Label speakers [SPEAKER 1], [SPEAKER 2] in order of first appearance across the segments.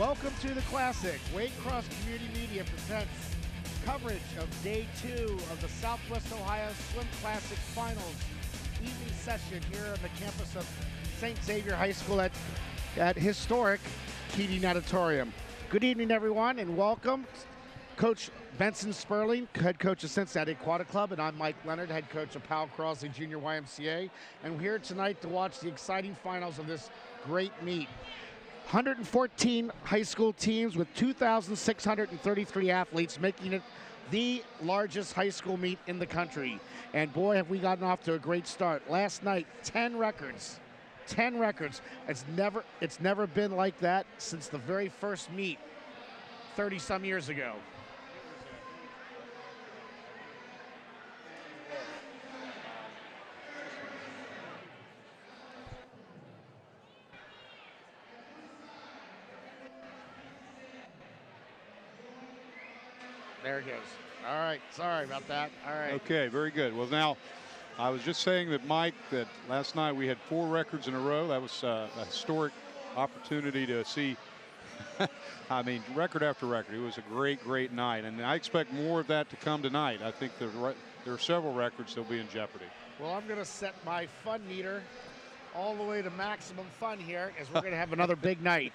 [SPEAKER 1] Welcome to the Classic. Waycross Community Media presents coverage of Day 2 of the Southwest Ohio Swim Classic Finals evening session here on the campus of St. Xavier High School at historic Keating Auditorium. Good evening, everyone, and welcome. Coach Benson Sperling, head coach of Cincinnati Aquatic Club, and I'm Mike Leonard, head coach of Powell Crosley Junior YMCA, and we're here tonight to watch the exciting finals of this great meet. 114 high school teams with 2,633 athletes, making it the largest high school meet in the country. And boy, have we gotten off to a great start. Last night, 10 records. 10 records. It's never been like that since the very first meet 30-some years ago. There it goes. All right, sorry about that. All right.
[SPEAKER 2] Okay, very good. Well, now, I was just saying that, Mike, that last night we had 4 records in a row. That was a historic opportunity to see, I mean, record after record. It was a great, great night, and I expect more of that to come tonight. I think there are several records that will be in jeopardy.
[SPEAKER 1] Well, I'm going to set my fun meter all the way to maximum fun here, as we're going to have another big night.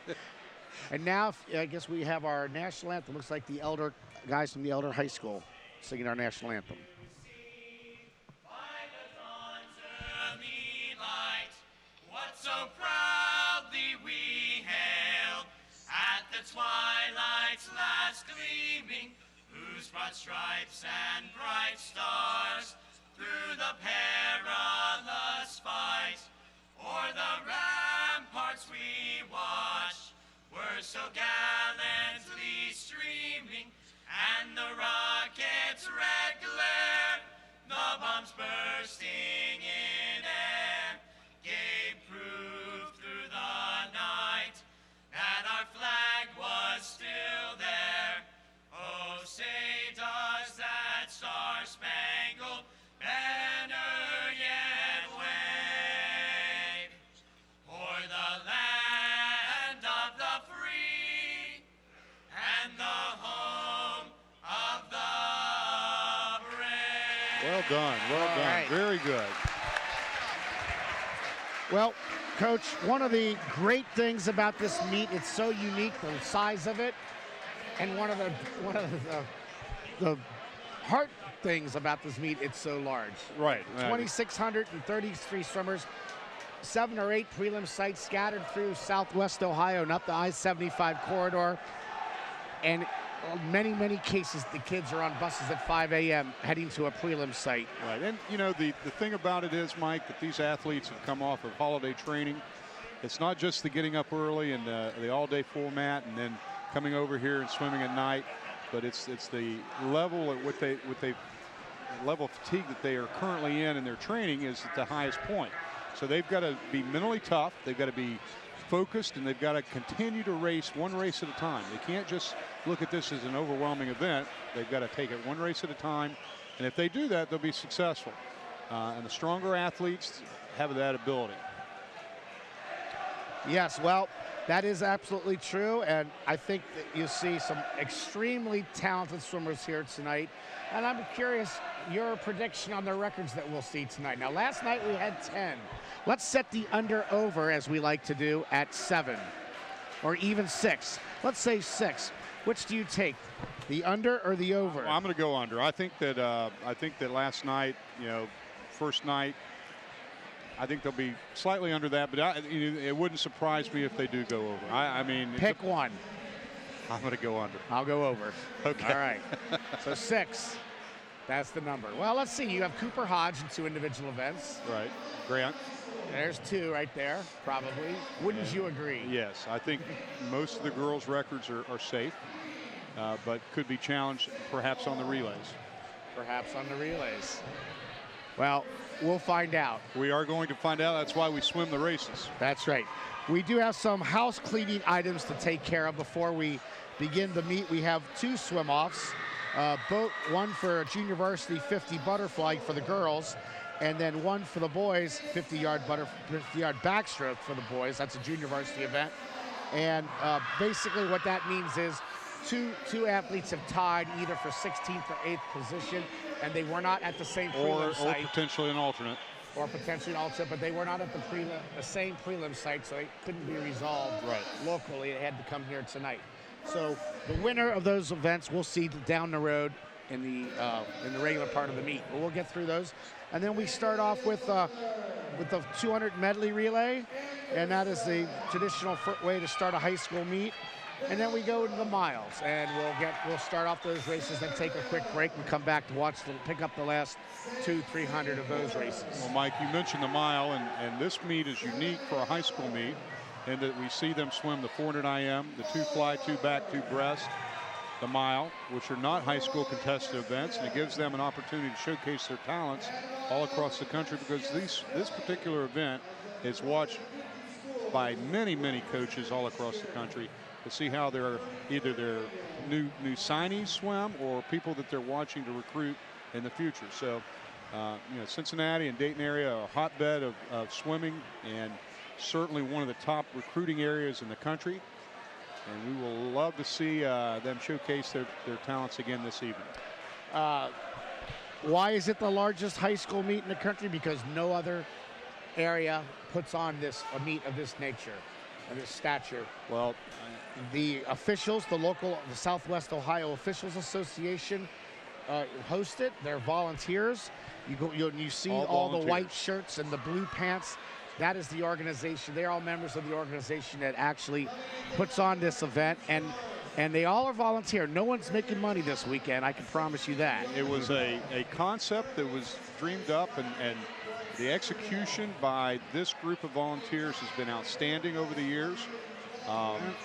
[SPEAKER 1] And now, I guess we have our national anthem. Looks like the Elder guys from the Elder High School singing our national anthem.
[SPEAKER 3] What so proudly we hailed at the twilight's last gleaming, whose broad stripes and bright stars through the perilous fight o'er the ramparts we watched were so gallantly streaming, and the rocket's red glare, the bombs bursting in air, gave proof through the night that our flag was still there. Oh, say does that star-spangled banner yet wave o'er the land of the free and the home of the brave.
[SPEAKER 2] Well done, well done.
[SPEAKER 1] Right.
[SPEAKER 2] Very good.
[SPEAKER 1] Well, Coach, one of the great things about this meet, it's so unique, the size of it, and one of the heart things about this meet, it's so large.
[SPEAKER 2] Right.
[SPEAKER 1] 2,633 swimmers, 7 or 8 prelim sites scattered through Southwest Ohio and up the I-75 corridor, and many, many cases the kids are on buses at 5 a.m. heading to a prelim site.
[SPEAKER 2] Right, and you know, the thing about it is, Mike, that these athletes have come off of holiday training. It's not just the getting up early and the all-day format and then coming over here and swimming at night, but it's the level at what they level of fatigue that they are currently in their training is at the highest point. So they've got to be mentally tough, they've got to be focused, and they've got to continue to race one race at a time. They can't just look at this as an overwhelming event. They've got to take it one race at a time, and if they do that, they'll be successful. And the stronger athletes have that ability.
[SPEAKER 1] Yes, well, that is absolutely true, and I think that you see some extremely talented swimmers here tonight, and I'm curious your prediction on the records that we'll see tonight. Now, last night we had 10. Let's set the under-over, as we like to do, at 7, or even 6. Let's say 6. Which do you take, the under or the over?
[SPEAKER 2] Well, I'm going to go under. I think that last night, first night, I think they'll be slightly under that, but it wouldn't surprise me if they do go over. I mean,
[SPEAKER 1] pick one.
[SPEAKER 2] I'm going to go under.
[SPEAKER 1] I'll go over.
[SPEAKER 2] Okay.
[SPEAKER 1] All right. So 6. That's the number. Well, let's see. You have Cooper Hodge in 2 individual events.
[SPEAKER 2] Right. Grant.
[SPEAKER 1] There's 2 right there, probably. Wouldn't you agree?
[SPEAKER 2] Yes. I think most of the girls' records are safe, but could be challenged perhaps on the relays.
[SPEAKER 1] Perhaps on the relays. Well, we'll find out.
[SPEAKER 2] We are going to find out. That's why we swim the races.
[SPEAKER 1] That's right. We do have some house cleaning items to take care of before we begin the meet. We have 2 swim-offs. One for junior varsity 50 butterfly for the girls, and then one for the boys, 50-yard backstroke for the boys. That's a junior varsity event. And basically what that means is two athletes have tied either for 16th or 8th position, and they were not at the same prelim site.
[SPEAKER 2] Or potentially an alternate.
[SPEAKER 1] Or potentially an alternate, but they were not at the same prelim site, so it couldn't be resolved locally. It had to come here tonight. So the winner of those events we'll see down the road in the regular part of the meet. But we'll get through those. And then we start off with the 200 medley relay, and that is the traditional way to start a high school meet. And then we go to the miles, and we'll start off those races, then take a quick break and come back to pick up the last 200-300 of those races.
[SPEAKER 2] Well, Mike, you mentioned the mile, and this meet is unique for a high school meet in that we see them swim the 400 IM, the 2 fly, 2 back, 2 breast, the mile, which are not high school contested events, and it gives them an opportunity to showcase their talents all across the country, because this particular event is watched by many, many coaches all across the country to see how either their new signees swim or people that they're watching to recruit in the future. So, Cincinnati and Dayton area are a hotbed of swimming, and certainly one of the top recruiting areas in the country. And we will love to see them showcase their talents again this evening.
[SPEAKER 1] Why is it the largest high school meet in the country? Because no other area puts on a meet of this nature, of this stature.
[SPEAKER 2] Well,
[SPEAKER 1] the officials, the Southwest Ohio Officials Association host it. They're volunteers. You see all the white shirts and the blue pants. That is the organization. They're all members of the organization that actually puts on this event, and they all are volunteer. No one's making money this weekend, I can promise you that.
[SPEAKER 2] It was a concept that was dreamed up, and the execution by this group of volunteers has been outstanding over the years.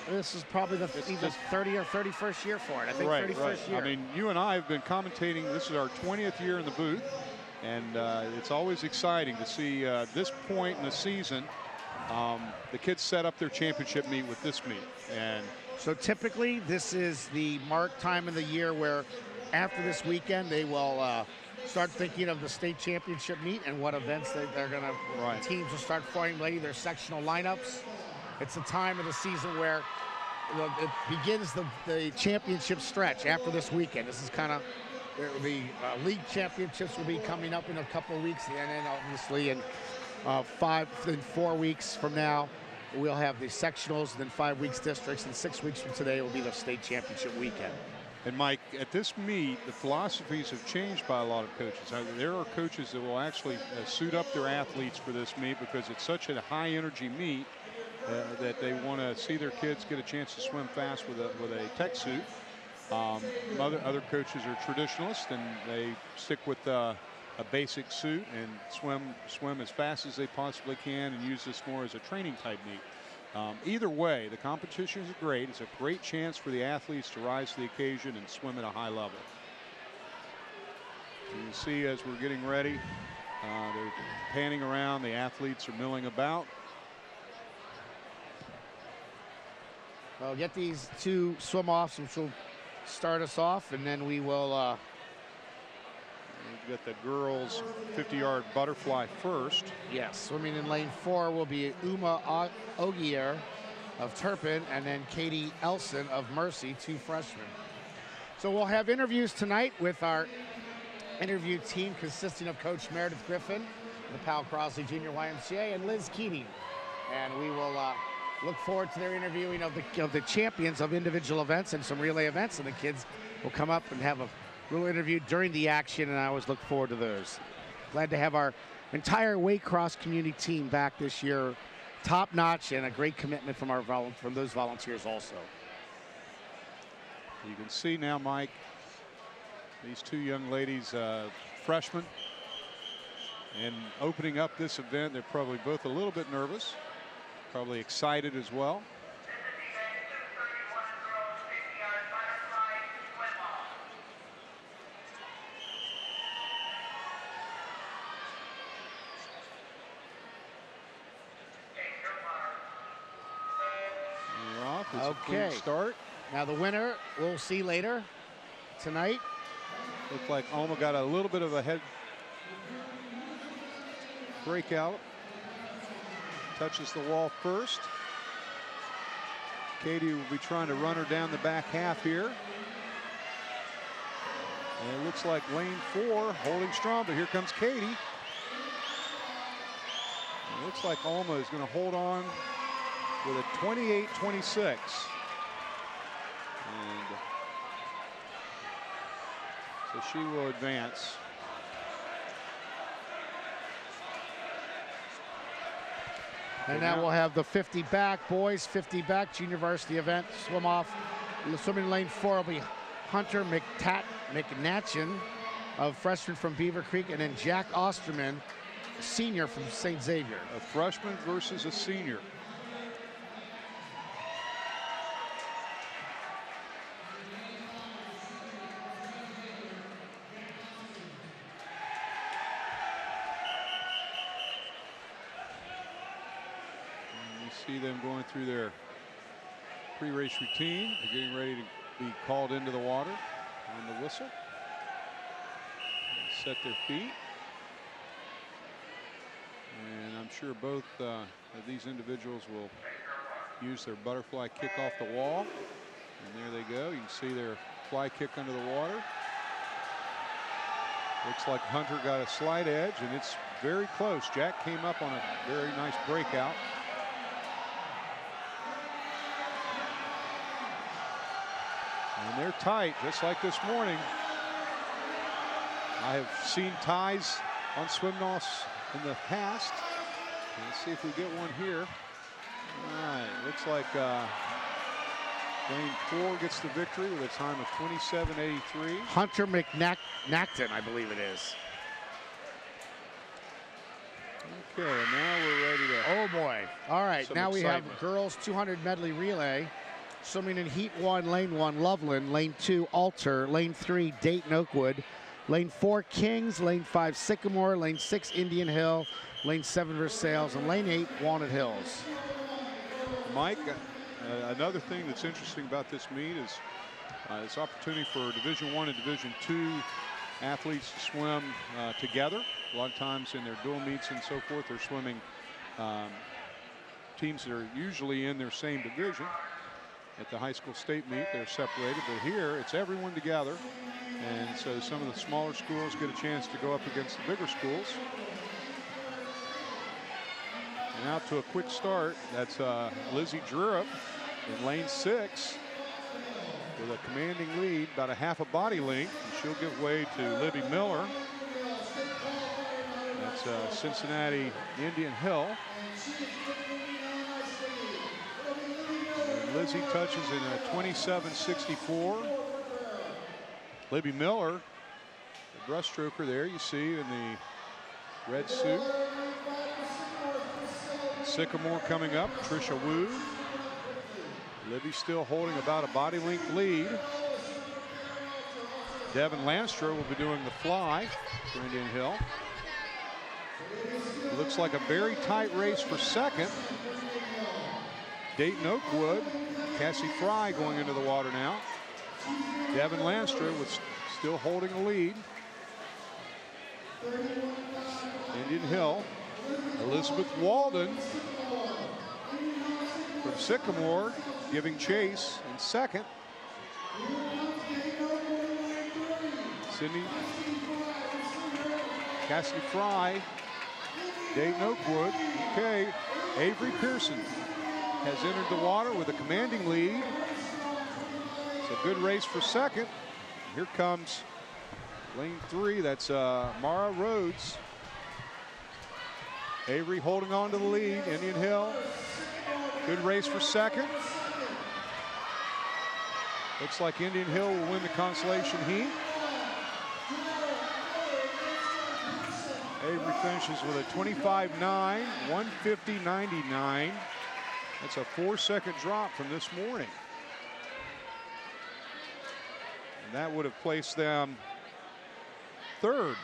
[SPEAKER 1] This is probably the 30 or 31st year for it. I think
[SPEAKER 2] right,
[SPEAKER 1] 31st year.
[SPEAKER 2] I mean, you and I have been commentating. This is our 20th year in the booth, and it's always exciting to see this point in the season. The kids set up their championship meet with this meet, and
[SPEAKER 1] so typically this is the marked time of the year where after this weekend they will start thinking of the state championship meet and what events they're going to, teams will start formulating their sectional lineups. It's a time of the season where it begins the championship stretch after this weekend. This is kind of the league championships will be coming up in a couple of weeks, and then obviously in 4 weeks from now we'll have the sectionals, and then 5 weeks districts, and 6 weeks from today will be the state championship weekend.
[SPEAKER 2] And Mike, at this meet, the philosophies have changed by a lot of coaches. There are coaches that will actually suit up their athletes for this meet because it's such a high energy meet that they want to see their kids get a chance to swim fast with a tech suit. Other coaches are traditionalists, and they stick with a basic suit and swim as fast as they possibly can and use this more as a training type meet. Either way, the competition is great. It's a great chance for the athletes to rise to the occasion and swim at a high level. You can see as we're getting ready, they're panning around. The athletes are milling about.
[SPEAKER 1] Well, get these two swim-offs, which will start us off, and then we will
[SPEAKER 2] we've got the girls 50-yard butterfly first.
[SPEAKER 1] Yes, swimming in lane 4 will be Uma Ogier of Turpin, and then Katie Elson of Mercy, 2 freshmen. So we'll have interviews tonight with our interview team consisting of Coach Meredith Griffin, the Powell Crosley Junior YMCA, and Liz Keating. And we will look forward to their interviewing of the champions of individual events and some relay events, and the kids will come up and have a little interview during the action, and I always look forward to those. Glad to have our entire Waycross community team back this year, top notch, and a great commitment from those volunteers also.
[SPEAKER 2] You can see now, Mike, these 2 young ladies, freshmen, and opening up this event, they're probably both a little bit nervous, probably excited as well.
[SPEAKER 1] Okay.
[SPEAKER 2] Start.
[SPEAKER 1] Now the winner we'll see later tonight.
[SPEAKER 2] Looks like Alma got a little bit of a head breakout. Touches the wall first. Katie will be trying to run her down the back half here. And it looks like lane 4 holding strong, but here comes Katie. It looks like Alma is going to hold on with a 28-26. And so she will advance.
[SPEAKER 1] And now we'll have the 50 back, boys, 50 back, junior varsity event, swim off. Swimming lane 4 will be Hunter McNatchin, of freshman from Beaver Creek, and then Jack Osterman, senior from St. Xavier.
[SPEAKER 2] A freshman versus a senior. See them going through their pre-race routine. They're getting ready to be called into the water on the whistle. Set their feet. And I'm sure both of these individuals will use their butterfly kick off the wall. And there they go. You can see their fly kick under the water. Looks like Hunter got a slight edge, and it's very close. Jack came up on a very nice breakout. And they're tight, just like this morning. I have seen ties on swim offs in the past. Let's see if we get one here. All right, looks like lane 4 gets the victory with a time of 27.83.
[SPEAKER 1] Hunter McNacton, I believe it is.
[SPEAKER 2] Okay, and now we're ready to.
[SPEAKER 1] Oh boy. All right, now we have
[SPEAKER 2] excitement.
[SPEAKER 1] girls 200 medley relay. Swimming in heat 1, lane 1, Loveland, lane 2, Alter, lane 3, Dayton Oakwood, lane 4, Kings, lane 5, Sycamore, lane 6, Indian Hill, lane 7, Versailles, and lane 8, Walnut Hills.
[SPEAKER 2] Mike, another thing that's interesting about this meet is this opportunity for Division I and Division II athletes to swim together. A lot of times in their dual meets and so forth, they're swimming teams that are usually in their same division. At the high school state meet, they're separated, but here it's everyone together. And so some of the smaller schools get a chance to go up against the bigger schools. And out to a quick start, that's Lizzie Drurup in lane 6 with a commanding lead, about a half a body length. And she'll give way to Libby Miller. That's Cincinnati Indian Hill. Lizzie touches in a 27.64. Libby Miller, the breaststroker there, you see in the red suit. Sycamore coming up, Trisha Wu. Libby still holding about a body length lead. Devin Lanstra will be doing the fly for Indian Hill. It looks like a very tight race for second. Dayton Oakwood, Cassie Fry going into the water now. Devin Lanstra with still holding a lead. Indian Hill, Elizabeth Walden from Sycamore giving chase in second. Sydney, Cassie Fry, Dayton Oakwood. Okay, Avery Pearson has entered the water with a commanding lead. It's a good race for second. Here comes lane 3. That's Mara Rhodes. Avery holding on to the lead. Indian Hill. Good race for second. Looks like Indian Hill will win the consolation heat. Avery finishes with a 25.9, 150.99. That's a 4-second drop from this morning. And that would have placed them third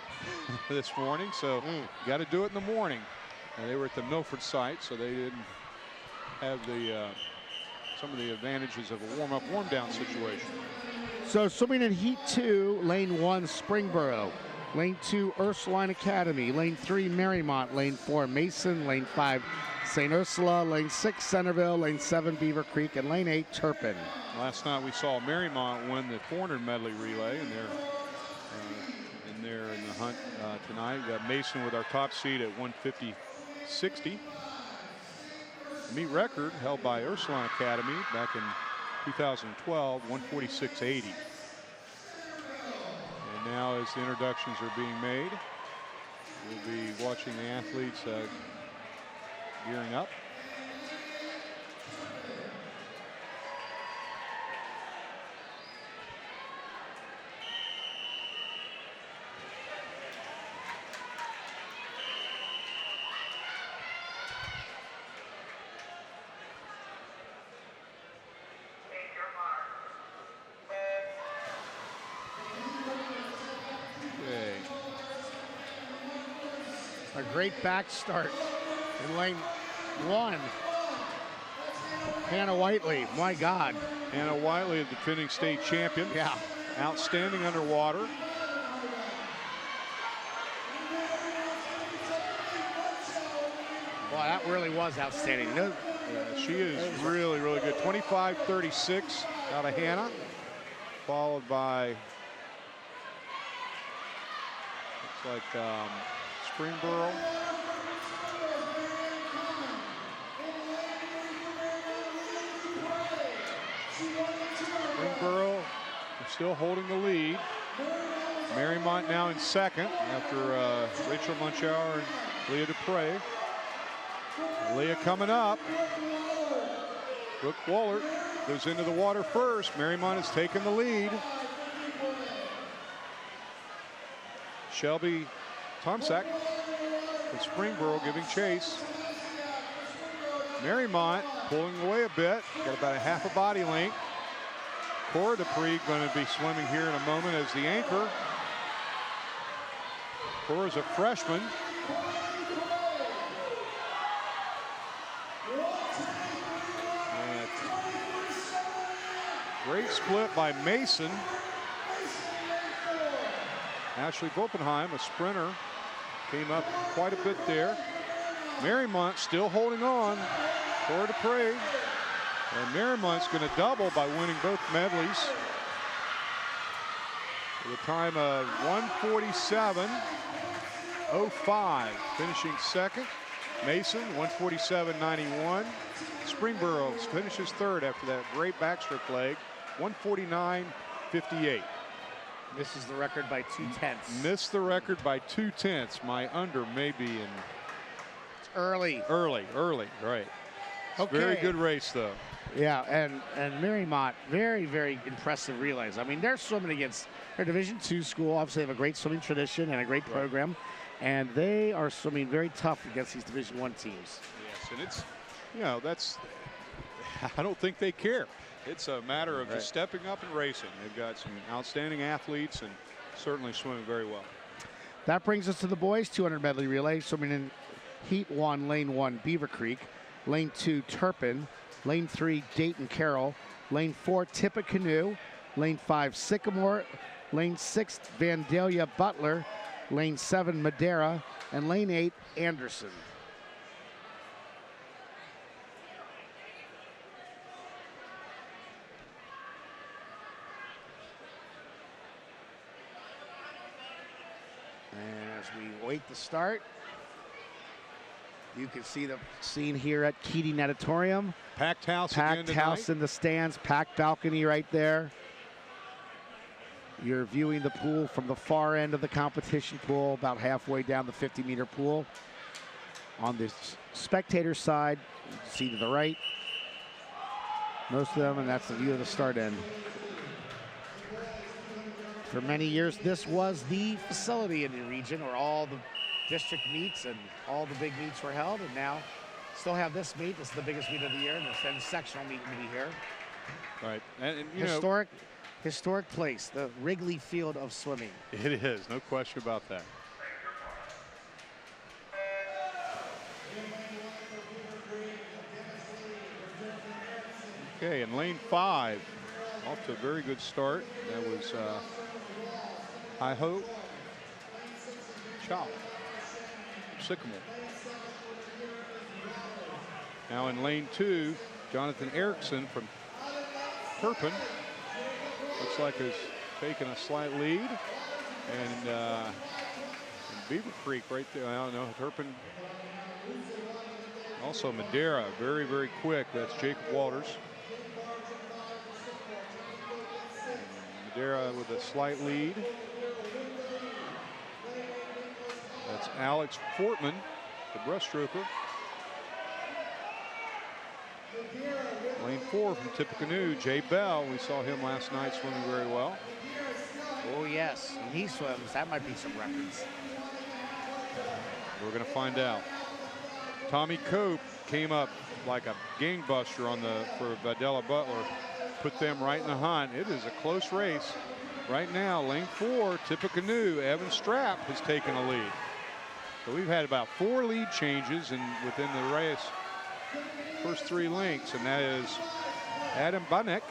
[SPEAKER 2] this morning. So got to do it in the morning. And they were at the Milford site, so they didn't have the some of the advantages of a warm-up, warm-down situation.
[SPEAKER 1] So swimming in heat 2, lane 1, Springboro. Lane 2, Ursuline Academy. Lane 3, Marymount. Lane 4, Mason. Lane 5, St. Ursula, lane 6, Centerville, lane 7, Beaver Creek, and lane 8, Turpin.
[SPEAKER 2] Last night we saw Marymount win the 400 medley relay, and they're in the hunt tonight. We got Mason with our top seed at 150.60. The meet record held by Ursuline Academy back in 2012, 146.80. And now as the introductions are being made, we'll be watching the athletes gearing up.
[SPEAKER 1] A great back start in lane 1. Hannah Whiteley, my God.
[SPEAKER 2] Hannah Whiteley, the defending state champion.
[SPEAKER 1] Yeah.
[SPEAKER 2] Outstanding underwater.
[SPEAKER 1] Well, that really was outstanding.
[SPEAKER 2] Yeah, she is really, really good. 25.36 out of Hannah, followed by, looks like Springboro. Springboro is still holding the lead. Marymount now in second after Rachel Munchauer and Leah Dupre. Leah coming up. Brooke Wallert goes into the water first. Marymount has taken the lead. Shelby Tomczak and Springboro giving chase. Marymount pulling away a bit. Got about a half a body length. Cora Dupree going to be swimming here in a moment as the anchor. Cora's a freshman. And great split by Mason. Ashley Oppenheim, a sprinter, came up quite a bit there. Marymount still holding on. Cora Dupree. And Marymount's going to double by winning both medleys. With a time of 147.05. Finishing second. Mason, 147.91. Springboro finishes third after that great backstroke leg, 149.58.
[SPEAKER 1] Misses the record by 2/10.
[SPEAKER 2] Missed the record by 2/10. My under may be in.
[SPEAKER 1] It's early.
[SPEAKER 2] Early, right.
[SPEAKER 1] Okay.
[SPEAKER 2] Very good race, though.
[SPEAKER 1] Yeah, and Marymount, very, very impressive relays. I mean, they're swimming against their Division II school. Obviously, they have a great swimming tradition and a great program. And they are swimming very tough against these Division I teams.
[SPEAKER 2] Yes, and it's, you know, that's, I don't think they care. It's a matter of just stepping up and racing. They've got some outstanding athletes and certainly swimming very well.
[SPEAKER 1] That brings us to the boys 200 medley relay. Swimming in Heat 1, Lane 1, Beaver Creek. Lane 2, Turpin. Lane 3, Dayton Carroll. Lane 4, Tippecanoe. Lane 5, Sycamore. Lane 6, Vandalia Butler. Lane 7, Madera. And lane 8, Anderson. And as we wait the start, you can see the scene here at Keating Auditorium.
[SPEAKER 2] Packed house
[SPEAKER 1] Packed
[SPEAKER 2] again
[SPEAKER 1] house
[SPEAKER 2] tonight.
[SPEAKER 1] in the stands, packed balcony right there. You're viewing the pool from the far end of the competition pool, about halfway down the 50-meter pool. On the spectator side, you can see to the right, most of them, and that's the view of the start end. For many years, this was the facility in the region where all the district meets and all the big meets were held, and now still have this meet. This is the biggest meet of the year, and the sectional meet will be here.
[SPEAKER 2] Right, and you know,
[SPEAKER 1] historic place, the Wrigley Field of swimming.
[SPEAKER 2] it is, no question about that. Okay, in lane 5, off to a very good start. That was High Hope, Chow, Sycamore. Now in lane 2, Jonathan Erickson from Turpin. Looks like he's taking a slight lead. And Beaver Creek right there. I don't know, Turpin. Also Madera, very, very quick. That's Jacob Walters. Madera with a slight lead. That's Alex Fortman, the breaststroker. Lane 4 from Tippecanoe, Jay Bell. We saw him last night swimming very well.
[SPEAKER 1] Oh, yes. When he swims, that might be some records.
[SPEAKER 2] We're going to find out. Tommy Cope came up like a gangbuster for Videla Butler. Put them right in the hunt. It is a close race. Right now, lane 4, Tippecanoe, Evan Strapp has taken a lead. So we've had about 4 lead changes within the race. First 3 links, and that is Adam Bunek.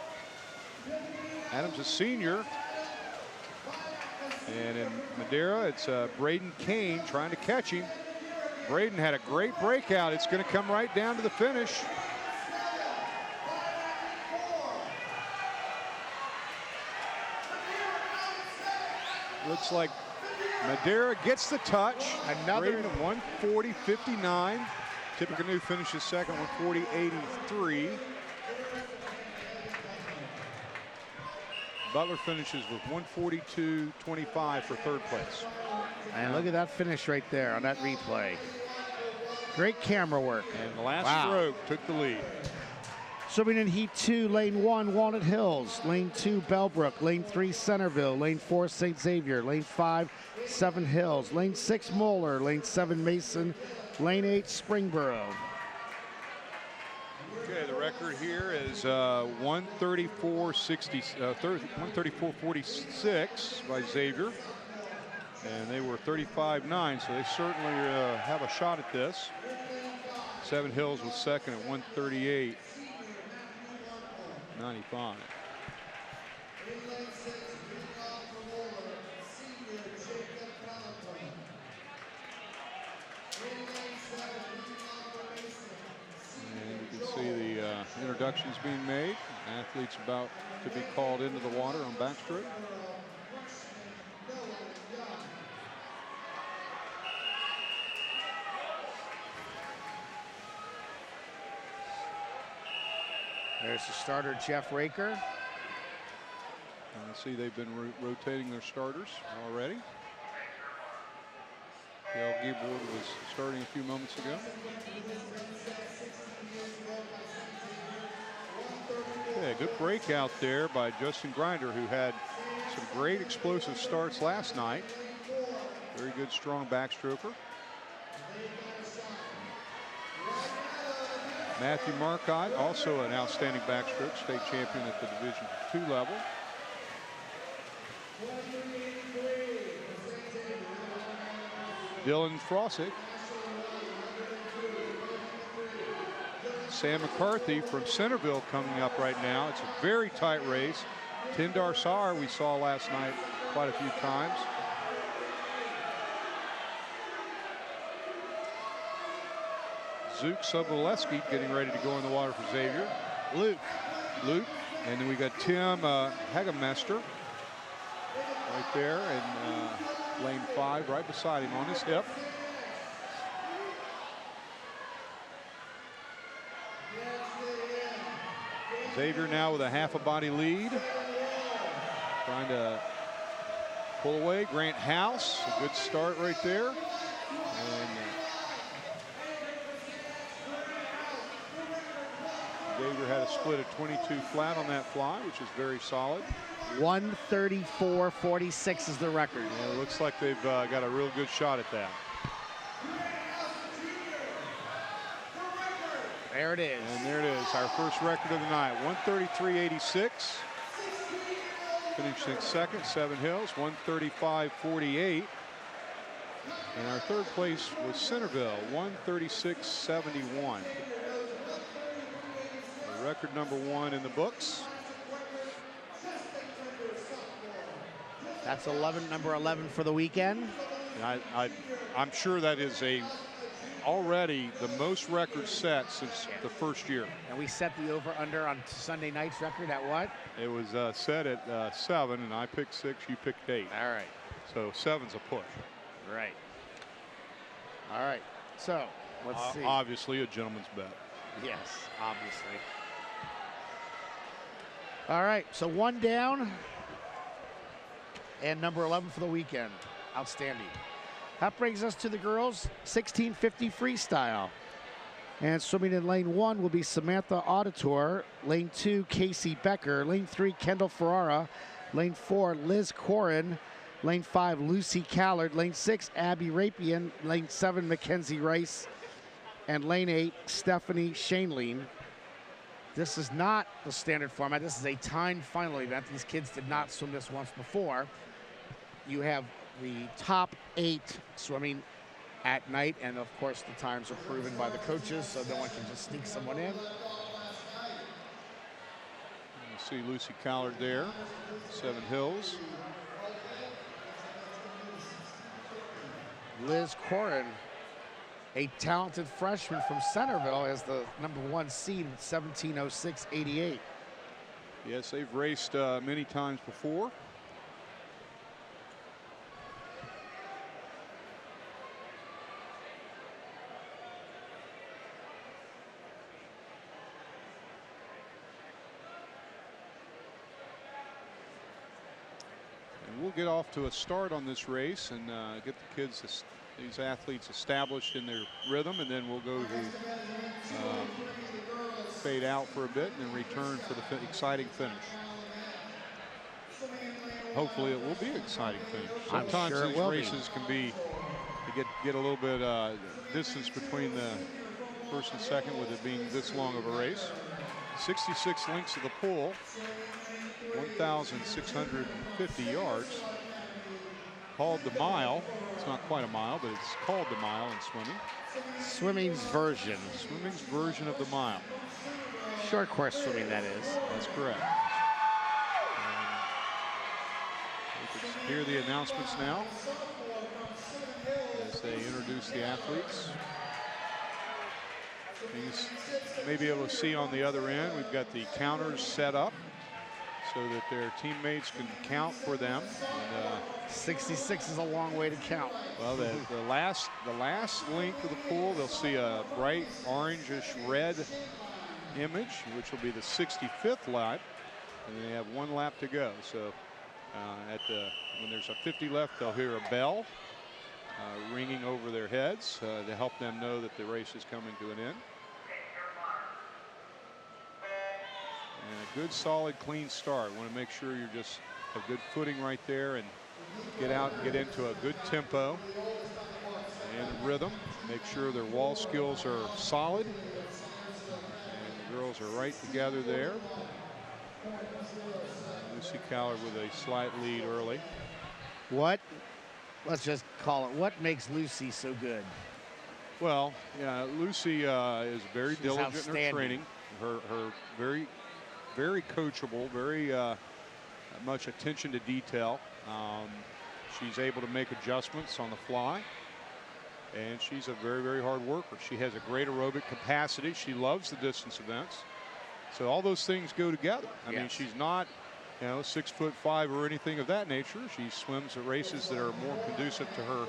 [SPEAKER 2] Adam's a senior. And in Madera, it's Braden Kane trying to catch him. Braden had a great breakout. It's going to come right down to the finish. Looks like Madera gets the touch.
[SPEAKER 1] Another
[SPEAKER 2] 140.59. Tippecanoe finishes second, 140.83. Butler finishes with 142.25 for third place.
[SPEAKER 1] And look at that finish right there on that replay. Great camera work.
[SPEAKER 2] And the last stroke took the lead.
[SPEAKER 1] Swimming in heat 2, lane 1, Walnut Hills. Lane 2, Bellbrook. Lane 3, Centerville. Lane 4, St. Xavier. Lane 5, Seven Hills. Lane 6, Moeller. Lane 7, Mason. Lane 8, Springboro.
[SPEAKER 2] Okay, the record here is 134.46 by Xavier. And they were 35.9, so they certainly have a shot at this. Seven Hills was second at 138.95. And you can see the introductions being made. Athletes about to be called into the water on backstroke.
[SPEAKER 1] There's the starter, Jeff Raker.
[SPEAKER 2] I see they've been rotating their starters already. Dale Giebord was starting a few moments ago. Okay, good breakout there by Justin Grinder, who had some great explosive starts last night. Very good, strong backstroker. Matthew Marcotte, also an outstanding backstroke, state champion at the Division II level. Dylan Frossick. Sam McCarthy from Centerville coming up right now. It's a very tight race. Tindar Sar we saw last night quite a few times. Zook Sobolewski getting ready to go in the water for Xavier. Luke. And then we got Tim Hagemester right there in lane 5, right beside him on his hip. Xavier now with a half a body lead. Trying to pull away. Grant House, a good start right there. And Xavier had a split of 22 flat on that fly, which is very solid.
[SPEAKER 1] 134.46 is the record.
[SPEAKER 2] Yeah, it looks like they've got a real good shot at that.
[SPEAKER 1] There it is.
[SPEAKER 2] And there it is, our first record of the night, 133.86. Finishing second, Seven Hills, 135.48. And our third place was Centerville, 136.71. Record number 1 in the books.
[SPEAKER 1] That's number 11 for the weekend.
[SPEAKER 2] And I'm sure that is already the most records set since the first year.
[SPEAKER 1] And we set the over-under on Sunday night's record at what?
[SPEAKER 2] It was set at 7, and I picked 6, you picked 8.
[SPEAKER 1] All right.
[SPEAKER 2] So 7's a push.
[SPEAKER 1] Right. All right. So let's see.
[SPEAKER 2] Obviously a gentleman's bet.
[SPEAKER 1] Yes, obviously. All right. So 1 down. And number 11 for the weekend. Outstanding. That brings us to the girls 1650 freestyle. And swimming in lane 1 will be Samantha Auditor. Lane 2, Casey Becker. Lane 3, Kendall Ferrara. Lane 4, Liz Corin. Lane 5, Lucy Callard. Lane 6, Abby Rapian. Lane 7, Mackenzie Rice. And lane 8, Stephanie Shaneline. This is not the standard format. This is a timed final event. These kids did not swim this once before. You have the top 8 swimming at night, and of course the times are proven by the coaches, so no one can just sneak someone in.
[SPEAKER 2] You see Lucy Callard there, 7 Hills.
[SPEAKER 1] Liz Corin, a talented freshman from Centerville, as the number 1 seed with 17:06.88.
[SPEAKER 2] Yes, they've raced many times before. We'll get off to a start on this race and get the kids, these athletes, established in their rhythm, and then we'll go to fade out for a bit and then return for the exciting finish. Hopefully it will be an exciting finish. Sometimes
[SPEAKER 1] sure
[SPEAKER 2] these races can be, you get a little bit distance between the first and second with it being this long of a race. 66 lengths of the pool. 1,650 yards. Called the mile. It's not quite a mile, but it's called the mile in swimming.
[SPEAKER 1] Swimming's version.
[SPEAKER 2] Swimming's version of the mile.
[SPEAKER 1] Short course swimming, that is.
[SPEAKER 2] That's correct. You can hear the announcements now as they introduce the athletes. You may be able to see on the other end, we've got the counters set up so that their teammates can count for them. And,
[SPEAKER 1] 66 is a long way to count.
[SPEAKER 2] Well, the last length of the pool, they'll see a bright orangish red image, which will be the 65th lap, and they have 1 lap to go. So when there's a 50 left, they'll hear a bell ringing over their heads to help them know that the race is coming to an end. And a good, solid, clean start. Want to make sure you're just a good footing right there and get out and get into a good tempo and rhythm. Make sure their wall skills are solid. And the girls are right together there. Lucy Callard with a slight lead early.
[SPEAKER 1] Let's just call it, what makes Lucy so good?
[SPEAKER 2] Well, yeah, Lucy is very diligent in her training. Her very coachable, very much attention to detail. She's able to make adjustments on the fly, and she's a very, very hard worker. She has a great aerobic capacity. She loves the distance events. So all those things go together. I mean, she's not, 6'5" or anything of that nature. She swims at races that are more conducive to her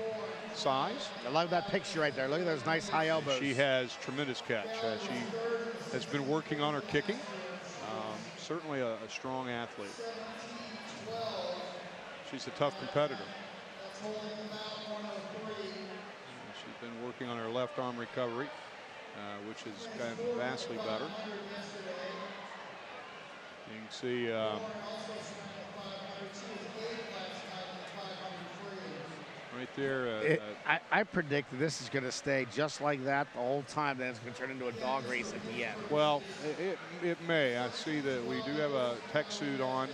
[SPEAKER 2] size.
[SPEAKER 1] I love that picture right there. Look at those nice high elbows.
[SPEAKER 2] She has tremendous catch. She has been working on her kicking. Certainly a strong athlete. She's a tough competitor. She's been working on her left arm recovery, which has gotten vastly better. You can see right there.
[SPEAKER 1] I predict that this is going to stay just like that the whole time. Then it's going to turn into a dog race at the end.
[SPEAKER 2] Well, it may. I see that we do have a tech suit on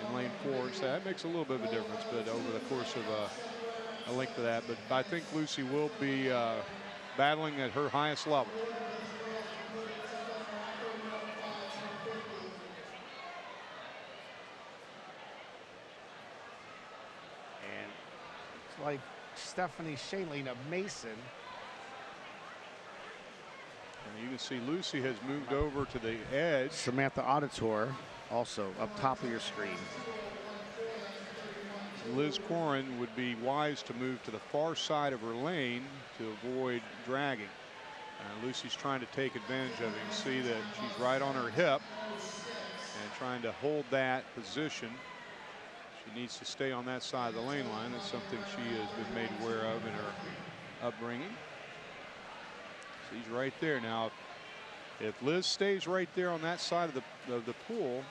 [SPEAKER 2] in lane 4, so that makes a little bit of a difference. But over the course of a length of that, but I think Lucy will be battling at her highest level.
[SPEAKER 1] Like Stephanie Shaneline of Mason
[SPEAKER 2] You can see Lucy has moved over to the edge.
[SPEAKER 1] Samantha Auditor also up top of your screen.
[SPEAKER 2] Liz Corin would be wise to move to the far side of her lane to avoid dragging. Lucy's trying to take advantage of it. You can see that she's right on her hip and trying to hold that position. She needs to stay on that side of the lane line. That's something she has been made aware of in her upbringing. She's right there now. If Liz stays right there on that side of the pool,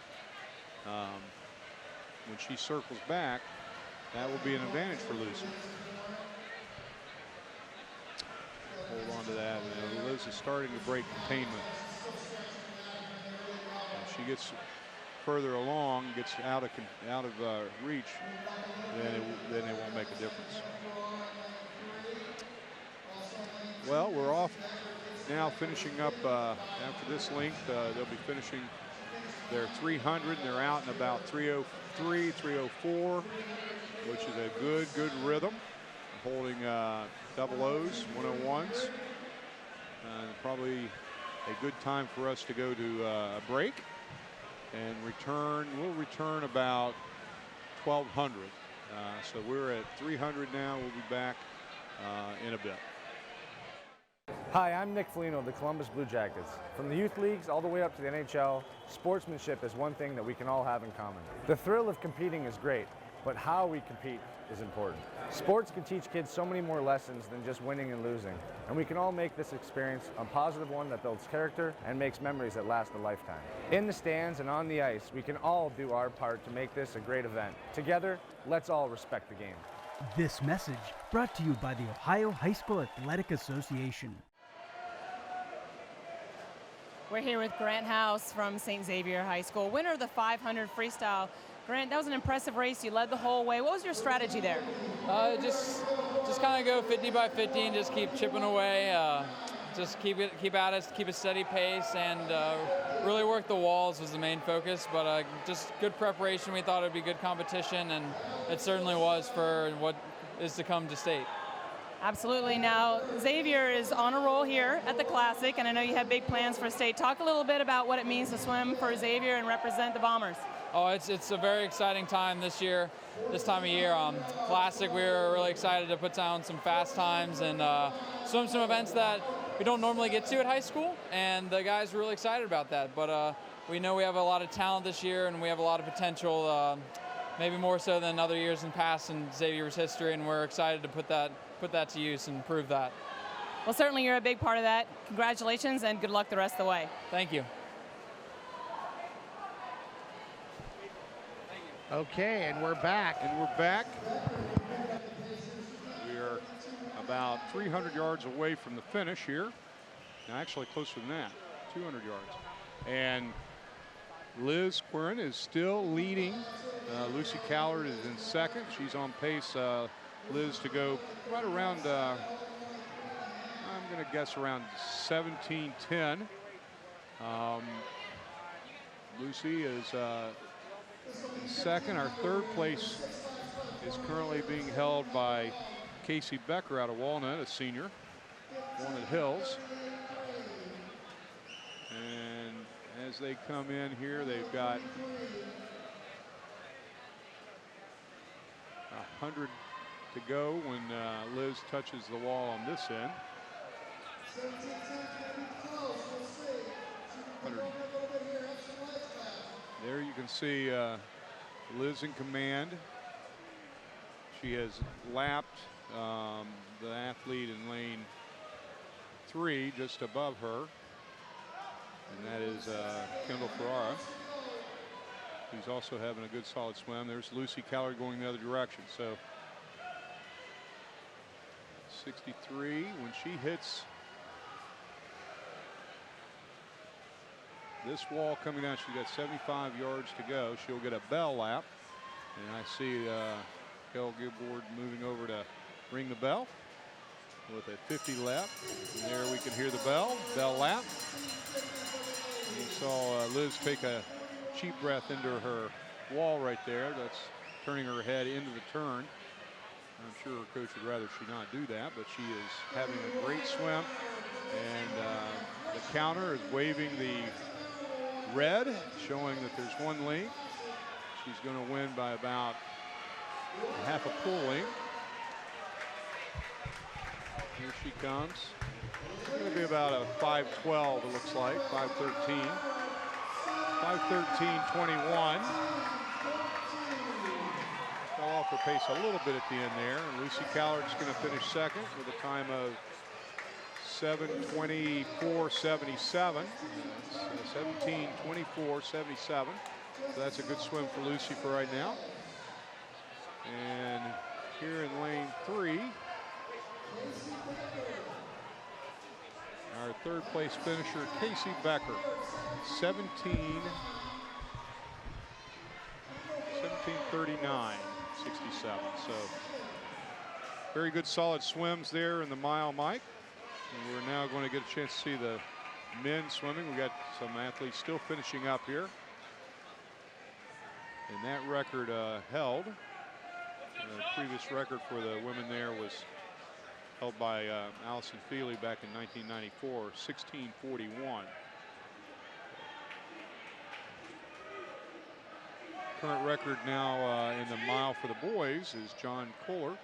[SPEAKER 2] when she circles back, that will be an advantage for Lucy. Hold on to that. Liz is starting to break containment. If she gets further along, gets out of reach, then it won't make a difference. Well, we're off now, finishing up after this length. They'll be finishing their 300, and they're out in about 303, 304, which is a good rhythm. Holding double O's, 101s. Probably a good time for us to go to a break and return. We'll return about 1200. So we're at 300 now. We'll be back in a bit.
[SPEAKER 4] Hi, I'm Nick Foligno of the Columbus Blue Jackets. From the youth leagues all the way up to the NHL, sportsmanship is one thing that we can all have in common. The thrill of competing is great, but how we compete is important. Sports can teach kids so many more lessons than just winning and losing, and we can all make this experience a positive one that builds character and makes memories that last a lifetime. In the stands and on the ice, we can all do our part to make this a great event. Together, let's all respect the game.
[SPEAKER 5] This message brought to you by the Ohio High School Athletic Association.
[SPEAKER 6] We're here with Grant House from St. Xavier High School, winner of the 500 freestyle. Grant, that was an impressive race. You led the whole way. What was your strategy there?
[SPEAKER 7] Just kind of go 50 by 50 and just keep chipping away. Just keep at it, keep a steady pace, and really work the walls was the main focus. But just good preparation. We thought it would be good competition, and it certainly was for what is to come to state.
[SPEAKER 6] Absolutely. Now, Xavier is on a roll here at the Classic, and I know you have big plans for state. Talk a little bit about what it means to swim for Xavier and represent the Bombers.
[SPEAKER 7] Oh, it's a very exciting time this year, this time of year. Classic, we were really excited to put down some fast times and swim some events that we don't normally get to at high school, and the guys were really excited about that. But we know we have a lot of talent this year, and we have a lot of potential, maybe more so than other years in past in Xavier's history, and we're excited to put that to use and prove that.
[SPEAKER 6] Well, certainly you're a big part of that. Congratulations and good luck the rest of the way.
[SPEAKER 7] Thank you.
[SPEAKER 1] Okay, and we're back.
[SPEAKER 2] We are about 300 yards away from the finish here. Now, actually closer than that, 200 yards. And Liz Quirn is still leading. Lucy Callard is in second. She's on pace, Liz, to go right around, I'm going to guess around 17:10. Lucy is in second. Our third place is currently being held by Casey Becker out of Walnut, a senior, Walnut Hills. And as they come in here, they've got 100 to go when Liz touches the wall on this end. 100. There you can see Liz in command. She has lapped the athlete in lane 3 just above her. And that is Kendall Ferrara, who's also having a good solid swim. There's Lucy Callard going the other direction. So 63 when she hits this wall coming down, she's got 75 yards to go. She'll get a bell lap. And I see Kel Gilboard moving over to ring the bell with a 50 lap. And there we can hear the bell lap. You saw Liz take a cheap breath into her wall right there. That's turning her head into the turn. I'm sure her coach would rather she not do that, but she is having a great swim and The counter is waving the red, showing that there's one length. She's going to win by about half a full length. Here she comes. It's going to be about a 5:12, it looks like, 5:13. 5:13.21. Fell off her pace a little bit at the end there. And Lucy Callard's going to finish second with a time of 7:24.77. 17:24.77. So that's a good swim for Lucy for right now. And here in lane 3, our third place finisher, Casey Becker, 17:39.67. So very good solid swims there in the mile, Mike. And we're now going to get a chance to see the men swimming. We got some athletes still finishing up here. And that record held. The previous record for the women there was held by Allison Feely back in 1994, 16:41. Current record now in the mile for the boys is John Kohler,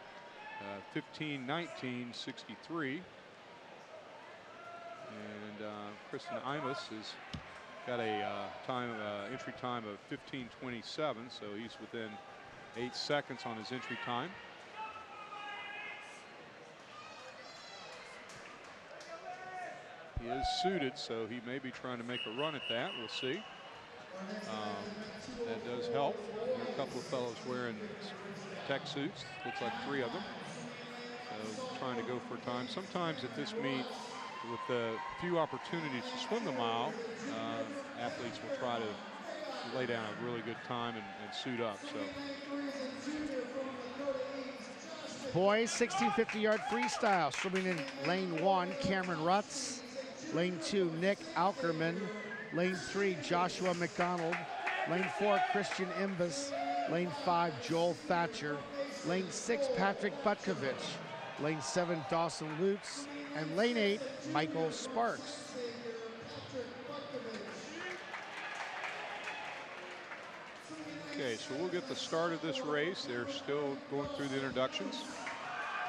[SPEAKER 2] 15:19.63. And Kristen Imus has got a entry time of 15:27, so he's within 8 seconds on his entry time. He is suited, so he may be trying to make a run at that. We'll see. That does help. There are a couple of fellows wearing tech suits. Looks like 3 of them. So trying to go for time. Sometimes at this meet, with the few opportunities to swim the mile, athletes will try to lay down a really good time and suit up. So,
[SPEAKER 1] boys, 1650-yard freestyle. Swimming in lane 1, Cameron Rutz. Lane 2, Nick Aukerman. Lane 3, Joshua McDonald. Lane 4, Christian Imbus. Lane 5, Joel Thatcher. Lane 6, Patrick Butkovich. Lane 7, Dawson Lutz. And lane 8, Michael Sparks.
[SPEAKER 2] okay, so we'll get the start of this race. They're still going through the introductions.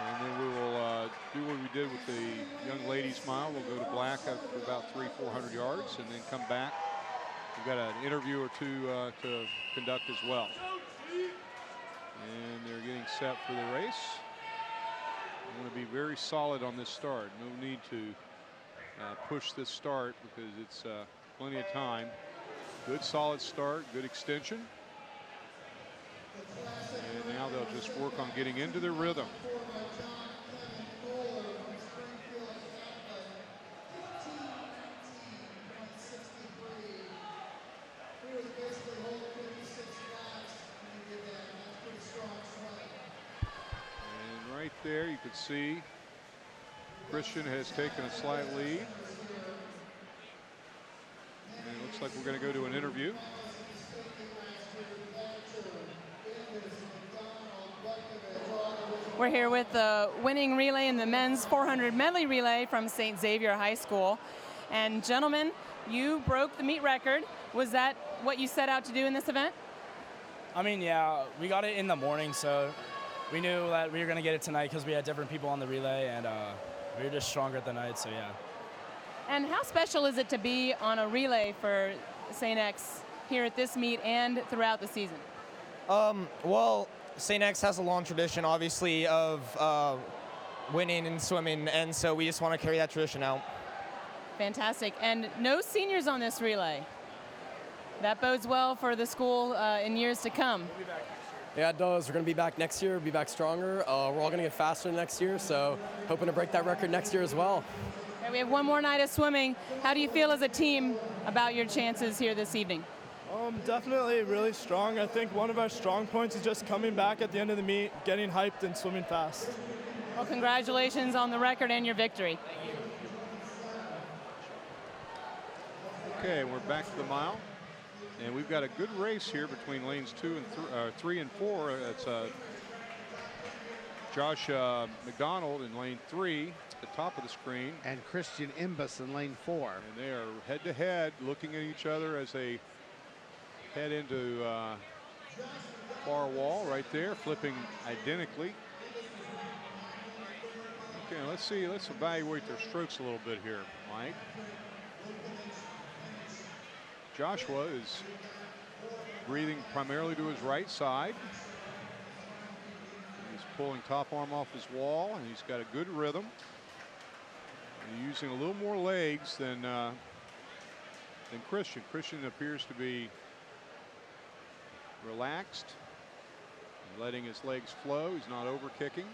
[SPEAKER 2] And then we will do what we did with the young ladies mile. We'll go to black for about 300-400 yards and then come back. We've got an interview or two to conduct as well. And they're getting set for the race. I want to be very solid on this start. No need to push this start because it's plenty of time. Good solid start, good extension. And now they'll just work on getting into their rhythm. And right there you can see Christian has taken a slight lead. And it looks like we're going to go to an interview.
[SPEAKER 6] We're here with the winning relay in the men's 400 medley relay from St. Xavier High School. And gentlemen, you broke the meet record. Was that what you set out to do in this event?
[SPEAKER 8] I mean, yeah, we got it in the morning, so we knew that we were going to get it tonight because we had different people on the relay, and we were just stronger at the night, so yeah.
[SPEAKER 6] And how special is it to be on a relay for St. X here at this meet and throughout the season?
[SPEAKER 9] Well, St. X has a long tradition, obviously, of winning and swimming, and so we just want to carry that tradition out.
[SPEAKER 6] Fantastic. And no seniors on this relay. That bodes well for the school in years to come.
[SPEAKER 10] Yeah, it does. We're going to be back next year, be back stronger. We're all going to get faster next year, so hoping to break that record next year as well.
[SPEAKER 6] Okay, we have one more night of swimming. How do you feel as a team about your chances here this evening?
[SPEAKER 11] Definitely really strong. I think one of our strong points is just coming back at the end of the meet, getting hyped and swimming fast.
[SPEAKER 6] Well, congratulations on the record and your victory.
[SPEAKER 2] Okay, we're back to the mile. And we've got a good race here between lanes 3 and 4. It's Josh McDonald in lane 3 at the top of the screen.
[SPEAKER 1] And Christian Imbus in lane 4.
[SPEAKER 2] And they are head to head looking at each other as they head into far wall right there, flipping identically. Okay, let's see, let's evaluate their strokes a little bit here, Mike. Joshua is breathing primarily to his right side. He's pulling top arm off his wall, and he's got a good rhythm. And using a little more legs than Christian. Christian appears to be relaxed, letting his legs flow. He's not over kicking.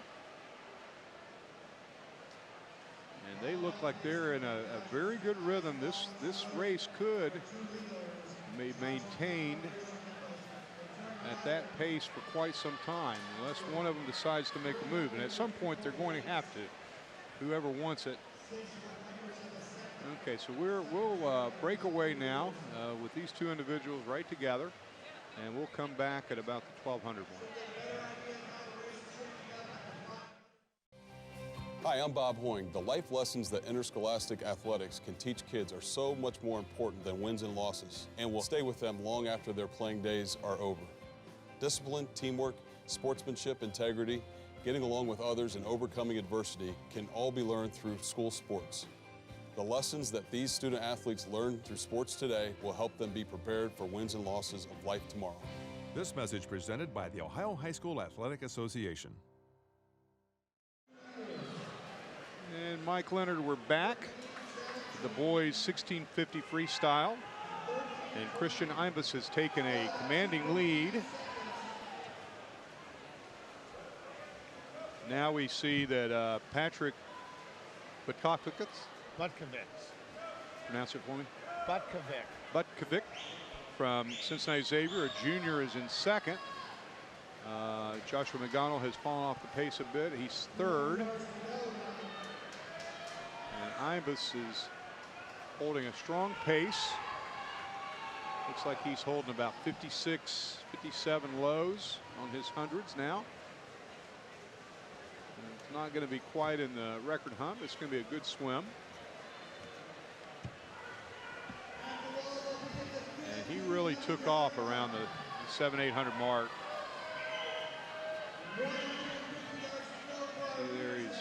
[SPEAKER 2] And they look like they're in a very good rhythm. This race could be maintained at that pace for quite some time, unless one of them decides to make a move. And at some point, they're going to have to, whoever wants it. Okay, so we'll break away now with these two individuals right together, and we'll come back at about the 1200 mark.
[SPEAKER 12] Hi, I'm Bob Hoying. The life lessons that interscholastic athletics can teach kids are so much more important than wins and losses, and will stay with them long after their playing days are over. Discipline, teamwork, sportsmanship, integrity, getting along with others, and overcoming adversity can all be learned through school sports. The lessons that these student athletes learn through sports today will help them be prepared for wins and losses of life tomorrow.
[SPEAKER 13] This message presented by the Ohio High School Athletic Association.
[SPEAKER 2] And Mike Leonard, we're back. The boys 1650 freestyle. And Christian Imbus has taken a commanding lead. Now we see that Patrick Butkovic. Pronounce it for me. Butkovic from Cincinnati Xavier, a junior, is in second. Joshua McDonald has fallen off the pace a bit. He's third. And Imbus is holding a strong pace. Looks like he's holding about 56, 57 lows on his hundreds now. And it's not going to be quite in the record hunt. It's going to be a good swim. And he really took off around the 700-800 mark. See there, he's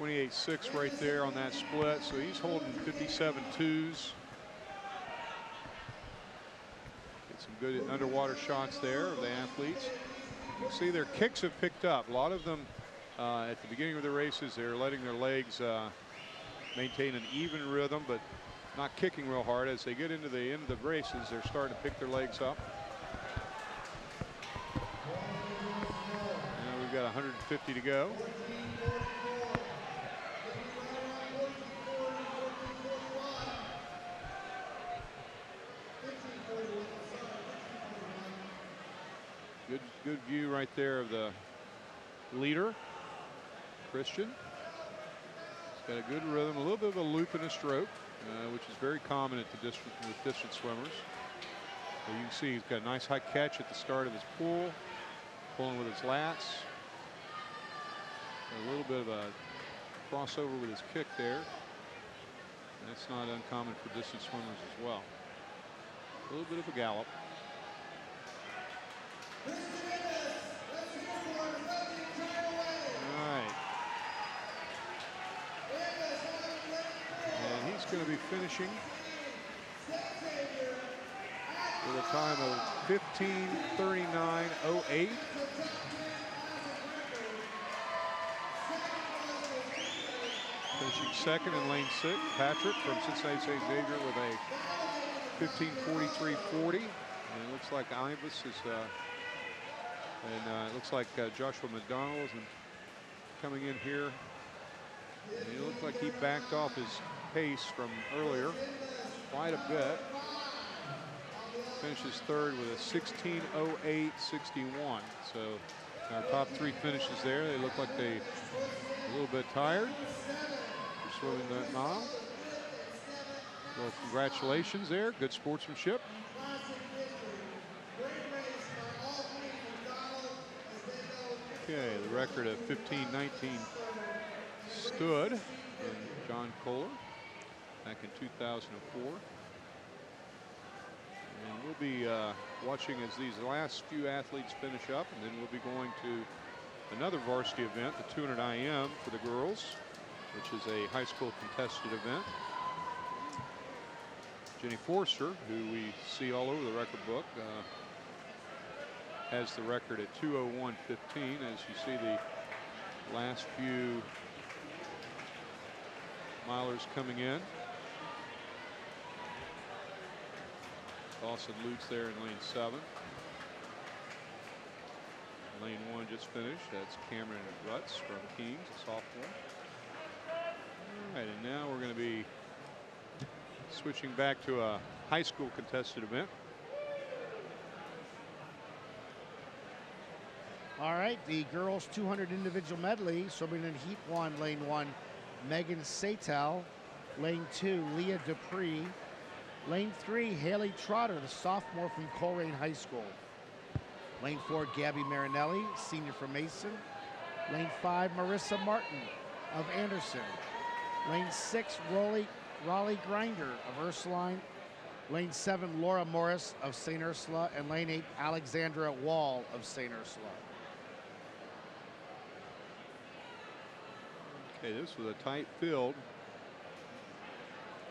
[SPEAKER 2] 28.6 right there on that split, so he's holding 57 twos. Get some good underwater shots there of the athletes. You see their kicks have picked up. A lot of them at the beginning of the races, they're letting their legs maintain an even rhythm, but not kicking real hard. As they get into the end of the races, they're starting to pick their legs up. Now we've got 150 to go. Good view right there of the leader, Christian. He's got a good rhythm, a little bit of a loop in a stroke, which is very common at the with distance swimmers. So you can see he's got a nice high catch at the start of his pull, pulling with his lats. A little bit of a crossover with his kick there. That's not uncommon for distance swimmers as well. A little bit of a gallop. All right. And he's going to be finishing with a time of 15:39.08. Finishing second in lane 6, Patrick from Cincinnati Xavier with a 15:43.40. And it looks like Imbus is it looks like Joshua McDonald is coming in here. And it looked like he backed off his pace from earlier quite a bit. Finishes third with a 16:08.61. So our top three finishes there. They look like they a little bit tired for swimming that mile. Well, congratulations there. Good sportsmanship. Okay, the record of 15:19 stood in John Kohler back in 2004. And we'll be watching as these last few athletes finish up, and then we'll be going to another varsity event, the 200 IM for the girls, which is a high school contested event. Jenny Forster, who we see all over the record book, has the record at 2:01:15. As you see the last few milers coming in. Dawson Lutz there in lane 7. Lane 1 just finished. That's Cameron Rutz from Kings, a sophomore. All right, and now we're going to be switching back to a high school contested event.
[SPEAKER 1] All right, the girls 200 individual medley, swimming in heat 1, lane 1, Megan Satel. Lane 2, Leah Dupree. Lane 3, Haley Trotter, the sophomore from Coleraine High School. Lane 4, Gabby Marinelli, senior from Mason. Lane 5, Marissa Martin of Anderson. Lane 6, Raleigh Grinder of Ursuline. Lane 7, Laura Morris of St. Ursula. And lane 8, Alexandra Wall of St. Ursula.
[SPEAKER 2] Okay, this was a tight field.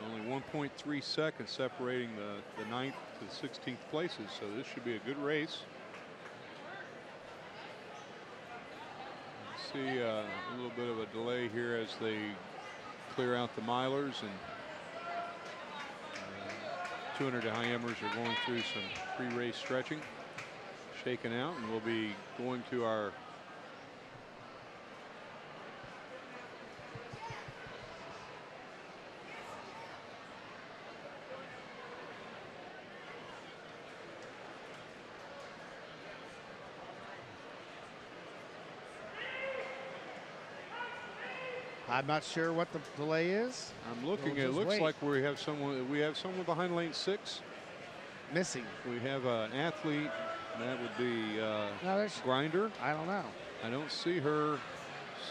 [SPEAKER 2] Only 1.3 seconds separating the 9th to the 16th places, so this should be a good race. See a little bit of a delay here as they clear out the milers, and 200 IMers are going through some pre-race stretching, shaking out, and we'll be going to our
[SPEAKER 1] I'm not sure what the delay is.
[SPEAKER 2] I'm looking. It looks like we have someone. We have someone behind lane 6.
[SPEAKER 1] Missing.
[SPEAKER 2] We have an athlete. That would be Grinder.
[SPEAKER 1] I don't know.
[SPEAKER 2] I don't see her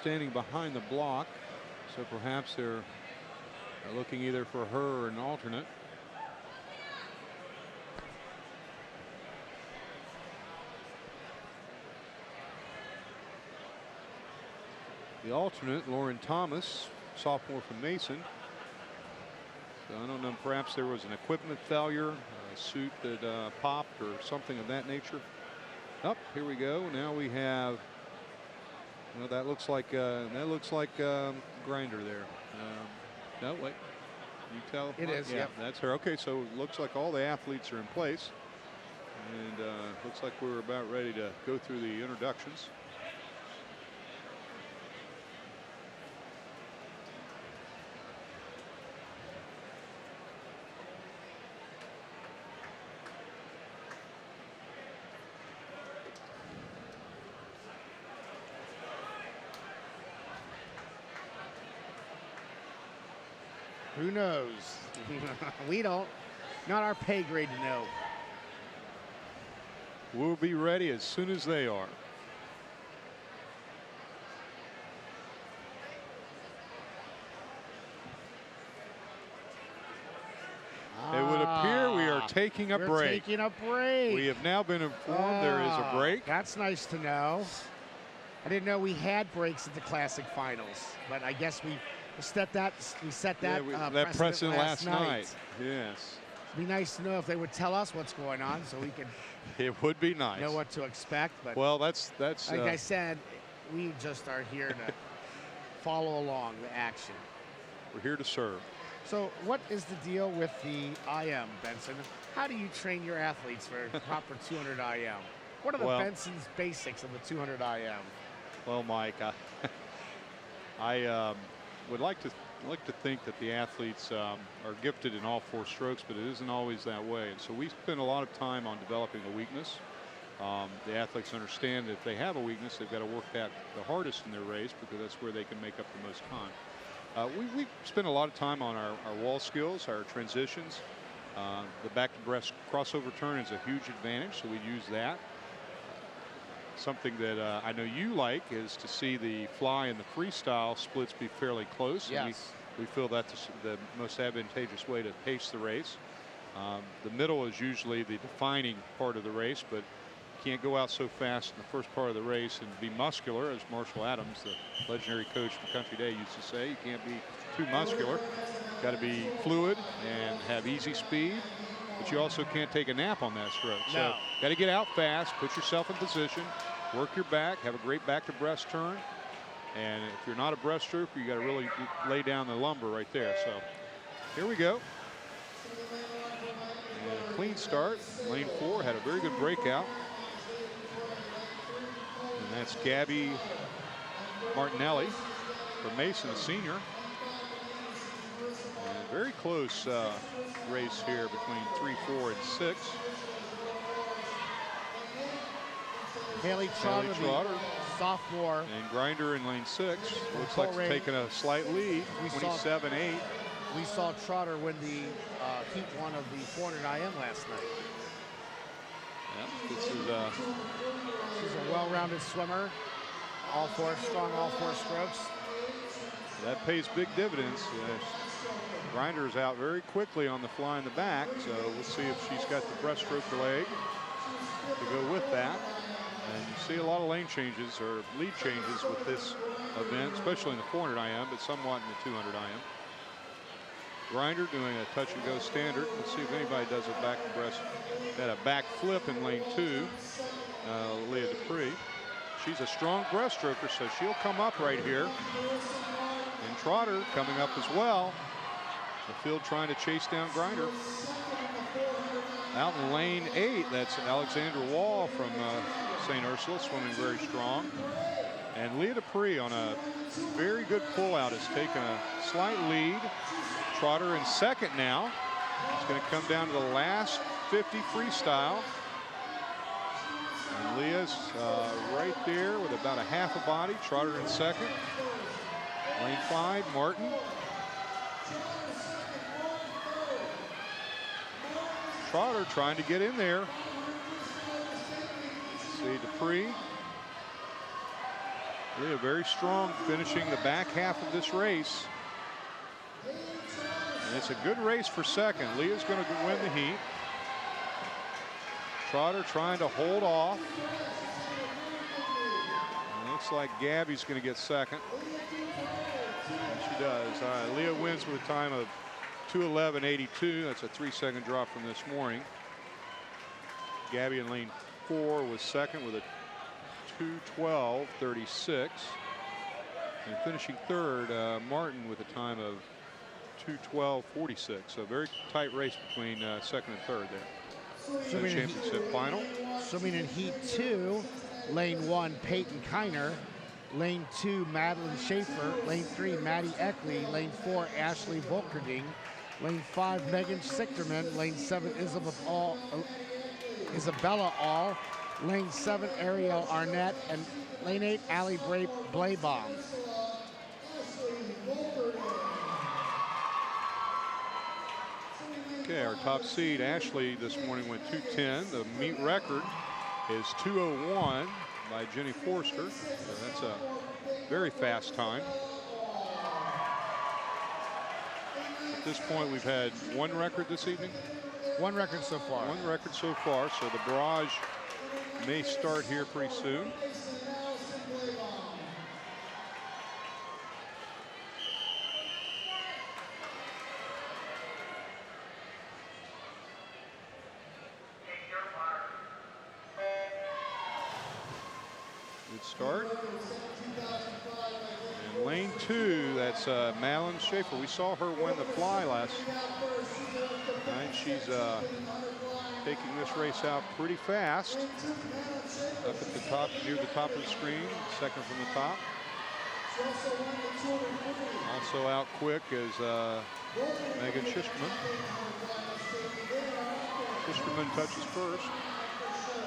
[SPEAKER 2] standing behind the block, so perhaps they're looking either for her or an alternate. The alternate, Lauren Thomas, sophomore from Mason. So I don't know, perhaps there was an equipment failure, a suit that popped or something of that nature. Up, here we go. Now we have, well, that looks like Grinder there. No, wait. You tell?
[SPEAKER 1] It is,
[SPEAKER 2] yeah,
[SPEAKER 1] yep.
[SPEAKER 2] That's her. Okay, so it looks like all the athletes are in place. And looks like we're about ready to go through the introductions.
[SPEAKER 1] Who knows? We don't. Not our pay grade to know.
[SPEAKER 2] We'll be ready as soon as they are. It would appear we are taking a break.
[SPEAKER 1] Taking a break.
[SPEAKER 2] We have now been informed there is a break.
[SPEAKER 1] That's nice to know. I didn't know we had breaks at the Classic Finals, but I guess we set that precedent last night.
[SPEAKER 2] Yes.
[SPEAKER 1] It'd be nice to know if they would tell us what's going on, so we could.
[SPEAKER 2] It would be nice.
[SPEAKER 1] Know what to expect. But
[SPEAKER 2] well, that's
[SPEAKER 1] like I said, we just are here to follow along the action.
[SPEAKER 2] We're here to serve.
[SPEAKER 1] So, what is the deal with the IM, Benson? How do you train your athletes for proper 200 IM? What are the Benson's basics of the 200 IM?
[SPEAKER 2] Well, Mike, I would like to think that the athletes are gifted in all 4 strokes, but it isn't always that way. And so we spend a lot of time on developing a weakness. The athletes understand that if they have a weakness, they've got to work that the hardest in their race, because that's where they can make up the most time. We spend a lot of time on our wall skills, our transitions. The back to breast crossover turn is a huge advantage, so we use that. something that I know you like is to see the fly and the freestyle splits be fairly close.
[SPEAKER 1] Yes.
[SPEAKER 2] And we feel that's the most advantageous way to pace the race. The middle is usually the defining part of the race, but you can't go out so fast in the first part of the race and be muscular, as Marshall Adams, the legendary coach from Country Day, used to say. You can't be too muscular. Got to be fluid and have easy speed, but you also can't take a nap on that stroke.
[SPEAKER 1] No.
[SPEAKER 2] So got to get out fast, put yourself in position, work your back, have a great back to breast turn. And if you're not a breaststroker, you got to really lay down the lumber right there. So here we go. And a clean start. Lane 4 had a very good breakout. And that's Gabby Martinelli from Mason, a senior. And very close race here between 3, 4, and 6.
[SPEAKER 1] Haley Trotter, sophomore.
[SPEAKER 2] And Grinder in lane 6. Looks like it's taking a slight lead, 27-8.
[SPEAKER 1] We saw Trotter win the heat 1 of the 400 IM last night.
[SPEAKER 2] Yeah, this is
[SPEAKER 1] she's a well-rounded swimmer. Strong all four strokes.
[SPEAKER 2] That pays big dividends. Grinder is out very quickly on the fly in the back, so we'll see if she's got the breaststroke leg to go with that. And you see a lot of lane changes or lead changes with this event, especially in the 400 IM, but somewhat in the 200 IM. Grinder doing a touch and go standard. Let's see if anybody does a back and breast. Got a back flip in lane 2. Leah Dupree. She's a strong breaststroker, so she'll come up right here. And Trotter coming up as well. The field trying to chase down Grinder. Out in lane 8, that's Alexandra Wall from St. Ursula, swimming very strong. And Leah Dupree on a very good pullout has taken a slight lead. Trotter in second now. It's going to come down to the last 50 freestyle. And Leah's right there with about a half a body. Trotter in second. Lane 5, Martin. Trotter trying to get in there. See Dupree. Leah very strong, finishing the back half of this race. And it's a good race for second. Leah's going to win the heat. Trotter trying to hold off. And looks like Gabby's going to get second. And she does. All right, Leah wins with a time of 2:11.82. That's a 3-second drop from this morning. Gabby in lane 4 was second with a 2:12.36. And finishing third, Martin with a time of 2:12.46. So a very tight race between second and third there. So the championship final.
[SPEAKER 1] Swimming in heat 2, lane 1, Peyton Kiner. Lane 2, Madeline Schaefer. Lane 3, Maddie Eckley. Lane 4, Ashley Volkerding. Lane 5, Megan Sichterman. Lane 7, Isabella All. Lane 7, Ariel Arnett. And lane 8, Allie Blaybaum.
[SPEAKER 2] Okay, our top seed, Ashley, this morning went 2:10. The meet record is 2:01 by Jenny Forster. So that's a very fast time. At this point, we've had one record this evening.
[SPEAKER 1] One record so far.
[SPEAKER 2] One record so far, so the barrage may start here pretty soon. Good start. And lane 2, that's Madeline Schaefer. We saw her win the fly last night. She's taking this race out pretty fast. Up at the top, near the top of the screen, second from the top. Also out quick is Megan Schisterman. Schisterman touches first.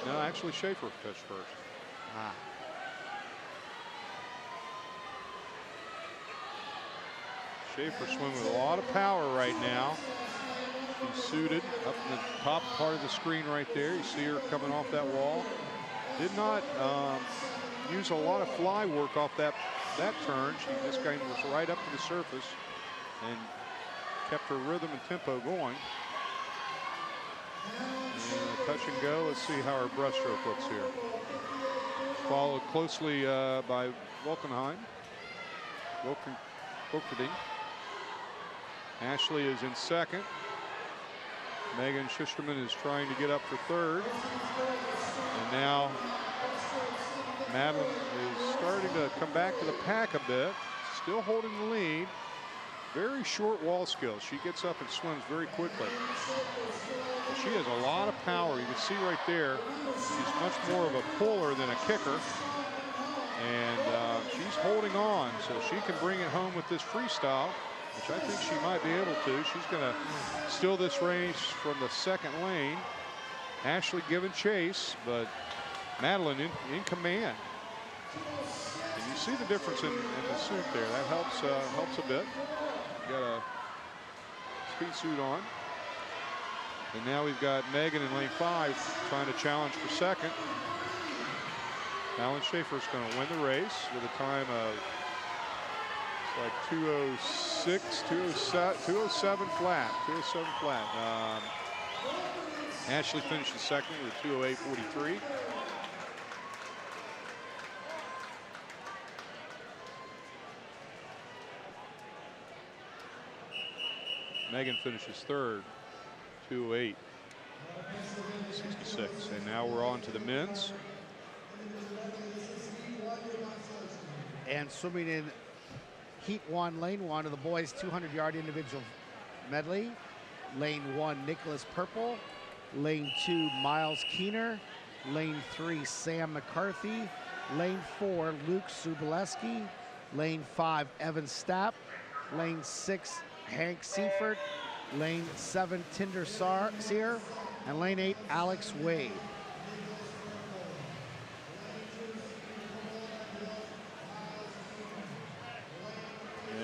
[SPEAKER 2] No, actually Schaefer touched first. Schaefer swimming with a lot of power right now. She's suited up in the top part of the screen right there. You see her coming off that wall. Did not use a lot of fly work off that turn. She just came right up to the surface and kept her rhythm and tempo going. And touch and go. Let's see how her breaststroke looks here. Followed closely by Wilkenheim. Wilkerding. Ashley is in second. Megan Schusterman is trying to get up for third. And now Madeline is starting to come back to the pack a bit. Still holding the lead. Very short wall skills. She gets up and swims very quickly. She has a lot of power. You can see right there, she's much more of a puller than a kicker. And she's holding on, so she can bring it home with this freestyle, which I think she might be able to. She's going to steal this race from the second lane. Ashley giving chase, but Madeline in command. And you see the difference in the suit there. That helps a bit. Got a speed suit on. And now we've got Megan in lane 5 trying to challenge for second. Alan Schaefer's going to win the race with a time of like 2:06, 2:07 flat, 2:07 flat. Ashley finishes second with a 2:08.43. Megan finishes third, 2:08.66. And now we're on to the men's.
[SPEAKER 1] And swimming in heat 1, lane 1 of the boys 200-yard individual medley. Lane 1, Nicholas Purple. Lane 2, Miles Keener. Lane 3, Sam McCarthy. Lane 4, Luke Subileski. Lane 5, Evan Stapp. Lane 6, Hank Seifert. Lane 7, Tinder Sear. And lane 8, Alex Wade.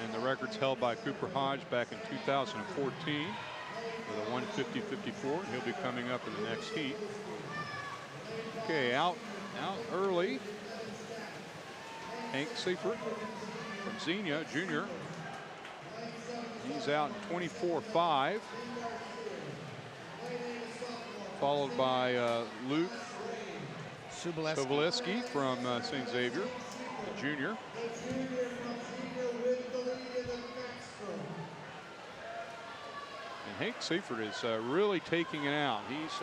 [SPEAKER 2] And the record's held by Cooper Hodge back in 2014 with a 1:50.54. He'll be coming up in the next heat. Okay, out early. Hank Seifert from Xenia Jr. He's out in 24.5. Followed by Luke Subileski from St. Xavier, the junior. And Hank Seifert is really taking it out. He's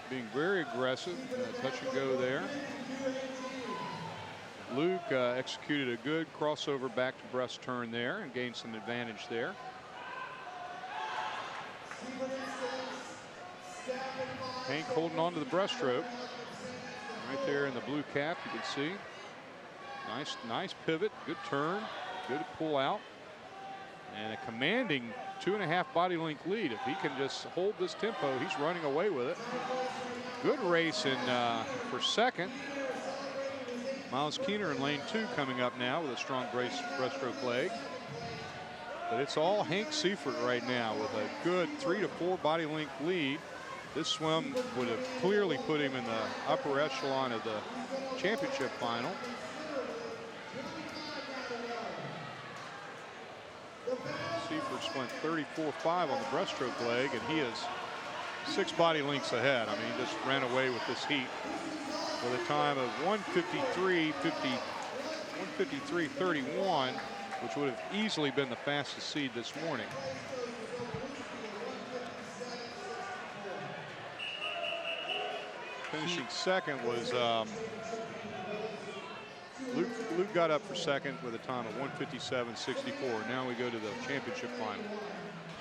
[SPEAKER 2] being very aggressive, touch and go there. Luke executed a good crossover back to breast turn there and gained some advantage there. Hank holding on to the breaststroke. Right there in the blue cap, you can see. Nice pivot, good turn, good pull out. And a commanding 2.5 body length lead. If he can just hold this tempo, he's running away with it. Good race for second. Miles Keener in lane 2 coming up now with a strong breaststroke leg. But it's all Hank Seifert right now with a good 3 to 4 body length lead. This swim would have clearly put him in the upper echelon of the championship final. Seifert went 34.5 on the breaststroke leg, and he is 6 body lengths ahead. I mean, he just ran away with this heat with a time of 1:53.31, which would have easily been the fastest seed this morning. Finishing second was Luke got up for second with a time of 1:57.64. Now we go to the championship final.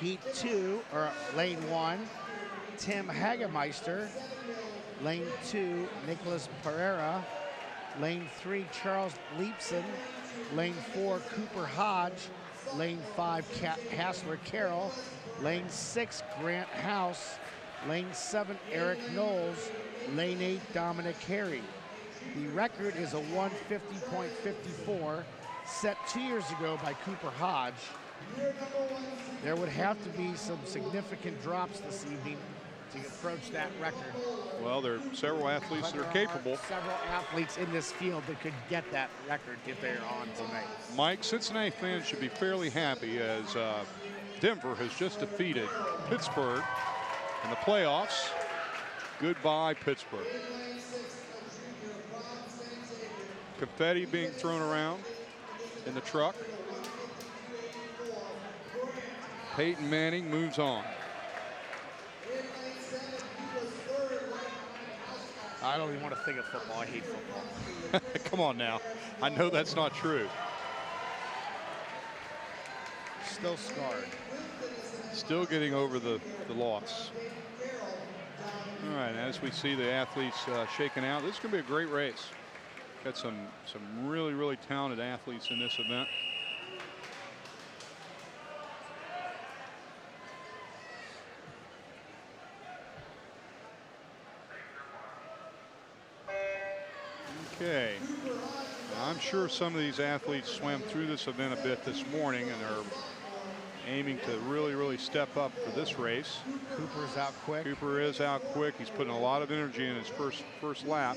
[SPEAKER 1] Heat 2, or lane 1, Tim Hagemeister. Lane 2, Nicholas Pereira. Lane 3, Charles Leipson. Lane 4, Cooper Hodge. Lane 5, Hassler Carroll. Lane 6, Grant House. Lane 7, Eric Knowles. Lane 8, Dominic Harry. The record is a 1:50.54, set 2 years ago by Cooper Hodge. There would have to be some significant drops this evening to approach that record.
[SPEAKER 2] Well, there are several athletes that are capable.
[SPEAKER 1] Several athletes in this field that could get that record if they're on tonight.
[SPEAKER 2] Mike, Cincinnati fans should be fairly happy as Denver has just defeated Pittsburgh in the playoffs. Goodbye, Pittsburgh. Confetti being thrown around in the truck. Peyton Manning moves on.
[SPEAKER 1] I don't even want to think of football. I hate football.
[SPEAKER 2] Come on now. I know that's not true.
[SPEAKER 1] Still scarred.
[SPEAKER 2] Still getting over the loss. All right, as we see the athletes shaking out, this is going to be a great race. Got some really talented athletes in this event. Okay. Now, I'm sure some of these athletes swam through this event a bit this morning and are aiming to really step up for this race.
[SPEAKER 1] Cooper's out quick.
[SPEAKER 2] Cooper is out quick. He's putting a lot of energy in his first lap.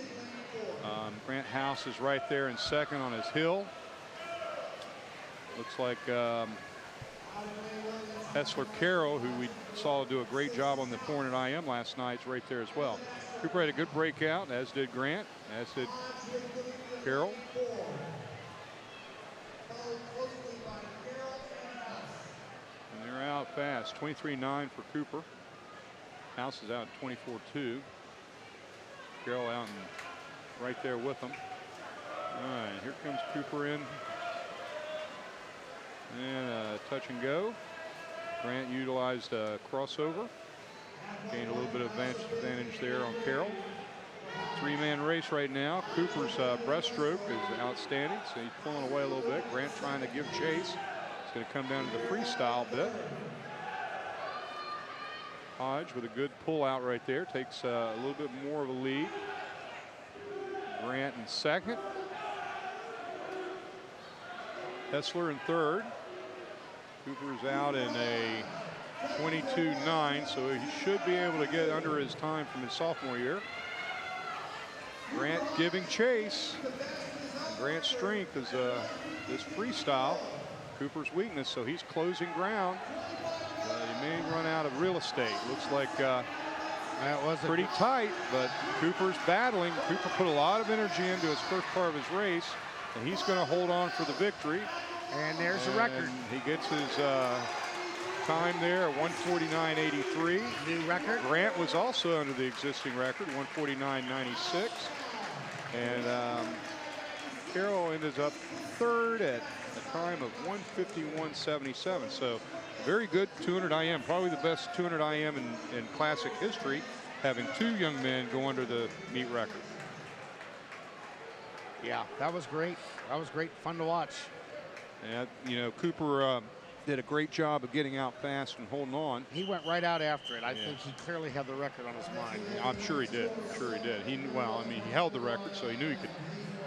[SPEAKER 2] Grant House is right there in second on his hill. Looks like Hessler Carroll, who we saw do a great job on the 400 IM last night, is right there as well. Cooper had a good breakout, as did Grant, as did Carroll. And they're out fast. 23.9 for Cooper. House is out 24.2. Carroll out and right there with them. All right, here comes Cooper in. And touch and go. Grant utilized a crossover. Gained a little bit of advantage there on Carroll. Three-man race right now. Cooper's breaststroke is outstanding, so he's pulling away a little bit. Grant trying to give chase. It's going to come down to the freestyle bit. Hodge with a good pull out right there. Takes a little bit more of a lead. Grant in second. Hessler in third. Cooper's out in a 22.9, so he should be able to get under his time from his sophomore year. Grant giving chase. Grant's strength is this freestyle. Cooper's weakness, so he's closing ground. He may run out of real estate. Looks like that was pretty tight, but Cooper's battling. Cooper put a lot of energy into his first part of his race, and he's going to hold on for the victory.
[SPEAKER 1] And there's the record.
[SPEAKER 2] He gets his time there at 149.83.
[SPEAKER 1] New record.
[SPEAKER 2] Grant was also under the existing record, 149.96. And Carroll ended up third at a time of 151.77. So very good 200 IM, probably the best 200 IM in classic history, having two young men go under the meet record.
[SPEAKER 1] Yeah, that was great. That was great, fun to watch.
[SPEAKER 2] And, you know, Cooper did a great job of getting out fast and holding on.
[SPEAKER 1] He went right out after it. I think he clearly had the record on his mind.
[SPEAKER 2] Yeah, I'm sure he did. I'm sure he did. Well, I mean, he held the record, so he knew he could.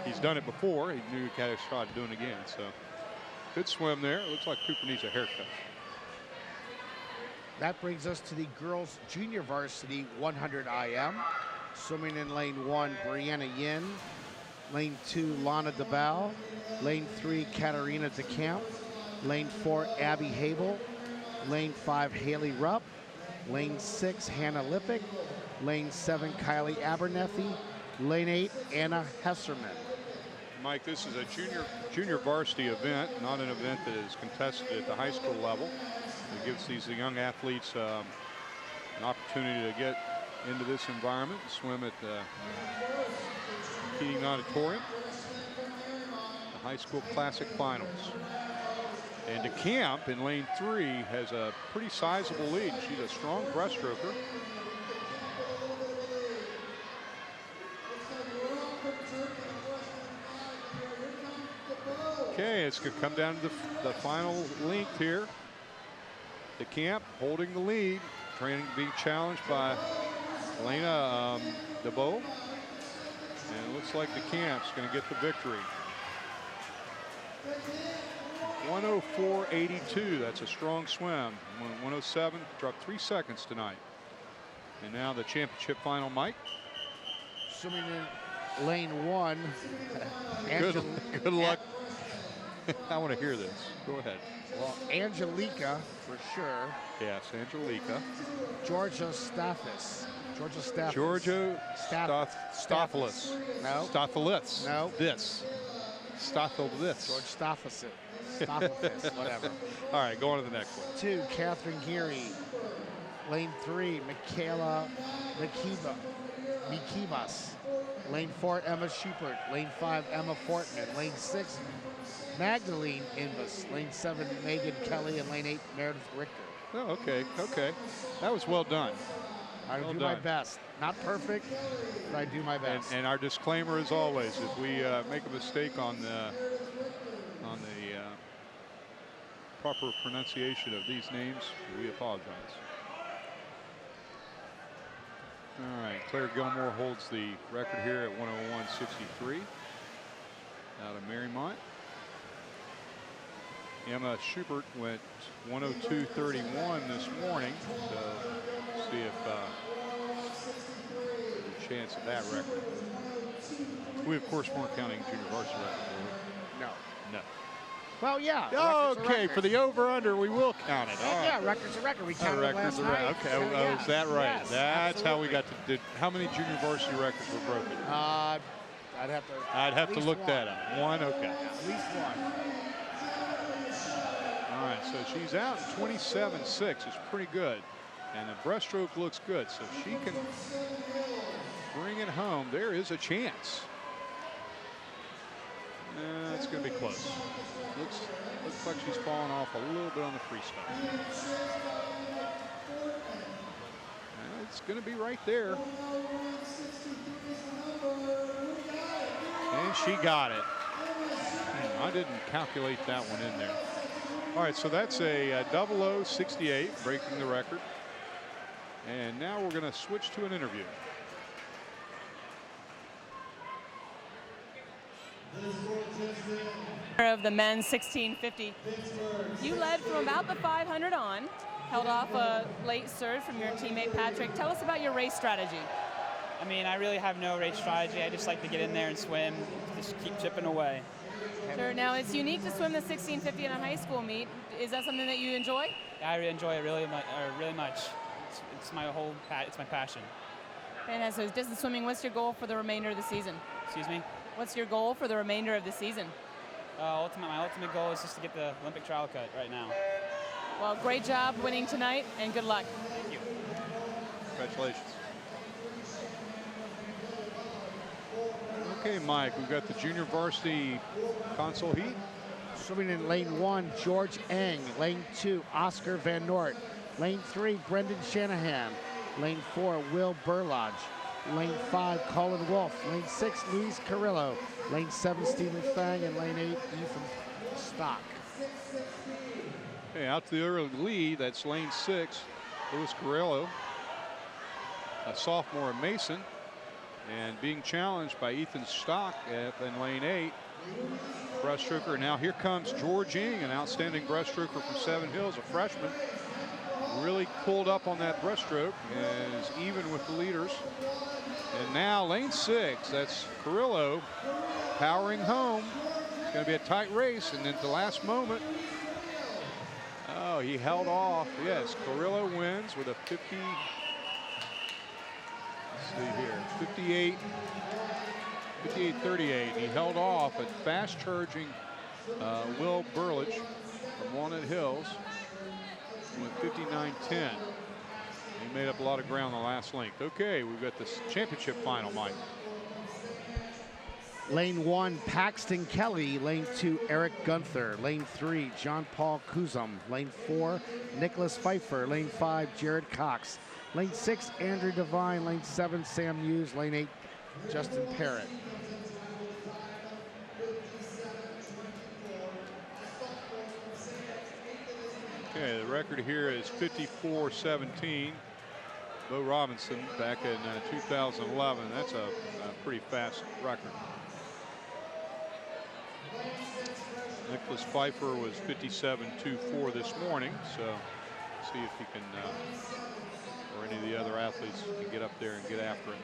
[SPEAKER 2] He's done it before. He knew he had a shot at doing it again. So good swim there. It looks like Cooper needs a haircut.
[SPEAKER 1] That brings us to the girls junior varsity 100 IM. Swimming in lane 1, Brianna Yin. Lane 2, Lana DeBow. Lane 3, Katarina DeCamp. Lane 4, Abby Habel. Lane 5, Haley Rupp. Lane 6, Hannah Lippick. Lane 7, Kylie Abernethy. Lane 8, Anna Hesserman.
[SPEAKER 2] Mike, this is a junior varsity event, not an event that is contested at the high school level. It gives these young athletes an opportunity to get into this environment, swim at the Keating Auditorium, the high school classic finals. And DeCamp in lane 3 has a pretty sizable lead. She's a strong breaststroker. Okay, it's going to come down to the final length here. DeCamp holding the lead, trying to be challenged by Elena DeBow. And it looks like DeCamp's going to get the victory. 104.82, that's a strong swim. 107, dropped 3 seconds tonight. And now the championship final, Mike.
[SPEAKER 1] Swimming in lane 1.
[SPEAKER 2] Good luck. I want to hear this. Go ahead.
[SPEAKER 1] Well, Angelica, for sure.
[SPEAKER 2] Yes, Angelica.
[SPEAKER 1] Georgia Stathis.
[SPEAKER 2] Georgia Stathopoulos.
[SPEAKER 1] No.
[SPEAKER 2] Stathopoulos.
[SPEAKER 1] No.
[SPEAKER 2] This. Stathopoulos.
[SPEAKER 1] George Stathopoulos, whatever.
[SPEAKER 2] All right, go on to the next one.
[SPEAKER 1] 2, Catherine Geary. Lane 3, Michaela Mikibas. Lane 4, Emma Schubert. Lane 5, Emma Fortman. Lane 6, Magdalene Invis. Lane 7, Megan Kelly. And lane 8, Meredith Richter.
[SPEAKER 2] Oh, okay. That was well done.
[SPEAKER 1] I do my best. Not perfect, but I do my best.
[SPEAKER 2] And our disclaimer, as always, if we make a mistake on the proper pronunciation of these names, we apologize. All right, Claire Gilmore holds the record here at 101.63 out of Marymount. Emma Schubert went 102.31 this morning, so see if there's a chance of that record. We, of course, weren't counting junior varsity record.
[SPEAKER 1] No. Well, yeah.
[SPEAKER 2] Okay, for the over/under, we will count it. All right.
[SPEAKER 1] Yeah, record's a record. We counted it last night.
[SPEAKER 2] Okay,
[SPEAKER 1] So, yeah.
[SPEAKER 2] is that right?
[SPEAKER 1] Yes,
[SPEAKER 2] That's how we
[SPEAKER 1] absolutely.
[SPEAKER 2] got to. How many junior varsity records were broken?
[SPEAKER 1] I'd have to
[SPEAKER 2] look that up. One, okay.
[SPEAKER 1] At least one.
[SPEAKER 2] All right, so she's out in 27.6. It's pretty good. And the breaststroke looks good. So if she can bring it home, there is a chance. It's going to be close. Looks like she's falling off a little bit on the freestyle. It's going to be right there. And she got it. I didn't calculate that one in there. All right, so that's a 00.68, breaking the record. And now we're going to switch to an interview.
[SPEAKER 6] Of the men's 1650. You led from about the 500 on, held off a late surge from your teammate Patrick. Tell us about your race strategy.
[SPEAKER 14] I mean, I really have no race strategy. I just like to get in there and swim, just keep chipping away.
[SPEAKER 6] Sure. Now, it's unique to swim the 1650 in a high school meet. Is that something that you enjoy?
[SPEAKER 14] Yeah, I really enjoy it really much. It's my it's my passion.
[SPEAKER 6] And so distance swimming, what's your goal for the remainder of the season?
[SPEAKER 14] Excuse me?
[SPEAKER 6] What's your goal for the remainder of the season?
[SPEAKER 14] My ultimate goal is just to get the Olympic trial cut right now.
[SPEAKER 6] Well, great job winning tonight, and good luck.
[SPEAKER 14] Thank you.
[SPEAKER 2] Congratulations. Okay, Mike, we've got the junior varsity console heat.
[SPEAKER 1] Swimming in lane 1, George Eng. Lane 2, Oscar Van Noort. Lane 3, Brendan Shanahan. Lane 4, Will Burlage. Lane 5, Colin Wolf. Lane 6, Luis Carrillo. Lane 7, Stephen Fang. And lane 8, Ethan Stock.
[SPEAKER 2] Okay, out to the early lead, that's lane 6, Luis Carrillo, a sophomore at Mason, and being challenged by Ethan Stock in lane 8. Breaststroker. Now here comes George Eng, an outstanding breaststroker from Seven Hills, a freshman. Really pulled up on that breaststroke and is even with the leaders. And now lane 6, that's Carrillo powering home. It's going to be a tight race, and then at the last moment, oh, he held off. Yes, Carrillo wins with a 50. Let's see here, 58-38. He held off a fast-charging Will Burlage from Walnut Hills with 59.10. He made up a lot of ground the last length. Okay, we've got this championship final, Mike.
[SPEAKER 1] Lane 1, Paxton Kelly. Lane 2, Eric Gunther. Lane 3, John Paul Kuzum. Lane 4, Nicholas Pfeiffer. Lane 5, Jared Cox. Lane 6, Andrew Devine. Lane 7, Sam Hughes. Lane 8, Justin Parrott.
[SPEAKER 2] Okay, the record here is 54-17. Bo Robinson back in 2011. That's a pretty fast record. Nicholas Pfeiffer was 57.24 this morning, so see if he can or any of the other athletes can get up there and get after it.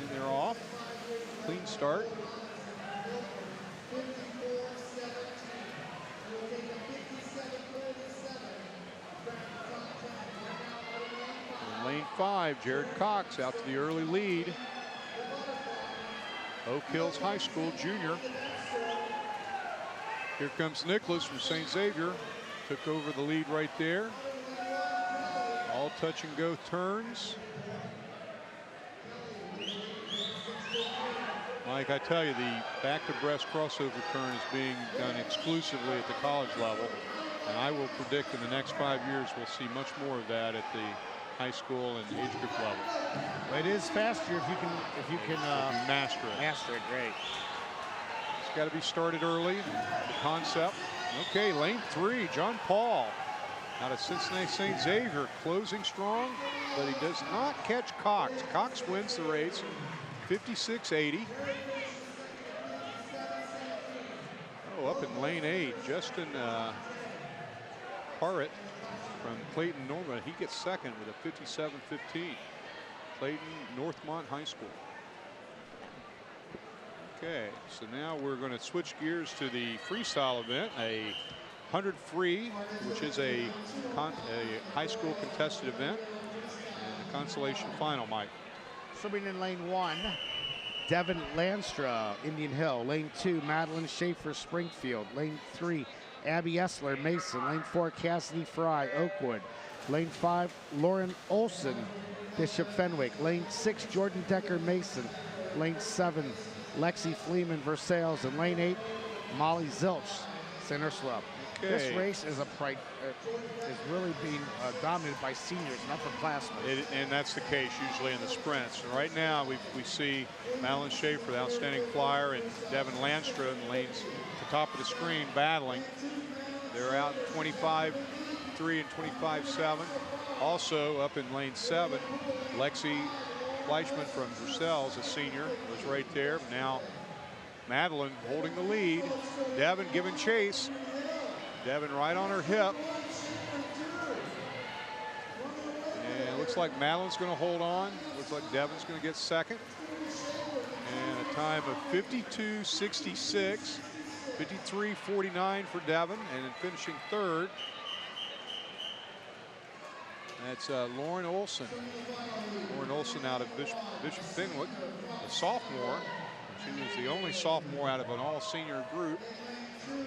[SPEAKER 2] And they're off. Clean start. In lane 5, Jared Cox out to the early lead. Oak Hills High School junior. Here comes Nicholas from St. Xavier. Took over the lead right there. All touch and go turns. Mike, I tell you, the back to breast crossover turn is being done exclusively at the college level. And I will predict in the next 5 years we'll see much more of that at the high school and age group level.
[SPEAKER 1] It is faster if you can
[SPEAKER 2] master it.
[SPEAKER 1] Master it, great.
[SPEAKER 2] It's got to be started early. The concept. Okay, lane 3, John Paul out of Cincinnati St. Xavier, closing strong, but he does not catch Cox. Cox wins the race, 56.80. Oh, up in lane 8, Justin Parrott from Clayton Norma. He gets second with a 57.15. Clayton Northmont High School. Okay, so now we're going to switch gears to the freestyle event, a 100 free, which is a high school contested event, and the consolation final, Mike.
[SPEAKER 1] Swimming in lane 1, Devin Landstra, Indian Hill. Lane 2, Madeline Schaefer, Springfield. Lane 3, Abby Essler, Mason. Lane 4, Cassidy Fry, Oakwood. Lane 5, Lauren Olson, Bishop Fenwick. Lane 6, Jordan Decker, Mason. Lane 7, Lexi Fleeman, Versailles. And lane 8, Molly Zilch, St. Ursula.
[SPEAKER 2] Okay.
[SPEAKER 1] This race is really being dominated by seniors, not upperclassmen.
[SPEAKER 2] And that's the case usually in the sprints. And right now we see Madeline Schaefer, the outstanding flyer, and Devin Landstra in the lanes at the top of the screen battling. They're out in 25.3 and 25.7. Also up in lane 7, Lexi Fleischman from Versailles, a senior, was right there. Now Madeline holding the lead. Devin giving chase. Devin right on her hip. And it looks like Madeline's going to hold on. Looks like Devin's going to get second. And a time of 52.66, 53.49 for Devin. And then finishing third, that's Lauren Olson. Lauren Olson out of Bishop Fenwick, a sophomore. She was the only sophomore out of an all-senior group.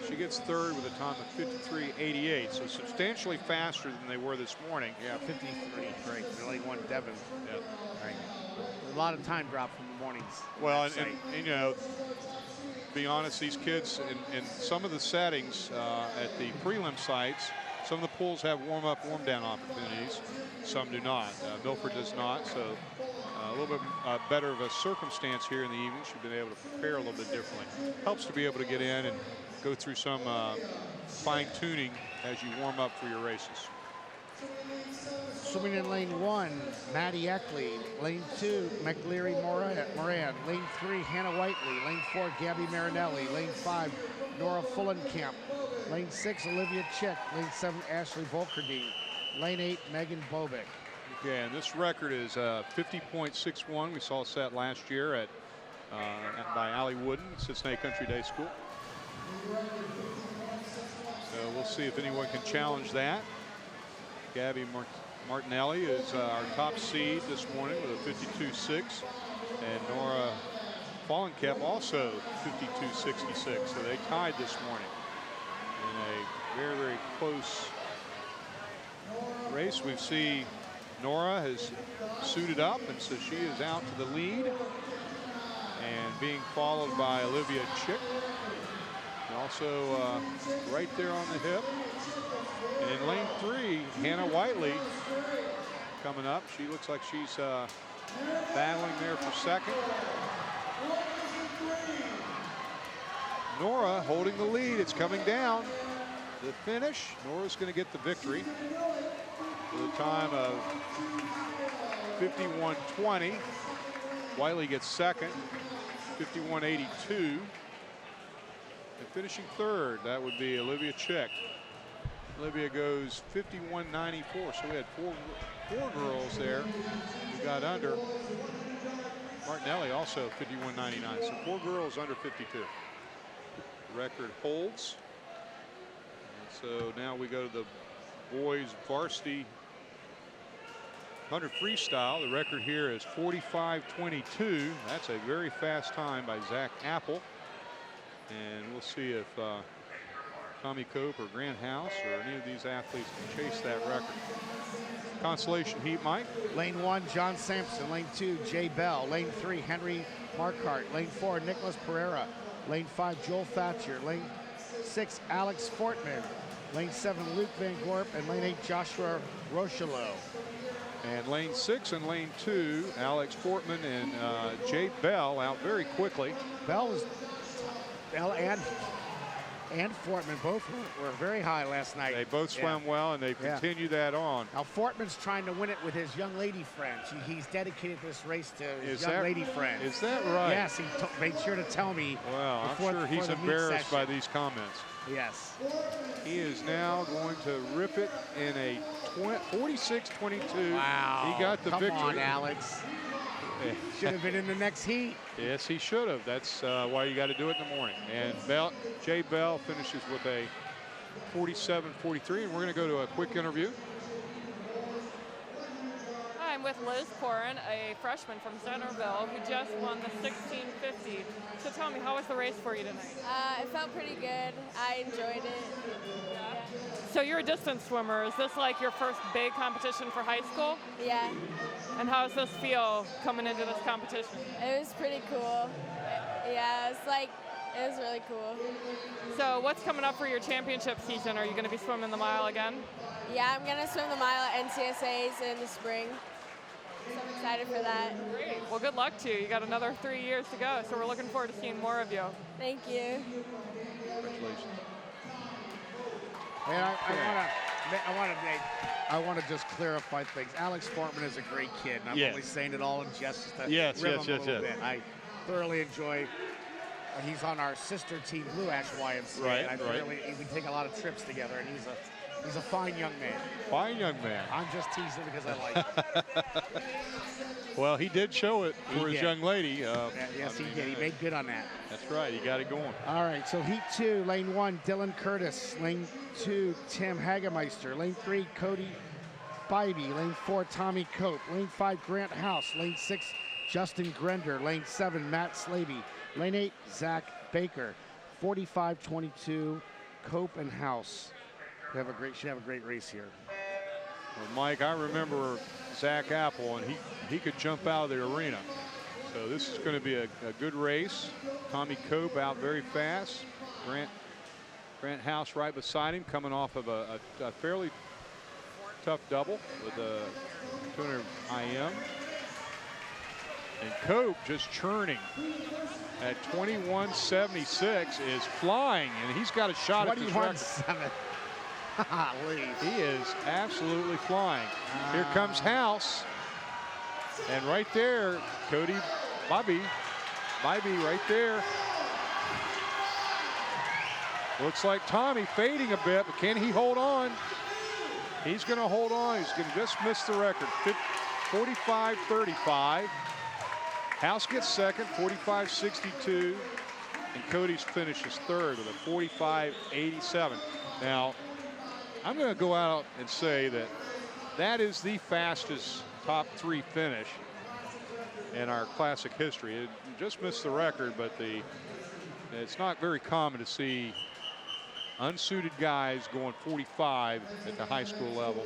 [SPEAKER 2] She gets third with a time of 53.88, so substantially faster than they were this morning.
[SPEAKER 1] Yeah, 53, great. Lane 1, Devin.
[SPEAKER 2] Yeah.
[SPEAKER 1] Right. A lot of time drop from the mornings.
[SPEAKER 2] Well, and you know, to be honest, these kids in some of the settings at the prelim sites, some of the pools have warm-up, warm-down opportunities. Some do not. Milford does not, so a little bit better of a circumstance here in the evening. She's been able to prepare a little bit differently. Helps to be able to get in and go through some fine-tuning as you warm up for your races.
[SPEAKER 1] Swimming in lane 1, Maddie Eckley. Lane 2, McLeary Moran. Lane 3, Hannah Whiteley. Lane 4, Gabby Marinelli. Lane 5, Nora Fullenkamp. Lane 6, Olivia Chick. Lane 7, Ashley Volkerdine. Lane 8, Megan Bobick.
[SPEAKER 2] Okay, and this record is 50.61. We saw set last year by Allie Wooden, Cincinnati Country Day School. So we'll see if anyone can challenge that. Gabby Martinelli is our top seed this morning with a 52.6, and Nora Fallenkamp also 52.66. So they tied this morning in a very, very close race. We see Nora has suited up, and so she is out to the lead and being followed by Olivia Chick. And also right there on the hip. And in lane 3, Hannah Whiteley coming up. She looks like she's battling there for second. Nora holding the lead. It's coming down. the finish. Nora's going to get the victory with a time of 51:20. Wiley gets second, 51:82. And finishing third, that would be Olivia Chick. Olivia goes 51:94. So we had four girls there who got under. Martinelli also 51:99. So 4 girls under 52. The record holds. And so now we go to the boys varsity 100 freestyle. The record here is 45:22. That's a very fast time by Zach Apple. And we'll see if Tommy Cope or Grant House or any of these athletes can chase that record. Consolation heat, Mike.
[SPEAKER 1] Lane 1, John Sampson. Lane 2, Jay Bell. Lane 3, Henry Markart. Lane 4, Nicholas Pereira. Lane 5, Joel Thatcher. Lane 6, Alex Fortman. Lane 7, Luke Van Gorp. And Lane 8, Joshua Rocheleau.
[SPEAKER 2] And lane 6 and lane 2, Alex Fortman and Jay Bell out very quickly.
[SPEAKER 1] Bell and Fortman both were very high last night.
[SPEAKER 2] They both swam well, and they've continued that on.
[SPEAKER 1] Now Fortman's trying to win it with his young lady friend. He's dedicated this race to his young lady friend.
[SPEAKER 2] Is that right?
[SPEAKER 1] Yes, he made sure to tell me.
[SPEAKER 2] Well, I'm sure he's embarrassed by these comments.
[SPEAKER 1] Yes.
[SPEAKER 2] He is now going to rip it in a 46-22.
[SPEAKER 1] Wow.
[SPEAKER 2] He got the victory.
[SPEAKER 1] Come on, Alex. Should have been in the next heat.
[SPEAKER 2] Yes, he should have. That's why you got to do it in the morning. And Jay Bell finishes with a 47-43, and we're going to go to a quick interview.
[SPEAKER 15] I'm with Liz Corin, a freshman from Centerville who just won the 1650. So tell me, how was the race for you tonight?
[SPEAKER 16] It felt pretty good. I enjoyed it. Yeah.
[SPEAKER 15] So you're a distance swimmer. Is this like your first big competition for high school?
[SPEAKER 16] Yeah.
[SPEAKER 15] And how does this feel coming into this competition?
[SPEAKER 16] It was pretty cool. Yeah, it was really cool.
[SPEAKER 15] So what's coming up for your championship season? Are you going to be swimming the mile again?
[SPEAKER 16] Yeah, I'm going to swim the mile at NCSA's in the spring. So I'm excited for that.
[SPEAKER 15] Great. Well, good luck to you. You got another 3 years to go, so we're looking forward to seeing more of you.
[SPEAKER 16] Thank you.
[SPEAKER 2] Congratulations.
[SPEAKER 1] And I want to just clarify things. Alex Fortman is a great kid, and I'm only saying it all in jest to rib him a little bit. I thoroughly enjoy. He's on our sister team, Blue Ash YMCA.
[SPEAKER 2] Right,
[SPEAKER 1] and we take a lot of trips together, and he's a fine young man.
[SPEAKER 2] Fine young man.
[SPEAKER 1] I'm just teasing because I like him.
[SPEAKER 2] Well, he did show it for his young lady.
[SPEAKER 1] Yes, he did. He made good on that.
[SPEAKER 2] That's right. He got it going.
[SPEAKER 1] All right, so heat 2, lane 1, Dylan Curtis. Lane 2, Tim Hagemeister. Lane 3, Cody Bybee. Lane 4, Tommy Cope. Lane 5, Grant House. Lane 6, Justin Grender. Lane 7, Matt Slavey. Lane 8, Zach Baker. 45-22, Cope and House. Should have a great race here.
[SPEAKER 2] Well, Mike, I remember Zach Apple, and he could jump out of the arena. So this is going to be a good race. Tommy Cope out very fast. Grant House right beside him, coming off of a fairly tough double with a 200 IM. And Cope just churning at 21.76 is flying, and he's got a shot at this record.
[SPEAKER 1] 21.7.
[SPEAKER 2] He is absolutely flying. Here comes House. And right there, Cody Bybee right there. Looks like Tommy fading a bit, but can he hold on? He's going to hold on. He's going to just miss the record. 45-35. House gets second, 45-62. And Cody's finishes third with a 45-87. Now, I'm going to go out and say that is the fastest top 3 finish in our classic history. It just missed the record, but it's not very common to see unsuited guys going 45 at the high school level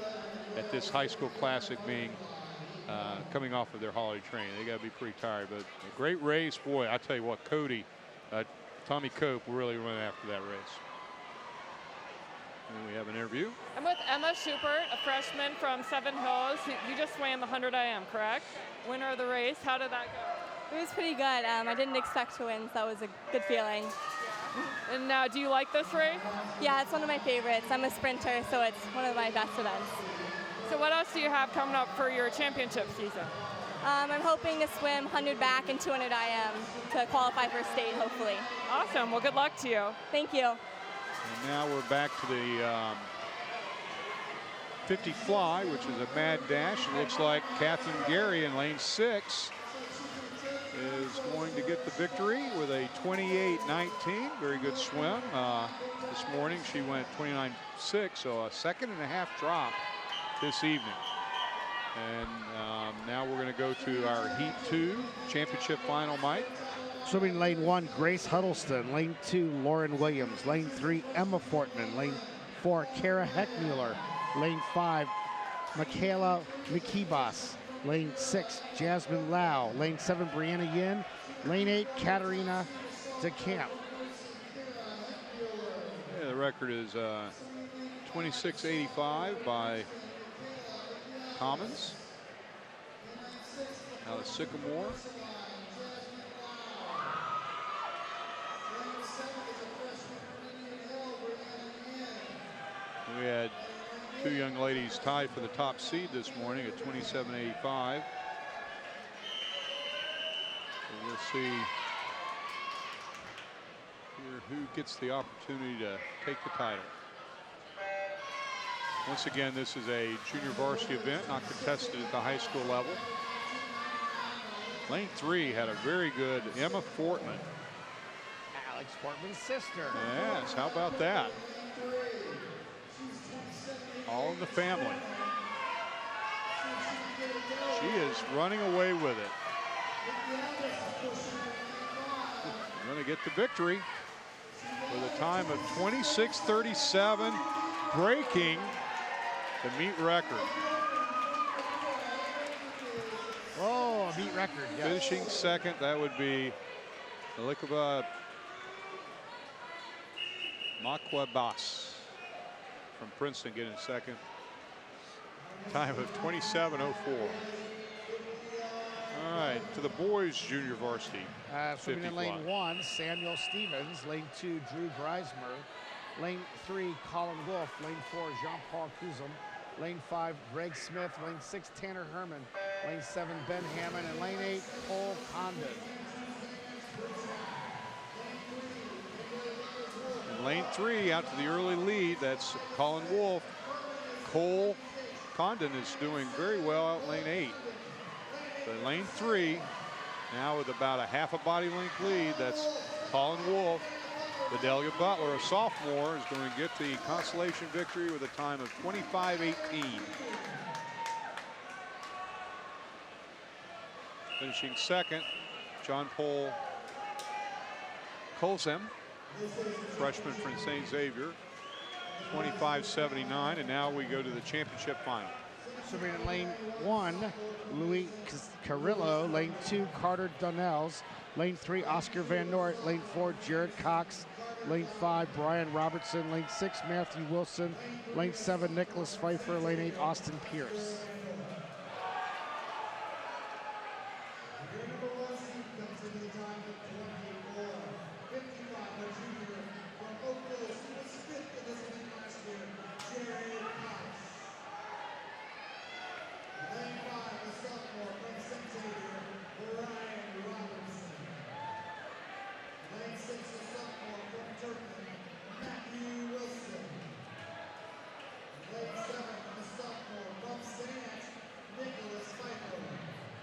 [SPEAKER 2] at this high school classic, being coming off of their holiday training. They got to be pretty tired, but a great race. Boy, I tell you what, Tommy Cope really went after that race. And we have an interview.
[SPEAKER 15] I'm with Emma Schubert, a freshman from Seven Hills. You just swam the 100 IM, correct? Winner of the race. How did that go?
[SPEAKER 16] It was pretty good. I didn't expect to win, so that was a good feeling.
[SPEAKER 15] And do you like this race?
[SPEAKER 16] Yeah, it's one of my favorites. I'm a sprinter, so it's one of my best events.
[SPEAKER 15] So what else do you have coming up for your championship season?
[SPEAKER 16] I'm hoping to swim 100 back and 200 IM to qualify for state, hopefully.
[SPEAKER 15] Awesome. Well, good luck to you.
[SPEAKER 16] Thank you.
[SPEAKER 2] And now we're back to the 50 fly, which is a mad dash. It looks like Catherine Gary in lane 6 is going to get the victory with a 28.19. Very good swim. This morning she went 29.6, so a 1.5 second drop this evening. And now we're going to go to our Heat 2 championship final, Mike.
[SPEAKER 1] Swimming lane 1, Grace Huddleston. Lane 2, Lauren Williams. Lane 3, Emma Fortman. Lane 4, Kara Heckmuller. Lane 5, Michaela Mikibas. Lane 6, Jasmine Lau. Lane 7, Brianna Yin. Lane 8, Katarina DeCamp.
[SPEAKER 2] Yeah, the record is 26.85 by Commons. Now the Sycamore. We had two young ladies tied for the top seed this morning at 27.85. So we'll see here who gets the opportunity to take the title. Once again, this is a junior varsity event, not contested at the high school level. Lane 3 had a very good Emma Fortman.
[SPEAKER 1] Alex Fortman's sister.
[SPEAKER 2] Yes, how about that? All in the family. She is running away with it. Going to get the victory with a time of 26:37, breaking the meet record.
[SPEAKER 1] Oh, a meet record. Yes.
[SPEAKER 2] Finishing second, that would be Elikova Makwabas from Princeton getting second. Time of 27:04. All right, to the boys junior varsity.
[SPEAKER 1] Swimming in lane 1, Samuel Stevens. Lane 2, Drew Greismer. Lane 3, Colin Wolf. Lane 4, Jean-Paul Kuzum. Lane 5, Greg Smith. Lane 6, Tanner Herman. Lane 7, Ben Hammond. And lane 8, Cole Condon.
[SPEAKER 2] In lane 3, out to the early lead, that's Colin Wolf. Cole Condon is doing very well out lane 8. But lane 3, now with about a half a body length lead, that's Colin Wolf. Vidalia Butler, a sophomore, is going to get the consolation victory with a time of 25:18. Finishing second, John Paul Colsem, freshman from St. Xavier, 25:79, and now we go to the championship final.
[SPEAKER 1] Swimming in lane 1, Louis Carrillo. Lane 2, Carter Donnells. Lane 3, Oscar Van Noort. Lane 4, Jared Cox. Lane 5, Brian Robertson. Lane 6, Matthew Wilson. Lane 7, Nicholas Pfeiffer. Lane 8, Austin Pierce.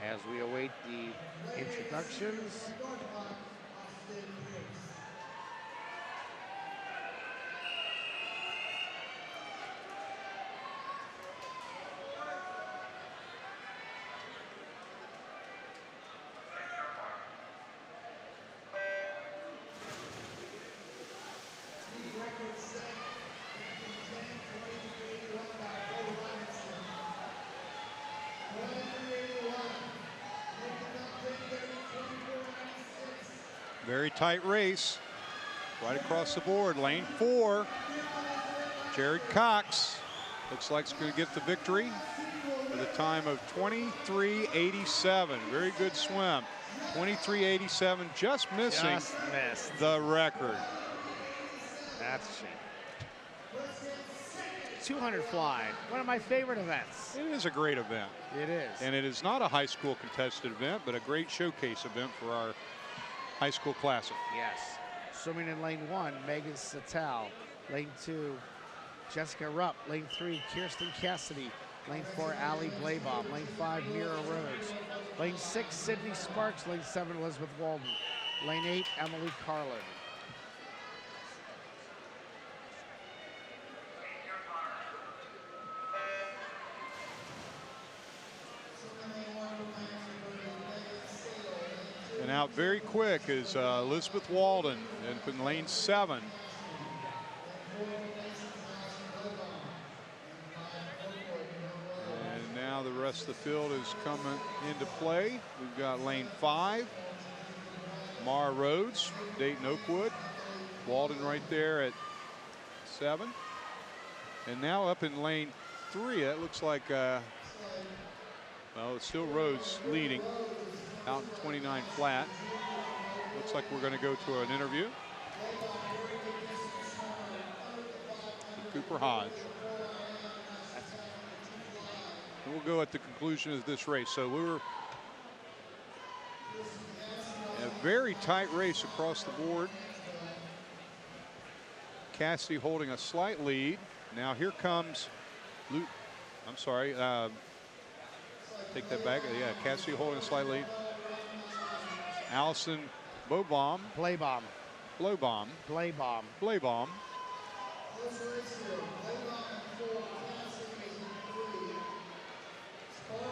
[SPEAKER 1] As we await the introductions.
[SPEAKER 2] Very tight race right across the board. Lane 4, Jared Cox looks like he's going to get the victory with a time of 23:87. Very good swim. 23:87, just missing the record.
[SPEAKER 1] That's a shame. 200 fly, one of my favorite events.
[SPEAKER 2] It is a great event.
[SPEAKER 1] It is.
[SPEAKER 2] And it is not a high school contested event, but a great showcase event for our high school classic.
[SPEAKER 1] Yes. Swimming in lane 1, Megan Satal. Lane 2, Jessica Rupp. Lane 3, Kirsten Cassidy. Lane 4, Allie Blaybaum. Lane 5, Mira Rhodes. Lane 6, Sydney Sparks. Lane 7, Elizabeth Walden. Lane 8, Emily Carlin.
[SPEAKER 2] And out very quick is Elizabeth Walden in lane 7. And now the rest of the field is coming into play. We've got lane 5, Mara Rhodes, Dayton Oakwood. Walden right there at 7. And now up in lane 3, it looks like, well, it's still Rhodes leading. Out in 29 flat. Looks like we're going to go to an interview. Cooper Hodge. And we'll go at the conclusion of this race. So we were a very tight race across the board. Cassidy holding a slight lead. Now here comes Luke. I'm sorry. Take that back. Yeah, Cassidy holding a slight lead. Allison Blaybaum.
[SPEAKER 1] Blaybaum.
[SPEAKER 2] Blaybaum.
[SPEAKER 1] Blaybaum.
[SPEAKER 2] Blaybaum.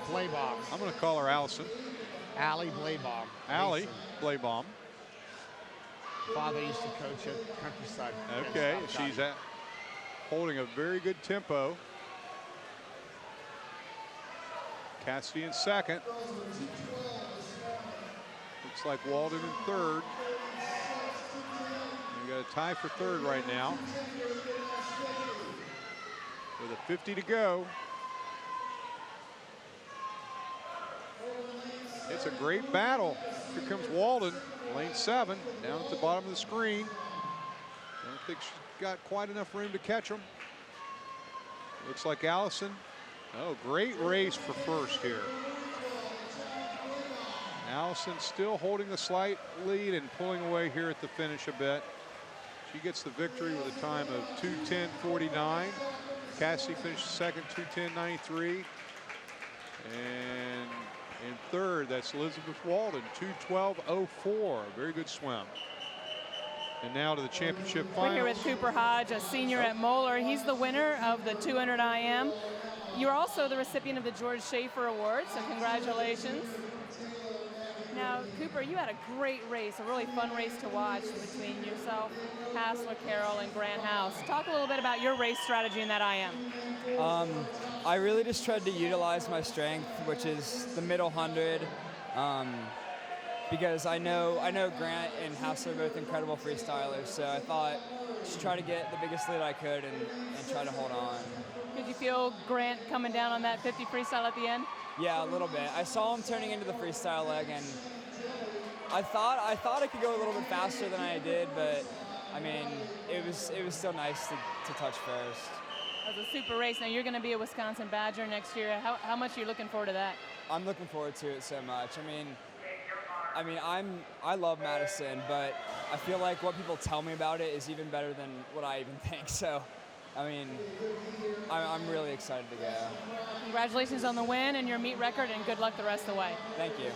[SPEAKER 1] Blaybaum.
[SPEAKER 2] I'm going to call her Allison.
[SPEAKER 1] Allie Blaybaum.
[SPEAKER 2] Allie Blaybaum.
[SPEAKER 1] Father used to coach at Countryside.
[SPEAKER 2] Okay, she's holding a very good tempo. Cassidy in second. Looks like Walden in third. We got a tie for third right now. With a 50 to go. It's a great battle. Here comes Walden, lane 7, down at the bottom of the screen. Don't think she's got quite enough room to catch him. Looks like Allison. Oh, great race for first here. Allison still holding the slight lead and pulling away here at the finish a bit. She gets the victory with a time of 2:10.49. Cassidy finished second, 2:10.93. And in third, that's Elizabeth Walden, 2:12.04. Very good swim. And now to the championship finals.
[SPEAKER 6] We're here with Cooper Hodge, a senior at Moeller. He's the winner of the 200 IM. You're also the recipient of the George Schaefer Award, so congratulations. Now, Cooper, you had a great race, a really fun race to watch between yourself, Hassler, Carroll, and Grant House. Talk a little bit about your race strategy in that IM.
[SPEAKER 17] I really just tried to utilize my strength, which is the middle 100, because I know Grant and Hassler are both incredible freestylers, so I thought just try to get the biggest lead I could and try to hold on.
[SPEAKER 6] Did you feel Grant coming down on that 50 freestyle at the end?
[SPEAKER 17] Yeah, a little bit. I saw him turning into the freestyle leg, and I thought I could go a little bit faster than I did, but I mean, it was still nice to touch first.
[SPEAKER 6] It was a super race. Now you're going to be a Wisconsin Badger next year. How much are you looking forward to that?
[SPEAKER 17] I'm looking forward to it so much. I mean, I love Madison, but I feel like what people tell me about it is even better than what I even think. So, I mean, I'm really excited to go.
[SPEAKER 6] Congratulations on the win and your meet record, and good luck the rest of the way.
[SPEAKER 17] Thank you.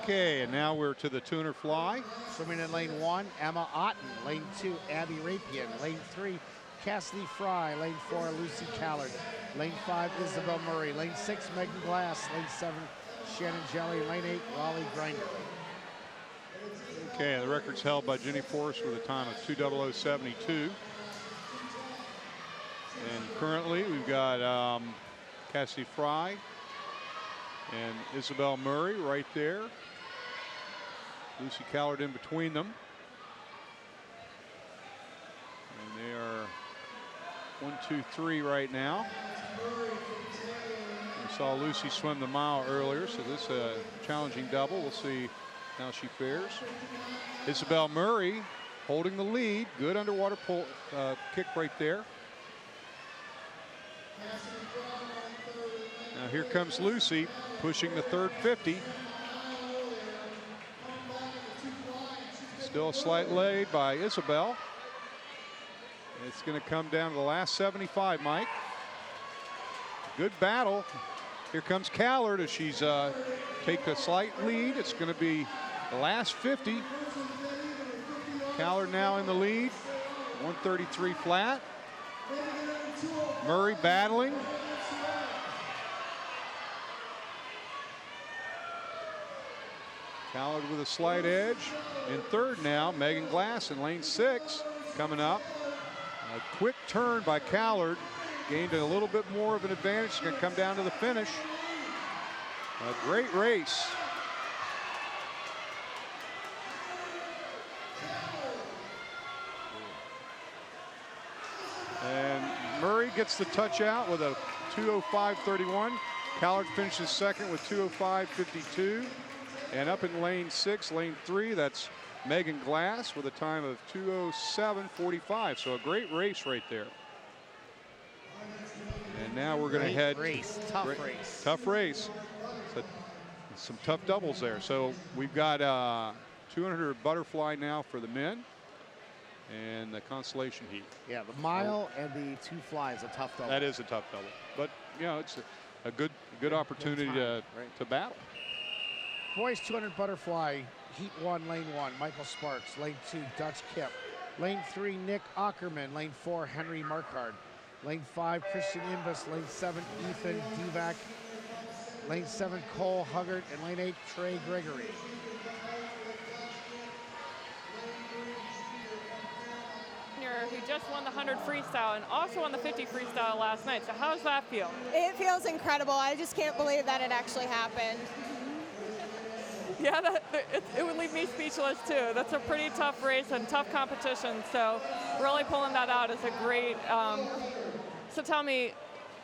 [SPEAKER 2] Okay, and now we're to the 200 fly.
[SPEAKER 1] Swimming in lane 1, Emma Otten. Lane 2, Abby Rapian. Lane 3, Cassidy Fry. Lane 4, Lucy Callard. Lane 5, Isabel Murray. Lane 6, Megan Glass. Lane 7, Shannon Jelly. Lane 8, Raleigh Grinder.
[SPEAKER 2] Okay, the record's held by Jenny Forrest with a time of 2:00.72. And currently we've got Cassidy Fry and Isabel Murray right there. Lucy Callard in between them. And they are 1, 2, 3 right now. We saw Lucy swim the mile earlier, so this is a challenging double. We'll see how she fares. Isabel Murray holding the lead. Good underwater pull, kick right there. Now here comes Lucy pushing the third 50. Still a slight lead by Isabel. It's going to come down to the last 75, Mike. Good battle. Here comes Callard as she's take a slight lead. It's going to be the last 50. Callard now in the lead. 133 flat. Murray battling. Callard with a slight edge. In third now, Megan Glass in lane 6 coming up. A quick turn by Callard. Gained a little bit more of an advantage. It's going to come down to the finish. A great race. And Murray gets the touch out with a 2:05.31. Callard finishes second with 2:05.52. And up in lane 6, lane 3, that's Megan Glass with a time of 2:07.45. So a great race right there. And now we're going to head.
[SPEAKER 1] Tough race.
[SPEAKER 2] Tough race. So some tough doubles there. So we've got 200 butterfly now for the men and the consolation heat.
[SPEAKER 1] Yeah, the mile and the 2 flies, a tough double.
[SPEAKER 2] That is a tough double. But, you know, it's a good opportunity to battle.
[SPEAKER 1] Boys 200 butterfly, heat 1, lane 1, Michael Sparks. Lane 2, Dutch Kip. Lane 3, Nick Ackerman. Lane 4, Henry Markard. Lane 5, Christian Imbus. Lane 7, Ethan Divac. Lane 7, Cole Huggard. And lane 8, Trey Gregory.
[SPEAKER 15] Who just won the 100 freestyle and also won the 50 freestyle last night. So how does that feel?
[SPEAKER 16] It feels incredible. I just can't believe that it actually happened.
[SPEAKER 15] Yeah, it would leave me speechless too. That's a pretty tough race and tough competition. So really pulling that out is a great. So tell me,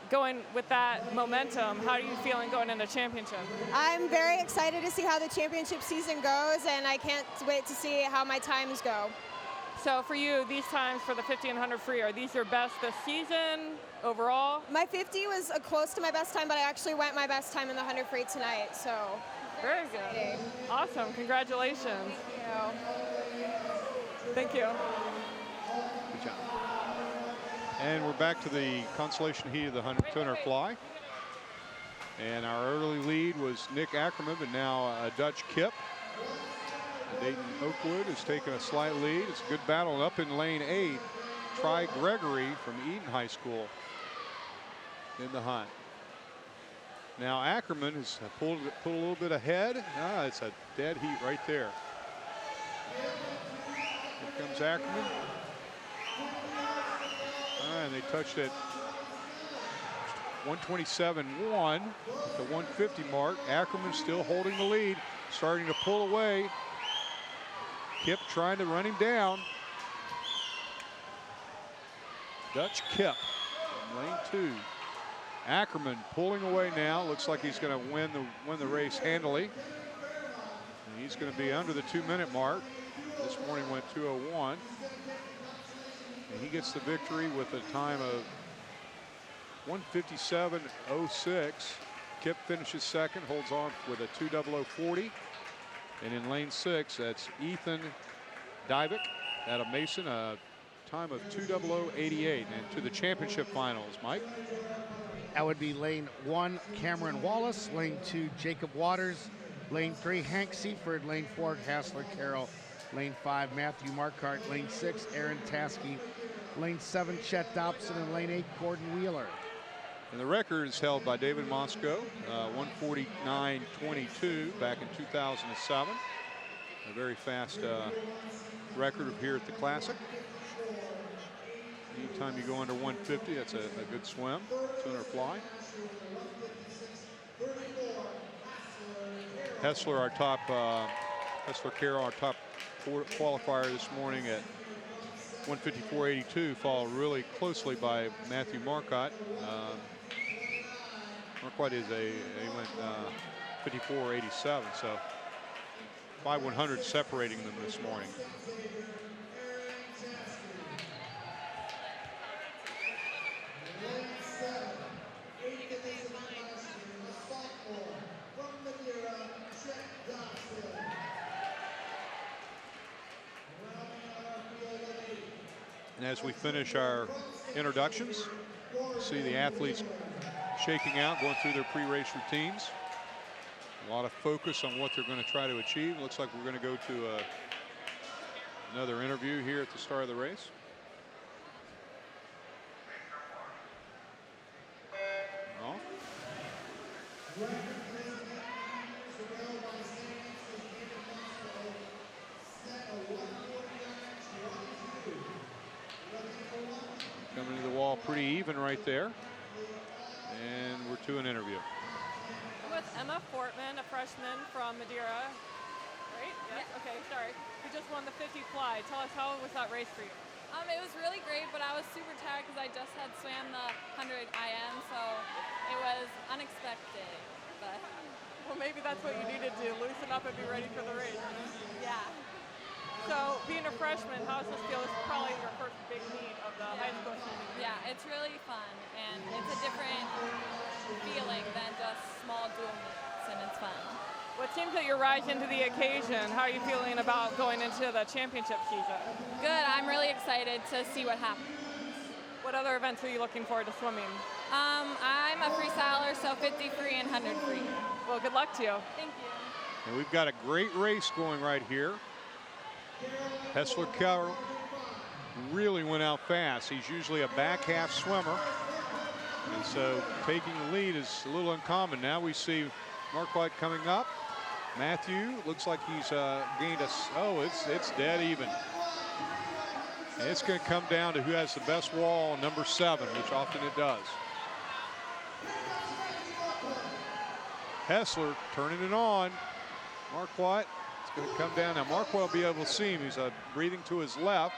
[SPEAKER 15] going with that momentum, how are you feeling going into championship?
[SPEAKER 16] I'm very excited to see how the championship season goes, and I can't wait to see how my times go.
[SPEAKER 15] So for you, these times for the 50 and 100 free, are these your best this season overall?
[SPEAKER 16] My 50 was close to my best time, but I actually went my best time in the 100 free tonight. So
[SPEAKER 15] very good. Awesome. Congratulations. Thank you.
[SPEAKER 2] Good job. And we're back to the consolation heat of the 200 fly. And our early lead was Nick Ackerman, but now Dutch Kip. Dayton Oakwood has taken a slight lead. It's a good battle. And up in lane 8, Try Gregory from Eaton High School in the hunt. Now Ackerman has pulled a little bit ahead. It's a dead heat right there. Here comes Ackerman. And they touched it 127.1 at the 150 mark. Ackerman still holding the lead, starting to pull away. Kip trying to run him down. Dutch Kip in lane 2. Ackerman pulling away now. Looks like he's going to win the race handily. And he's going to be under the 2-minute mark. This morning went 2:01. And he gets the victory with a time of 1:57.06. Kip finishes second, holds on with a 2:00.40. And in lane 6, that's Ethan Divic out of Mason, a time of 2:00.88. And to the championship finals, Mike.
[SPEAKER 1] That would be lane 1, Cameron Wallace. Lane 2, Jacob Waters. Lane 3, Hank Seaford. Lane 4, Hassler Carroll. Lane 5, Matthew Markart. Lane 6, Aaron Taskey. Lane 7, Chet Dobson. And lane 8, Gordon Wheeler.
[SPEAKER 2] And the record is held by David Moscow, 1:49.22 back in 2007. A very fast record here at the Classic. Anytime you go under 150, that's a good swim. 200 fly. Hessler, our top, Hessler Carroll, our top qualifier this morning at 154.82, followed really closely by Matthew Marcotte. Marquardt is he went 54.87, so 5/100 separating them this morning. And as we finish our introductions, see the athletes shaking out, going through their pre-race routines. A lot of focus on what they're going to try to achieve. Looks like we're going to go to another interview here at the start of the race. Off. Coming to the wall pretty even right there. And we're to an interview.
[SPEAKER 15] I'm with Emma Fortman, a freshman from Madeira. Right? Yes? Yeah. Okay, sorry. You just won the 50 fly. Tell us, how was that race for you?
[SPEAKER 18] It was really great, but I was super tired because I just had swam the 100 IM, so it was unexpected. But
[SPEAKER 15] well, maybe that's what you needed to loosen up and be ready for the race.
[SPEAKER 18] Yeah.
[SPEAKER 15] So, being a freshman, how does this feel? This is probably your first big meet of the high school season.
[SPEAKER 18] Yeah, it's really fun, and it's a different feeling than just small dual meets, and it's fun.
[SPEAKER 15] Well, it seems that you're rising to the occasion. How are you feeling about going into the championship season?
[SPEAKER 18] Good. I'm really excited to see what happens.
[SPEAKER 15] What other events are you looking forward to swimming?
[SPEAKER 18] I'm a freestyler, so 50 free and 100 free.
[SPEAKER 15] Well, good luck to you.
[SPEAKER 18] Thank you.
[SPEAKER 2] And we've got a great race going right here. Hessler Carroll really went out fast. He's usually a back half swimmer. And so taking the lead is a little uncommon. Now we see Mark White coming up. Matthew looks like he's gained us. Oh, it's dead even. And it's going to come down to who has the best wall on number 7, which often it does. Hessler turning it on. Mark White, it's going to come down. Now Mark White will be able to see him. He's breathing to his left.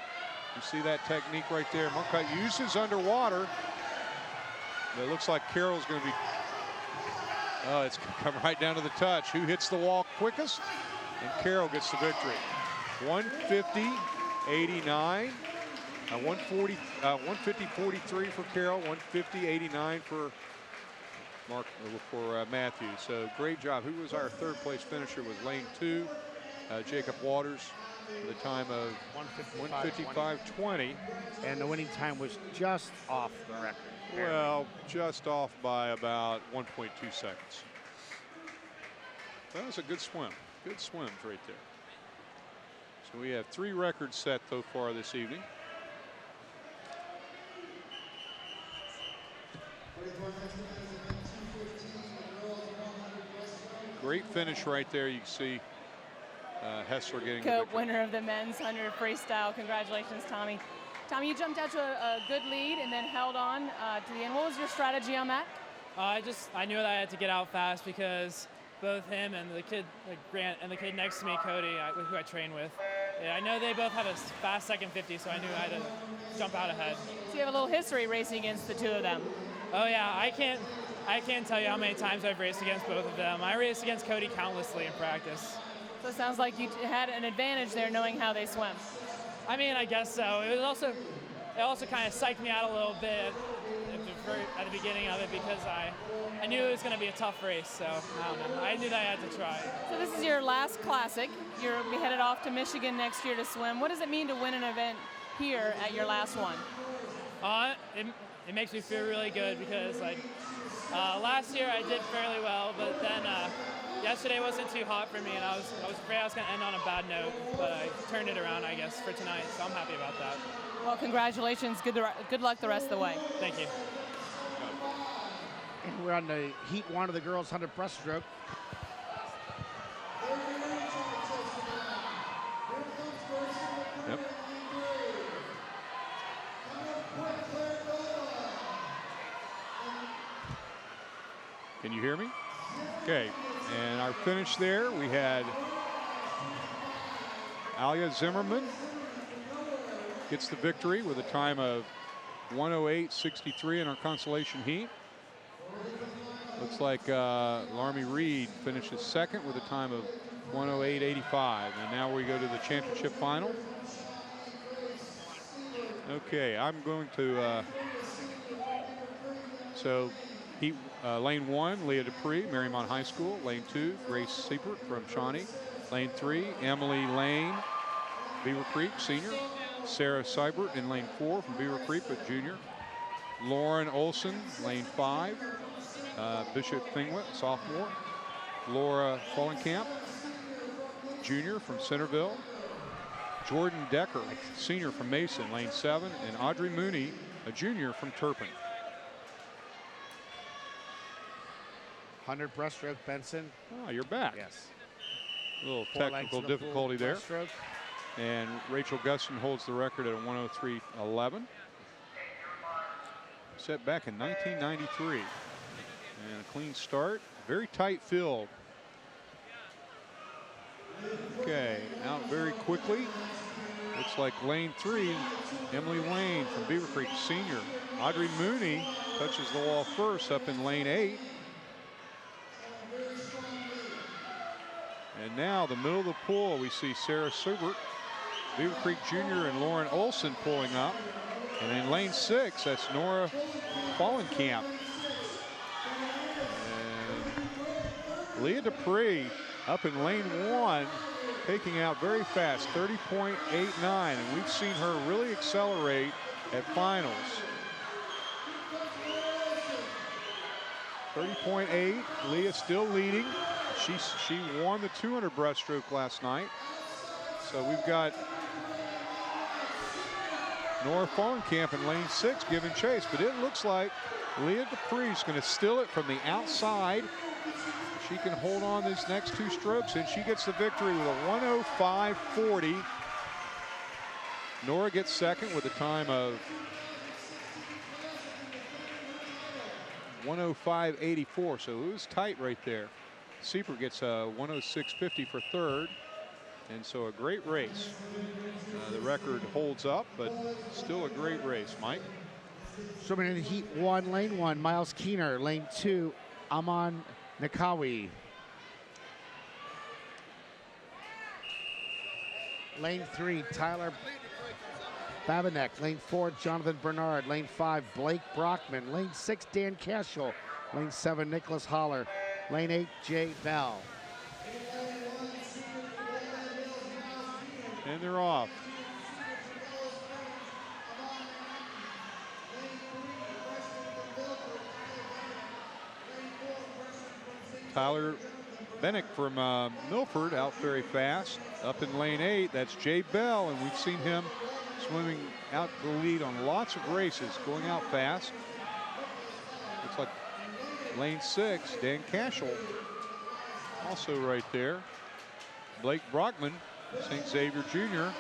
[SPEAKER 2] You see that technique right there. Mark White uses underwater. But it looks like Carroll's going to be. Oh, it's going to come right down to the touch. Who hits the wall quickest? And Carroll gets the victory. 150.89. 150.43 for Carroll. 150.89 for Matthew. So great job. Who was our third place finisher? Was lane 2, Jacob Waters, with a time of 155.20.
[SPEAKER 1] And the winning time was just off the record.
[SPEAKER 2] Well, just off by about 1.2 seconds. That was a good swim. Good swims right there. So we have 3 records set so far this evening. Great finish right there. You can see Hessler getting the victory.
[SPEAKER 6] Winner of the men's 100 freestyle. Congratulations, Tommy. Tommy, you jumped out to a good lead and then held on to the end. What was your strategy on that?
[SPEAKER 14] I knew that I had to get out fast because both him and the kid, like Grant, and the kid next to me, Cody, who I train with, I know they both had a fast second 50, so I knew I had to jump out ahead.
[SPEAKER 6] So you have a little history racing against the two of them.
[SPEAKER 14] Oh yeah, I can't tell you how many times I've raced against both of them. I raced against Cody countlessly in practice.
[SPEAKER 6] So it sounds like you had an advantage there knowing how they swim.
[SPEAKER 14] I mean, I guess so. It also kind of psyched me out a little bit at the beginning of it because I knew it was going to be a tough race. So I don't know. I knew that I had to try.
[SPEAKER 6] So this is your last classic. You'll be headed off to Michigan next year to swim. What does it mean to win an event here at your last one?
[SPEAKER 14] It makes me feel really good because last year I did fairly well, but then yesterday wasn't too hot for me, and I was afraid I was going to end on a bad note, but I turned it around, I guess, for tonight, so I'm happy about that.
[SPEAKER 6] Well, congratulations. Good luck the rest of the way.
[SPEAKER 14] Thank you.
[SPEAKER 1] And we're on the heat 1 of the girls' 100 breaststroke.
[SPEAKER 2] Yep. Can you hear me? Okay, and our finish there, we had Alia Zimmerman gets the victory with a time of 108.63 in our consolation heat. Looks like Larmy Reed finishes second with a time of 108.85. And now we go to the championship final. Okay, I'm going to, lane 1, Leah Dupree, Marymount High School. Lane 2, Grace Siepert from Shawnee. Lane 3, Emily Lane, Beaver Creek, senior. Sarah Seibert in lane 4 from Beaver Creek, but junior. Lauren Olson, lane 5. Bishop Thingwit, sophomore. Laura Fallenkamp, junior from Centerville. Jordan Decker, senior from Mason, lane 7. And Audrey Mooney, a junior from Turpin.
[SPEAKER 1] 100 breaststroke, Benson.
[SPEAKER 2] Oh, you're back.
[SPEAKER 1] Yes.
[SPEAKER 2] A little
[SPEAKER 1] 4
[SPEAKER 2] technical
[SPEAKER 1] lengths of the full
[SPEAKER 2] difficulty there.
[SPEAKER 1] breaststroke.
[SPEAKER 2] And Rachel Gusson holds the record at a 103.11. Set back in 1993. And a clean start. Very tight field. Okay, out very quickly. Looks like lane 3, Emily Wayne from Beaver Creek, senior. Audrey Mooney touches the wall first up in lane 8. And now the middle of the pool, we see Sarah Subert, Beaver Creek junior, and Lauren Olson pulling up. And in lane 6, that's Nora Fallenkamp. And Leah Dupree up in lane 1, taking out very fast, 30.89. And we've seen her really accelerate at finals. 30.8, Leah still leading. She won the 200 breaststroke last night. So we've got Nora Fallenkamp in lane 6 giving chase, but it looks like Leah Dupree's going to steal it from the outside. She can hold on these next 2 strokes, and she gets the victory with a 105.40. Nora gets second with a time of 105.84, so it was tight right there. Sieper gets a 106.50 for third, and so a great race. The record holds up, but still a great race. Mike?
[SPEAKER 1] Swimming in heat 1, lane 1, Miles Keener. Lane 2, Aman Nakawi. Lane 3, Tyler Babinek. Lane 4, Jonathan Bernard. Lane 5, Blake Brockman. Lane 6, Dan Cashel. Lane 7, Nicholas Holler. Lane 8, Jay Bell.
[SPEAKER 2] And they're off. Tyler Bennick from Milford out very fast. Up in lane 8, that's Jay Bell, and we've seen him swimming out the lead on lots of races, going out fast. Looks like lane 6, Dan Cashel, also right there. Blake Brockman, St. Xavier Jr.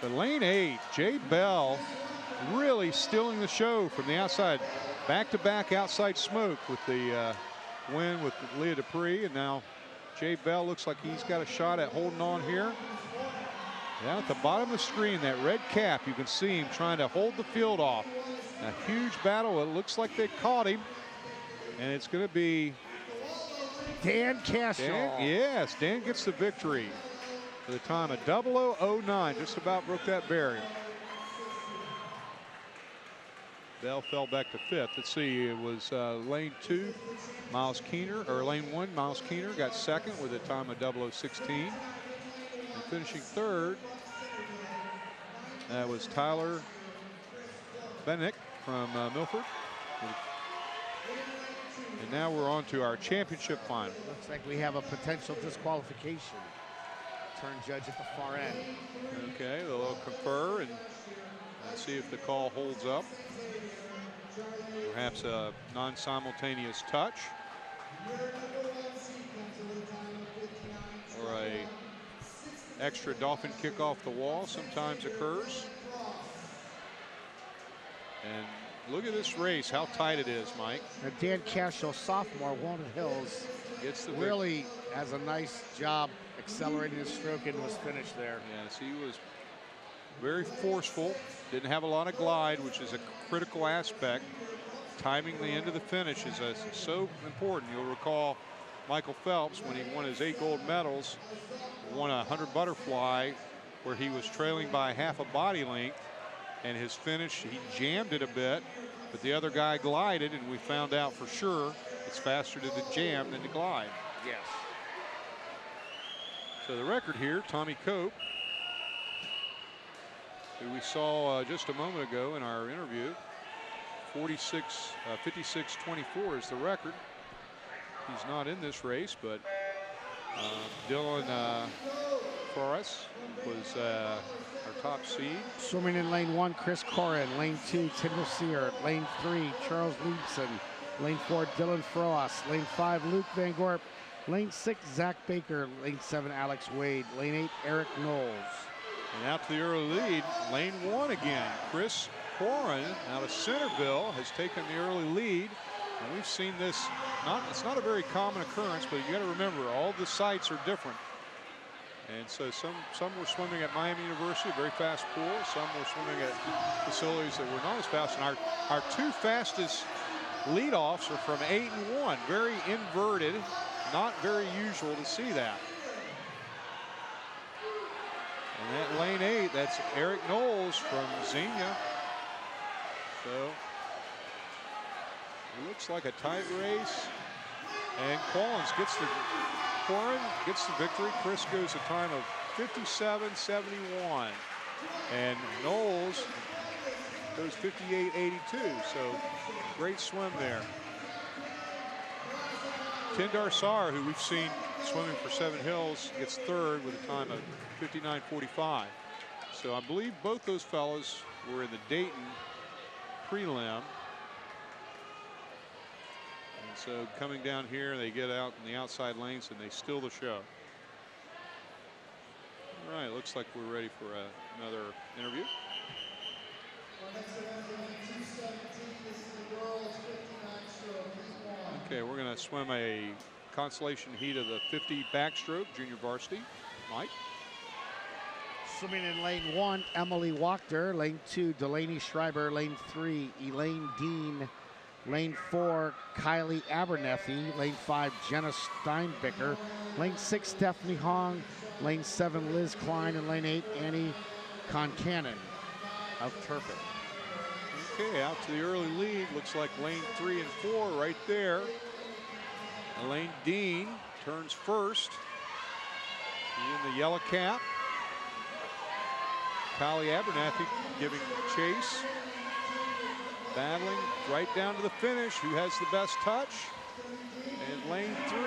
[SPEAKER 2] But lane 8, Jay Bell really stealing the show from the outside. Back-to-back outside smoke with the win with Leah Dupree, and now Jay Bell looks like he's got a shot at holding on here. Down at the bottom of the screen, that red cap, you can see him trying to hold the field off. A huge battle. It looks like they caught him, and it's going to be
[SPEAKER 1] Dan Cashel.
[SPEAKER 2] Yes, Dan gets the victory for the time of 00:09. Just about broke that barrier. Bell fell back to 5th. Let's see, it was lane 2, Miles Keener, or lane 1, Miles Keener got second with a time of 00:16. And finishing third, that was Tyler Bennick from Milford. And now we're on to our championship final.
[SPEAKER 1] Looks like we have a potential disqualification. Turn judge at the far end.
[SPEAKER 2] Okay, they'll confer and see if the call holds up. Perhaps a non-simultaneous touch, or a extra dolphin kick off the wall sometimes occurs. And look at this race, how tight it is, Mike.
[SPEAKER 1] And Dan Cashel, sophomore, Walnut Hills,
[SPEAKER 2] gets the
[SPEAKER 1] really has a nice job accelerating his stroke into his finish there.
[SPEAKER 2] Yes, he was very forceful, didn't have a lot of glide, which is a critical aspect. Timing the end of the finish is so important. You'll recall Michael Phelps, when he won his 8 gold medals, won a 100 butterfly where he was trailing by half a body length, and his finish, he jammed it a bit, but the other guy glided, and we found out for sure it's faster to the jam than to glide.
[SPEAKER 1] Yes.
[SPEAKER 2] So the record here, Tommy Cope who we saw just a moment ago in our interview. 56-24 is the record. He's not in this race, but Dylan Flores was our top seed.
[SPEAKER 1] Swimming in lane 1, Chris Corrin. Lane 2, Tim Sear. Lane 3, Charles Leibson. Lane 4, Dylan Frost. Lane 5, Luke Van Gorp. Lane 6, Zach Baker. Lane 7, Alex Wade. Lane 8, Eric Knowles.
[SPEAKER 2] And out to the early lead, lane 1 again. Chris Corrin out of Centerville has taken the early lead. And we've seen this, it's not a very common occurrence, but you got to remember, all the sites are different. And so some were swimming at Miami University, a very fast pool. Some were swimming at facilities that were not as fast. And our two fastest leadoffs are from 8 and 1, very inverted, not very usual to see that. And that lane 8, that's Eric Knowles from Xenia. So it looks like a tight race. And Corrin gets the victory. Chris goes a time of 57.71. And Knowles goes 58.82. So great swim there. Tindar Sar, who we've seen swimming for Seven Hills, gets third with a time of 59.45. So I believe both those fellas were in the Dayton prelim. And so coming down here, they get out in the outside lanes and they steal the show. All right, looks like we're ready for another interview. Okay, we're going to swim a consolation heat of the 50 backstroke junior varsity. Mike?
[SPEAKER 1] Swimming in lane 1, Emily Wachter. Lane 2, Delaney Schreiber. Lane 3, Elaine Dean. Lane 4, Kylie Abernethy. Lane 5, Jenna Steinbicker. Lane 6, Stephanie Hong. Lane 7, Liz Klein. And lane 8, Annie Concannon of Turpin.
[SPEAKER 2] Okay, out to the early lead. Looks like lane 3 and 4 right there. Elaine Dean turns first. She's in the yellow cap. Kylie Abernathy giving chase. Battling right down to the finish. Who has the best touch? And lane 3,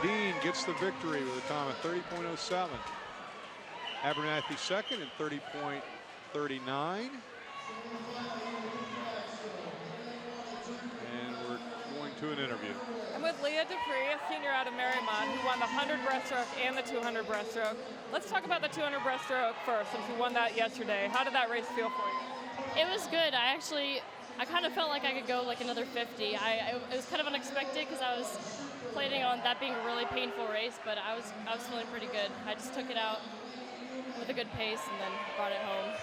[SPEAKER 2] Dean gets the victory with a time of 30.07. Abernathy second at 30.39. And we're going to an interview.
[SPEAKER 15] I'm with Leah Dupree, a senior out of Marymount, who won the 100 breaststroke and the 200 breaststroke. Let's talk about the 200 breaststroke first, since you won that yesterday. How did that race feel for you?
[SPEAKER 19] It was good. I kind of felt like I could go like another 50. It was kind of unexpected because I was planning on that being a really painful race, but I was feeling pretty good. I just took it out with a good pace and then brought it home.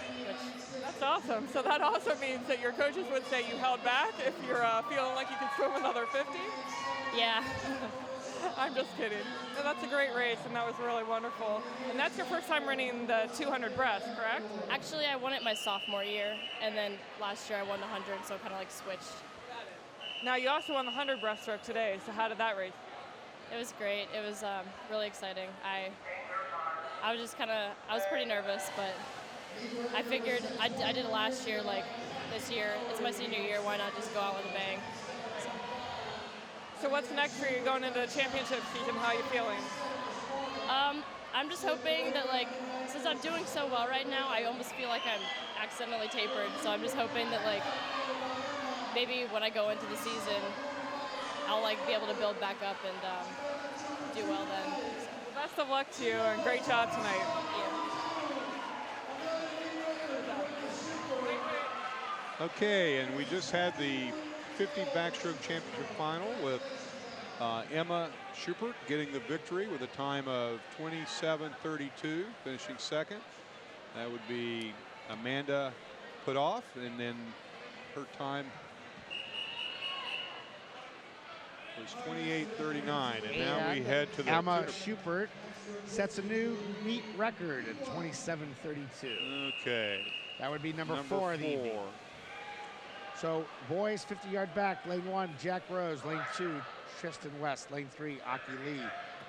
[SPEAKER 15] That's awesome. So that also means that your coaches would say you held back if you're feeling like you could swim another 50?
[SPEAKER 19] Yeah.
[SPEAKER 15] I'm just kidding. No, that's a great race, and that was really wonderful. And that's your first time running the 200 breast, correct?
[SPEAKER 19] Actually, I won it my sophomore year, and then last year I won the 100, so kind of like switched.
[SPEAKER 15] Now you also won the 100 breaststroke today, so how did that race?
[SPEAKER 19] It was great. It was really exciting. I was just I was pretty nervous, but I figured I did it last year, like this year. It's my senior year, why not just go out with a bang?
[SPEAKER 15] So what's next for you going into the championship season? How are you feeling?
[SPEAKER 19] I'm just hoping that, like, since I'm doing so well right now, I almost feel like I'm accidentally tapered. So I'm just hoping that, like, maybe when I go into the season, I'll, like, be able to build back up and do well then.
[SPEAKER 15] Well, best of luck to you, and great job tonight.
[SPEAKER 2] Okay, and we just had the 50 backstroke championship final with Emma Schubert getting the victory with a time of 27.32, finishing second. That would be Amanda Putoff, and then her time was 28.39. And now we head to the
[SPEAKER 1] Emma Schubert sets a new meet record at 27.32.
[SPEAKER 2] Okay.
[SPEAKER 1] That would be number 4 of the evening. So boys 50-yard back, lane 1, Jack Rose. Lane 2, Tristan West. Lane 3, Aki Lee.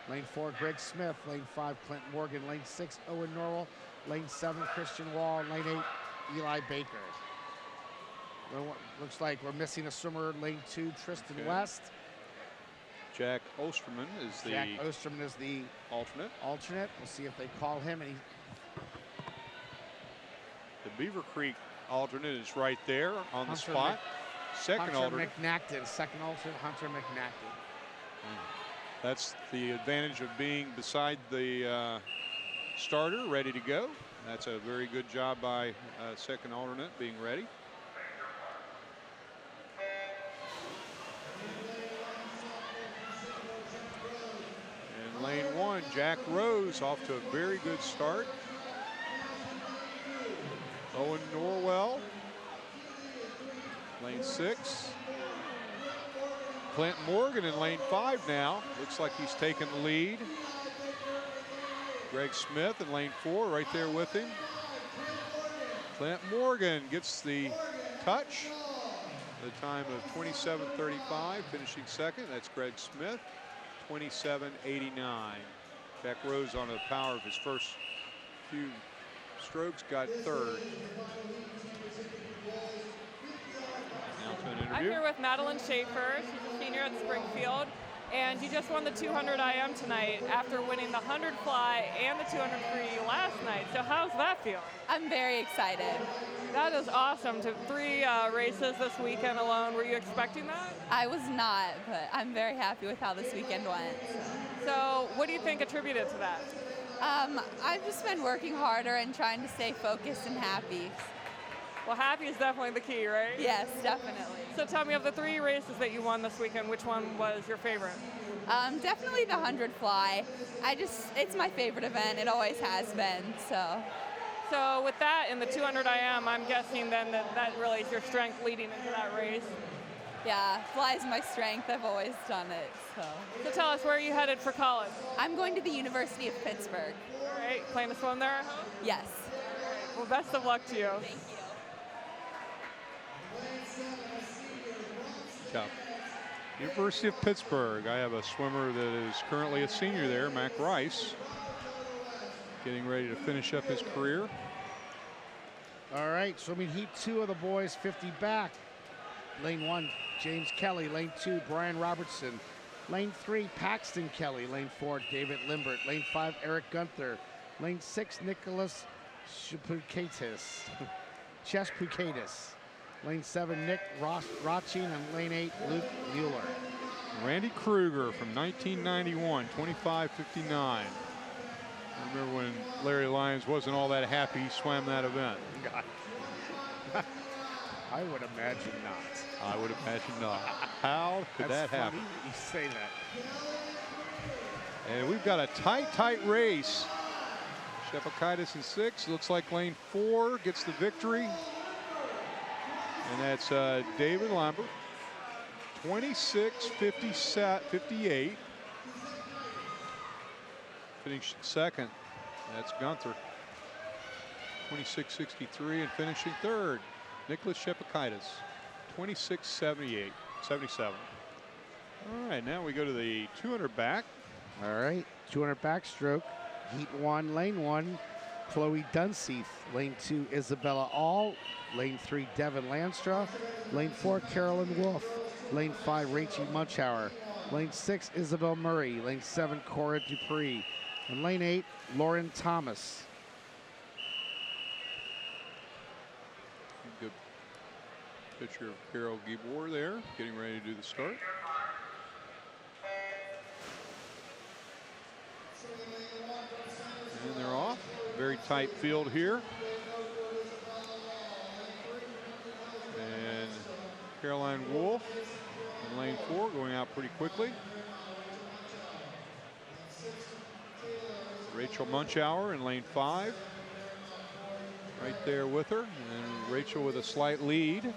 [SPEAKER 1] Lane 4, Greg Smith. Lane 5, Clint Morgan. Lane 6, Owen Norwell. Lane 7, Christian Wall. Lane 8, Eli Baker. Looks like we're missing a swimmer. Lane 2, Tristan West.
[SPEAKER 2] Jack Osterman is
[SPEAKER 1] the
[SPEAKER 2] alternate.
[SPEAKER 1] We'll see if they call him. And
[SPEAKER 2] the Beaver Creek alternate is right there on the
[SPEAKER 1] Hunter
[SPEAKER 2] spot. Second alternate.
[SPEAKER 1] Second alternate, Hunter McNacton.
[SPEAKER 2] That's the advantage of being beside the starter, ready to go. That's a very good job by second alternate, being ready. And lane 1, Jack Rose off to a very good start. Owen Norwell, lane 6. Clint Morgan in lane 5 now. Looks like he's taken the lead. Greg Smith in lane 4 right there with him. Clint Morgan gets the touch. The time of 27:35, finishing second. That's Greg Smith, 27:89. Jack Rose on the power of his first few strokes got third. Now to an interview.
[SPEAKER 15] I'm here with Madeline Schaefer. She's a senior at Springfield. And you just won the 200 IM tonight after winning the 100 fly and the 200 free last night. So how's that feeling?
[SPEAKER 20] I'm very excited.
[SPEAKER 15] That is awesome. To 3 races this weekend alone. Were you expecting that?
[SPEAKER 20] I was not, but I'm very happy with how this weekend went.
[SPEAKER 15] So what do you think attributed to that?
[SPEAKER 20] I've just been working harder and trying to stay focused and happy.
[SPEAKER 15] Well, happy is definitely the key, right?
[SPEAKER 20] Yes, definitely.
[SPEAKER 15] So tell me, of the 3 races that you won this weekend, which one was your favorite?
[SPEAKER 20] Definitely the 100 fly. It's my favorite event. It always has been, so.
[SPEAKER 15] So with that in the 200 IM, I'm guessing then that really is your strength leading into that race.
[SPEAKER 20] Yeah, fly is my strength. I've always done it, so.
[SPEAKER 15] So tell us, where are you headed for college?
[SPEAKER 20] I'm going to the University of Pittsburgh.
[SPEAKER 15] All right, plan to swim there, I hope?
[SPEAKER 20] Yes.
[SPEAKER 15] Well, best of luck to you.
[SPEAKER 20] Thank you.
[SPEAKER 2] Job. University of Pittsburgh. I have a swimmer that is currently a senior there, Mac Rice, getting ready to finish up his career.
[SPEAKER 1] All right, swimming heat 2 of the boys, 50 back. Lane 1, James Kelly. Lane 2, Brian Robertson. Lane 3, Paxton Kelly. Lane 4, David Limbert. Lane 5, Eric Gunther. Lane 6, Nicholas Chespukatis. Lane 7, Nick Rochin, and lane 8, Luke Mueller.
[SPEAKER 2] Randy Kruger from 1991, 25:59. I remember when Larry Lyons wasn't all that happy he swam that event.
[SPEAKER 1] I would imagine not.
[SPEAKER 2] I would imagine not. How could that happen?
[SPEAKER 1] You say that.
[SPEAKER 2] And we've got a tight race. Shepakaitis in 6. Looks like lane 4 gets the victory. And that's David Lambert, 26:58. Finishing second, that's Gunther, 26:63, and finishing third, Nicholas Shepakaitis, 26:77. All right, now we go to the 200 back.
[SPEAKER 1] All right, 200 backstroke, heat 1, lane 1, Chloe Dunseith. Lane 2, Isabella All. Lane 3, Devin Landstra. Lane 4, Carolyn Wolf. Lane 5, Rachel Munchauer. Lane 6, Isabel Murray. Lane 7, Cora Dupree. And lane 8, Lauren Thomas.
[SPEAKER 2] Good picture of Carol Gibor there, getting ready to do the start. And they're off. Very tight field here. And Caroline Wolf in lane 4 going out pretty quickly. Rachel Munchauer in lane 5. Right there with her. And Rachel with a slight lead.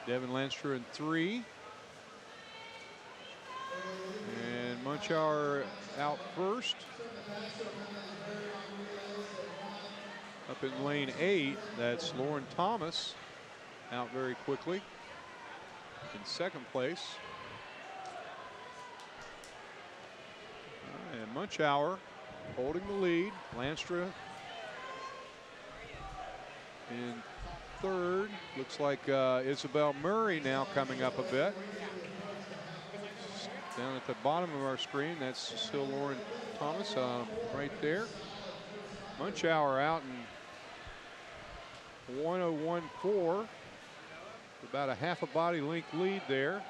[SPEAKER 2] Devin Lanster in 3. And Munchauer out first. Up in lane 8, that's Lauren Thomas, out very quickly in second place. Munchauer holding the lead. Lanstra in third. Looks like Isabel Murray now coming up a bit. Down at the bottom of our screen, that's still Lauren Thomas right there. Munchauer out in 1:01.4. About a half a body length lead there.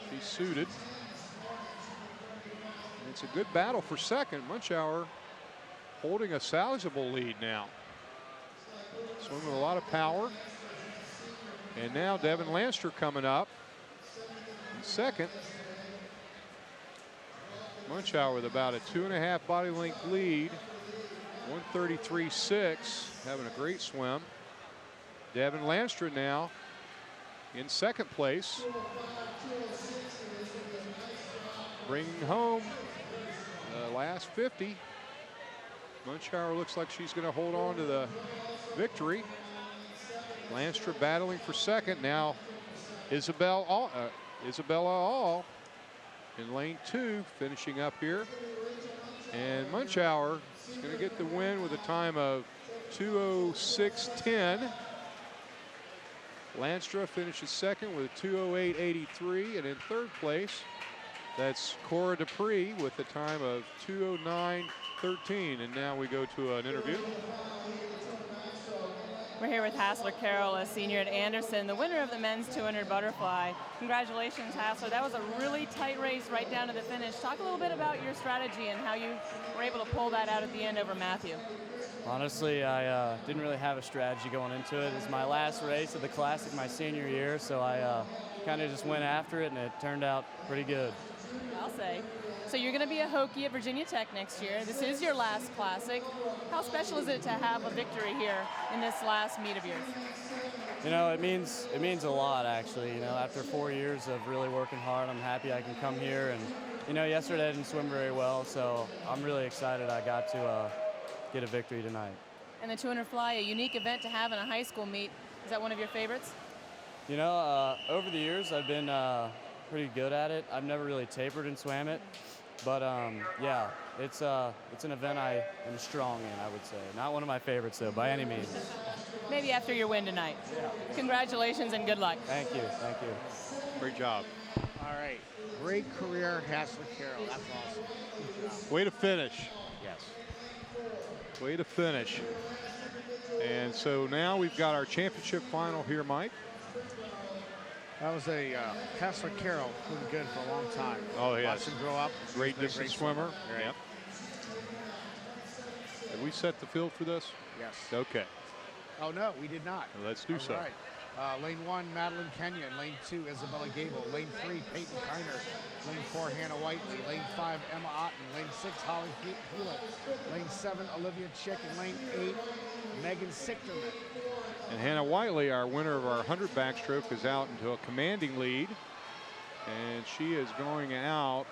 [SPEAKER 2] She's suited. And it's a good battle for second. Munchauer holding a sizable lead now. Swimming with a lot of power. And now Devin Lanster coming up in second. Munchauer with about a 2.5 body length lead. 1:33.6, having a great swim. Devin Lanster now in second place. Bringing home the last 50. Munchauer looks like she's going to hold on to the victory. Lanster battling for second. Now Isabella All in lane 2, finishing up here. And Munchauer is going to get the win with a time of 2:06.10. Lanstra finishes second with a 2:08.83, and in third place, that's Cora Dupree with a time of 2:09.13. And now we go to an interview.
[SPEAKER 6] We're here with Hassler Carroll, a senior at Anderson, the winner of the men's 200 butterfly. Congratulations, Hassler. That was a really tight race right down to the finish. Talk a little bit about your strategy and how you were able to pull that out at the end over Matthew.
[SPEAKER 8] Honestly, I didn't really have a strategy going into it. It's my last race of the Classic my senior year, so I kind of just went after it, and it turned out pretty good.
[SPEAKER 6] I'll say. So you're going to be a Hokie at Virginia Tech next year. This is your last Classic. How special is it to have a victory here in this last meet of yours?
[SPEAKER 8] You know, it means a lot, actually. You know, after 4 years of really working hard, I'm happy I can come here. And, you know, yesterday I didn't swim very well, so I'm really excited I got to get a victory tonight.
[SPEAKER 6] And the 200 fly, a unique event to have in a high school meet. Is that one of your favorites?
[SPEAKER 8] You know, over the years I've been pretty good at it. I've never really tapered and swam it. But yeah, it's an event I am strong in, I would say. Not one of my favorites, though, by any means.
[SPEAKER 6] Maybe after your win tonight.
[SPEAKER 8] Yeah.
[SPEAKER 6] Congratulations and good luck.
[SPEAKER 8] Thank you, thank you.
[SPEAKER 2] Great job.
[SPEAKER 1] All right, great career, Hassler Carroll. That's awesome. Good job.
[SPEAKER 2] Way to finish.
[SPEAKER 1] Yes.
[SPEAKER 2] Way to finish. And so now we've got our championship final here, Mike.
[SPEAKER 1] That was a Hassler Carroll, been good for a long time.
[SPEAKER 2] Oh, yes.
[SPEAKER 1] Watched him grow up.
[SPEAKER 2] Great distance swimmer.
[SPEAKER 1] Right.
[SPEAKER 2] Yep. Have we set the field for this?
[SPEAKER 1] Yes.
[SPEAKER 2] Okay.
[SPEAKER 1] Oh, no, we did not.
[SPEAKER 2] Well, let's do
[SPEAKER 1] All
[SPEAKER 2] so.
[SPEAKER 1] right. Lane 1, Madeline Kenyon. Lane 2, Isabella Gable. Lane 3, Peyton Kiner. Lane 4, Hannah Whiteley. Lane 5, Emma Otten. Lane 6, Holly Hewlett. Lane 7, Olivia Chick. And lane 8, Megan Sichterman.
[SPEAKER 2] And Hannah Whiteley, our winner of our 100 backstroke, is out into a commanding lead. And she is going out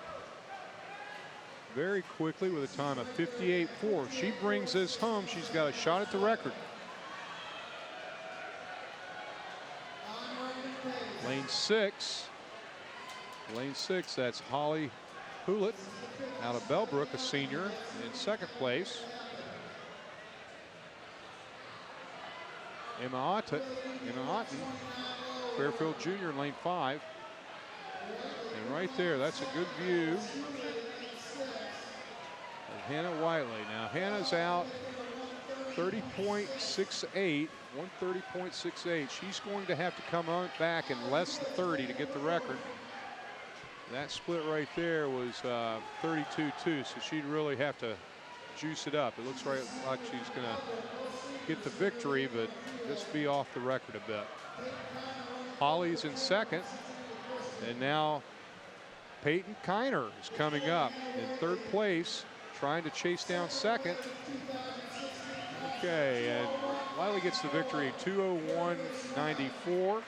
[SPEAKER 2] very quickly with a time of 58.4. If she brings this home, she's got a shot at the record. Lane 6, that's Holly Hewlett out of Bellbrook, a senior, in second place. Emma Otten, Fairfield Jr. in lane 5. And right there, that's a good view of Hannah Whiteley. Now Hannah's out 30.68, 130.68. She's going to have to come on back in less than 30 to get the record. That split right there was 32.2, so she'd really have to juice it up. It looks like she's going to get the victory, but just be off the record a bit. Holly's in second, and now Peyton Kiner is coming up in third place, trying to chase down second. Okay, and Wiley gets the victory, 2:01.94.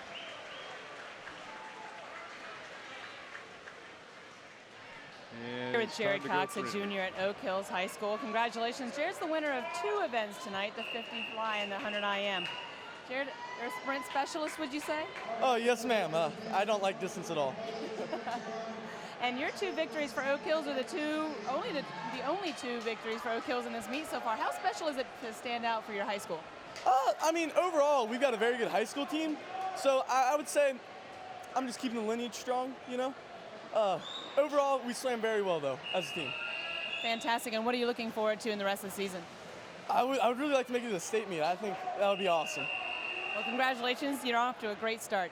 [SPEAKER 6] Here with Jared Cox, a junior at Oak Hills High School. Congratulations. Jared's the winner of 2 events tonight, the 50 fly and the 100 IM. Jared, you're a sprint specialist, would you say?
[SPEAKER 21] Oh, yes, ma'am. I don't like distance at all.
[SPEAKER 6] And your 2 victories for Oak Hills are the only 2 victories for Oak Hills in this meet so far. How special is it to stand out for your high school?
[SPEAKER 10] I mean, overall, we've got a very good high school team. So I would say I'm just keeping the lineage strong, you know. Overall, we swam very well, though, as a team.
[SPEAKER 6] Fantastic. And what are you looking forward to in the rest of the season?
[SPEAKER 10] I would really like to make it to the state meet. I think that would be awesome.
[SPEAKER 6] Well, congratulations. You're off to a great start.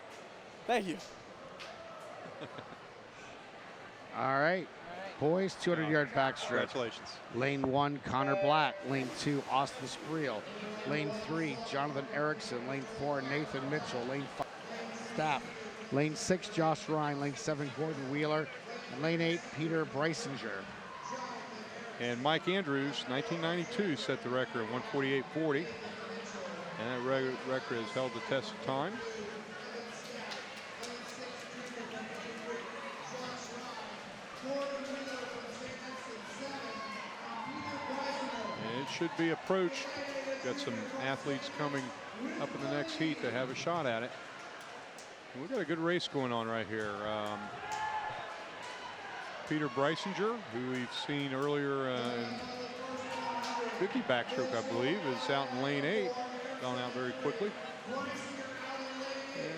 [SPEAKER 10] Thank you.
[SPEAKER 1] All right. Boys, 200-yard backstroke.
[SPEAKER 2] Congratulations.
[SPEAKER 1] Lane 1, Connor Black. Lane 2, Austin Spreel. Lane 3, Jonathan Erickson. Lane 4, Nathan Mitchell. Lane 5, Stapp. Lane 6, Josh Ryan. Lane 7, Gordon Wheeler. And lane 8, Peter Breisinger.
[SPEAKER 2] And Mike Andrews, 1992, set the record at 148.40. And that record has held the test of time. And it should be approached. Got some athletes coming up in the next heat to have a shot at it. And we've got a good race going on right here. Peter Breisinger, who we've seen earlier in 50 backstroke, I believe, is out in lane 8, gone out very quickly. And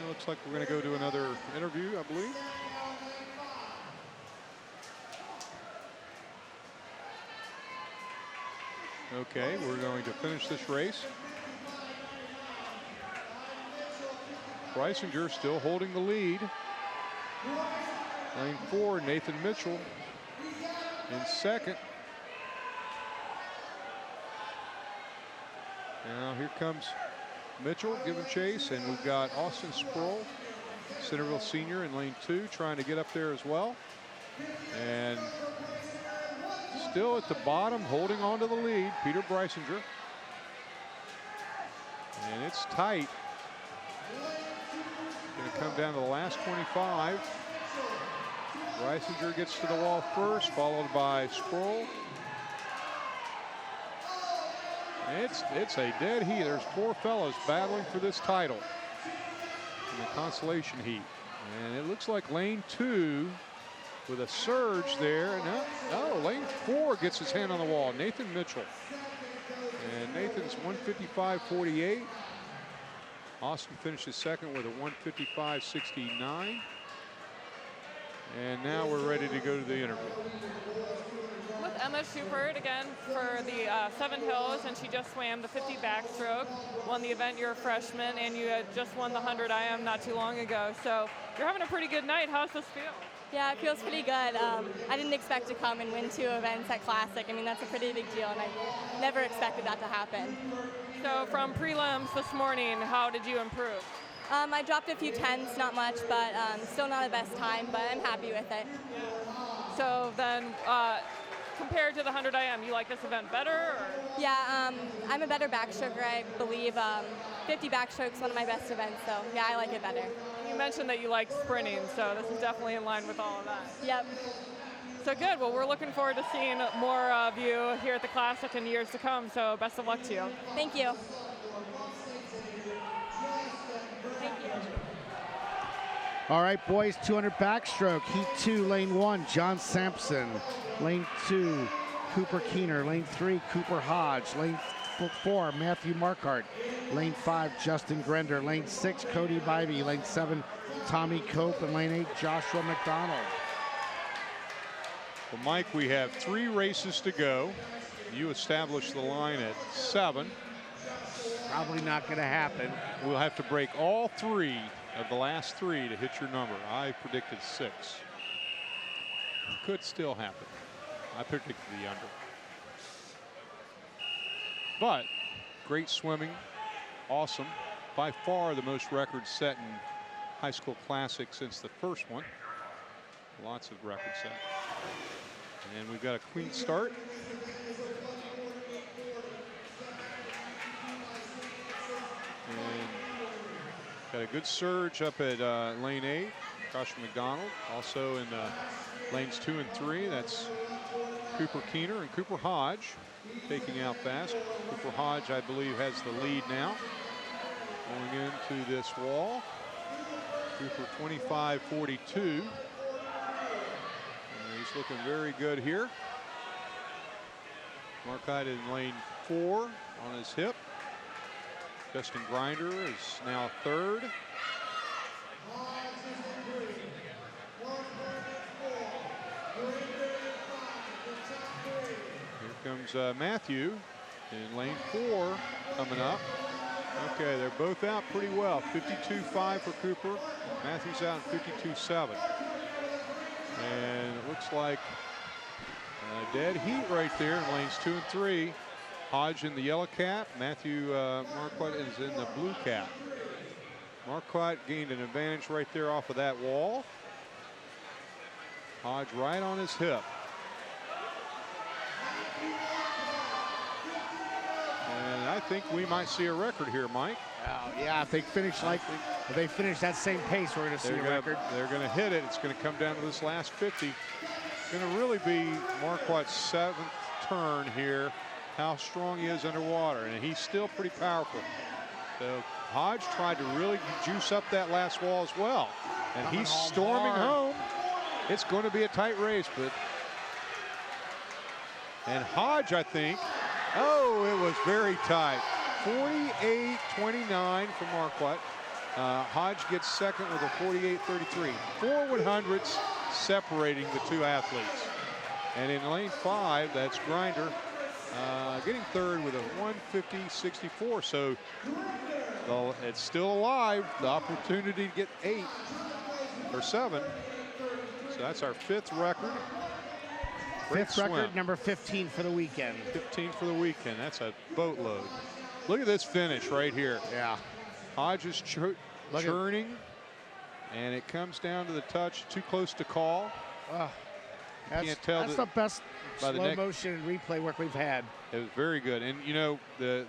[SPEAKER 2] it looks like we're going to go to another interview, I believe. Okay, we're going to finish this race. Breisinger still holding the lead. Lane 4, Nathan Mitchell in second. Now here comes Mitchell giving chase, and we've got Austin Sproul, Centerville senior, in lane 2, trying to get up there as well. And still at the bottom, holding on to the lead, Peter Breisinger. And it's tight. Going to come down to the last 25. Breisinger gets to the wall first, followed by Sproul. It's a dead heat. There's 4 fellas battling for this title in the consolation heat. And it looks like lane 2 with a surge there. No, lane 4 gets his hand on the wall. Nathan Mitchell. And Nathan's 155.48. Austin finishes second with a 155.69. And now we're ready to go to the interview.
[SPEAKER 15] With Emma Schubert again for the 7 Hills, and she just swam the 50 backstroke, won the event, you're a freshman, and you had just won the 100 IM not too long ago. So you're having a pretty good night. How's this feel?
[SPEAKER 21] Yeah, it feels pretty good. I didn't expect to come and win 2 events at Classic. I mean, that's a pretty big deal, and I never expected that to happen.
[SPEAKER 15] So from prelims this morning, how did you improve?
[SPEAKER 21] I dropped a few 10s, not much, but still not the best time, but I'm happy with it.
[SPEAKER 15] So then, compared to the 100 IM, you like this event better? Or?
[SPEAKER 21] Yeah, I'm a better backstroker, I believe. 50 backstroke's one of my best events, so yeah, I like it better.
[SPEAKER 15] You mentioned that you like sprinting, so this is definitely in line with all of that.
[SPEAKER 21] Yep.
[SPEAKER 15] So good. Well, we're looking forward to seeing more of you here at the Classic in years to come, so best of luck to you.
[SPEAKER 21] Thank you.
[SPEAKER 1] All right, boys, 200 backstroke. Heat 2, lane 1, John Sampson. Lane 2, Cooper Keener. Lane 3, Cooper Hodge. Lane 4, Matthew Markart. Lane 5, Justin Grender. Lane 6, Cody Bivey. Lane 7, Tommy Cope. And lane 8, Joshua McDonald.
[SPEAKER 2] Well, Mike, we have 3 races to go. You established the line at 7.
[SPEAKER 1] Probably not going to happen.
[SPEAKER 2] We'll have to break all 3 of the last 3 to hit your number. I predicted 6. Could still happen. I predicted the under. But great swimming, awesome. By far the most records set in high school classic since the first one. Lots of records set. And we've got a clean start. And got a good surge up at lane 8, Joshua McDonald. Also in lanes 2 and 3, that's Cooper Keener and Cooper Hodge taking out fast. Cooper Hodge, I believe, has the lead now. Going into this wall. Cooper 25.42. looking very good here. Marquardt in lane 4 on his hip. Justin Grinder is now third. Here comes Matthew in lane 4 coming up. Okay, they're both out pretty well. 52.5 for Cooper. Matthew's out in 52.7. And it looks like a dead heat right there in lanes 2 and 3. Hodge in the yellow cap. Matthew Marquardt is in the blue cap. Marquardt gained an advantage right there off of that wall. Hodge right on his hip. And I think we might see a record here, Mike.
[SPEAKER 1] Yeah, if they finish if they finish that same pace, we're going to see a record.
[SPEAKER 2] They're going to hit it. It's going to come down to this last 50. It's going to really be Marquardt's 7th turn here, how strong he is underwater, and he's still pretty powerful. So Hodge tried to really juice up that last wall as well, and he's storming home. It's going to be a tight race, and Hodge, I think, oh, it was very tight. 48-29 for Marquardt. Hodge gets second with a 48-33. 4 100ths separating the two athletes. And in lane 5, that's Grinder getting third with a 150-64. So it's still alive. The opportunity to get 8 or 7. So that's our 5th record.
[SPEAKER 1] Fifth record, number 15 for the weekend.
[SPEAKER 2] 15 for the weekend. That's a boatload. Look at this finish right here.
[SPEAKER 1] Yeah.
[SPEAKER 2] Hodge is churning, and it comes down to the touch. Too close to call.
[SPEAKER 1] That's the best slow motion replay work we've had.
[SPEAKER 2] It was very good. And, you know, the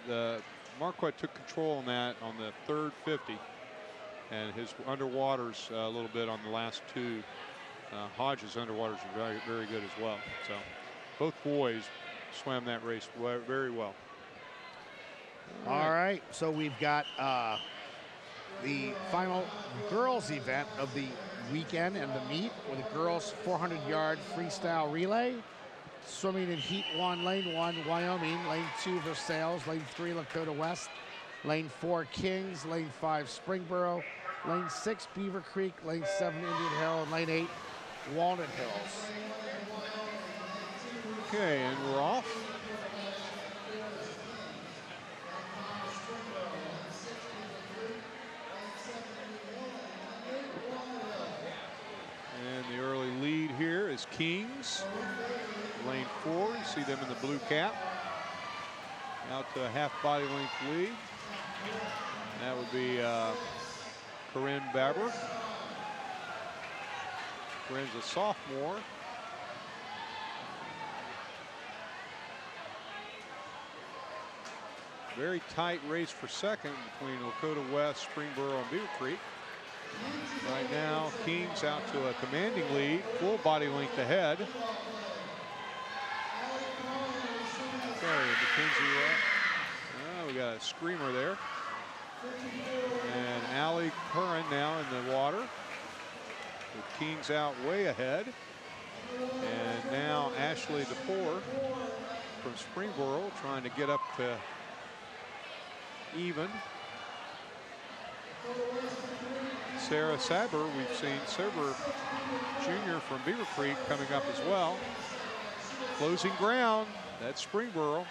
[SPEAKER 2] Marquardt took control on that on the third 50, and his underwaters a little bit on the last 2. Hodge's underwaters are very, very good as well. So both boys swam that race very well.
[SPEAKER 1] All right, so we've got the final girls event of the weekend and the meet with a girls 400-yard freestyle relay. Swimming in heat 1, lane 1, Wyoming, lane 2, Versailles, lane 3, Lakota West, lane 4, Kings, lane 5, Springboro, lane 6, Beaver Creek, lane 7, Indian Hill, and lane 8, Walnut Hills.
[SPEAKER 2] Okay, and we're off. And the early lead here is Kings. Lane 4, you see them in the blue cap. Out to a half body length lead. That would be Corinne Baber. Corinne's a sophomore. Very tight race for second between Lakota West, Springboro, and Beaver Creek. Right now, Kings out to a commanding lead, full body length ahead. Okay, McKenzie, we got a screamer there. And Allie Curran now in the water. With Kings out way ahead. And now Ashley DePore from Springboro trying to get up to even. Sarah Saber, we've seen Saber Jr. from Beaver Creek coming up as well. Closing ground, that's Springboro.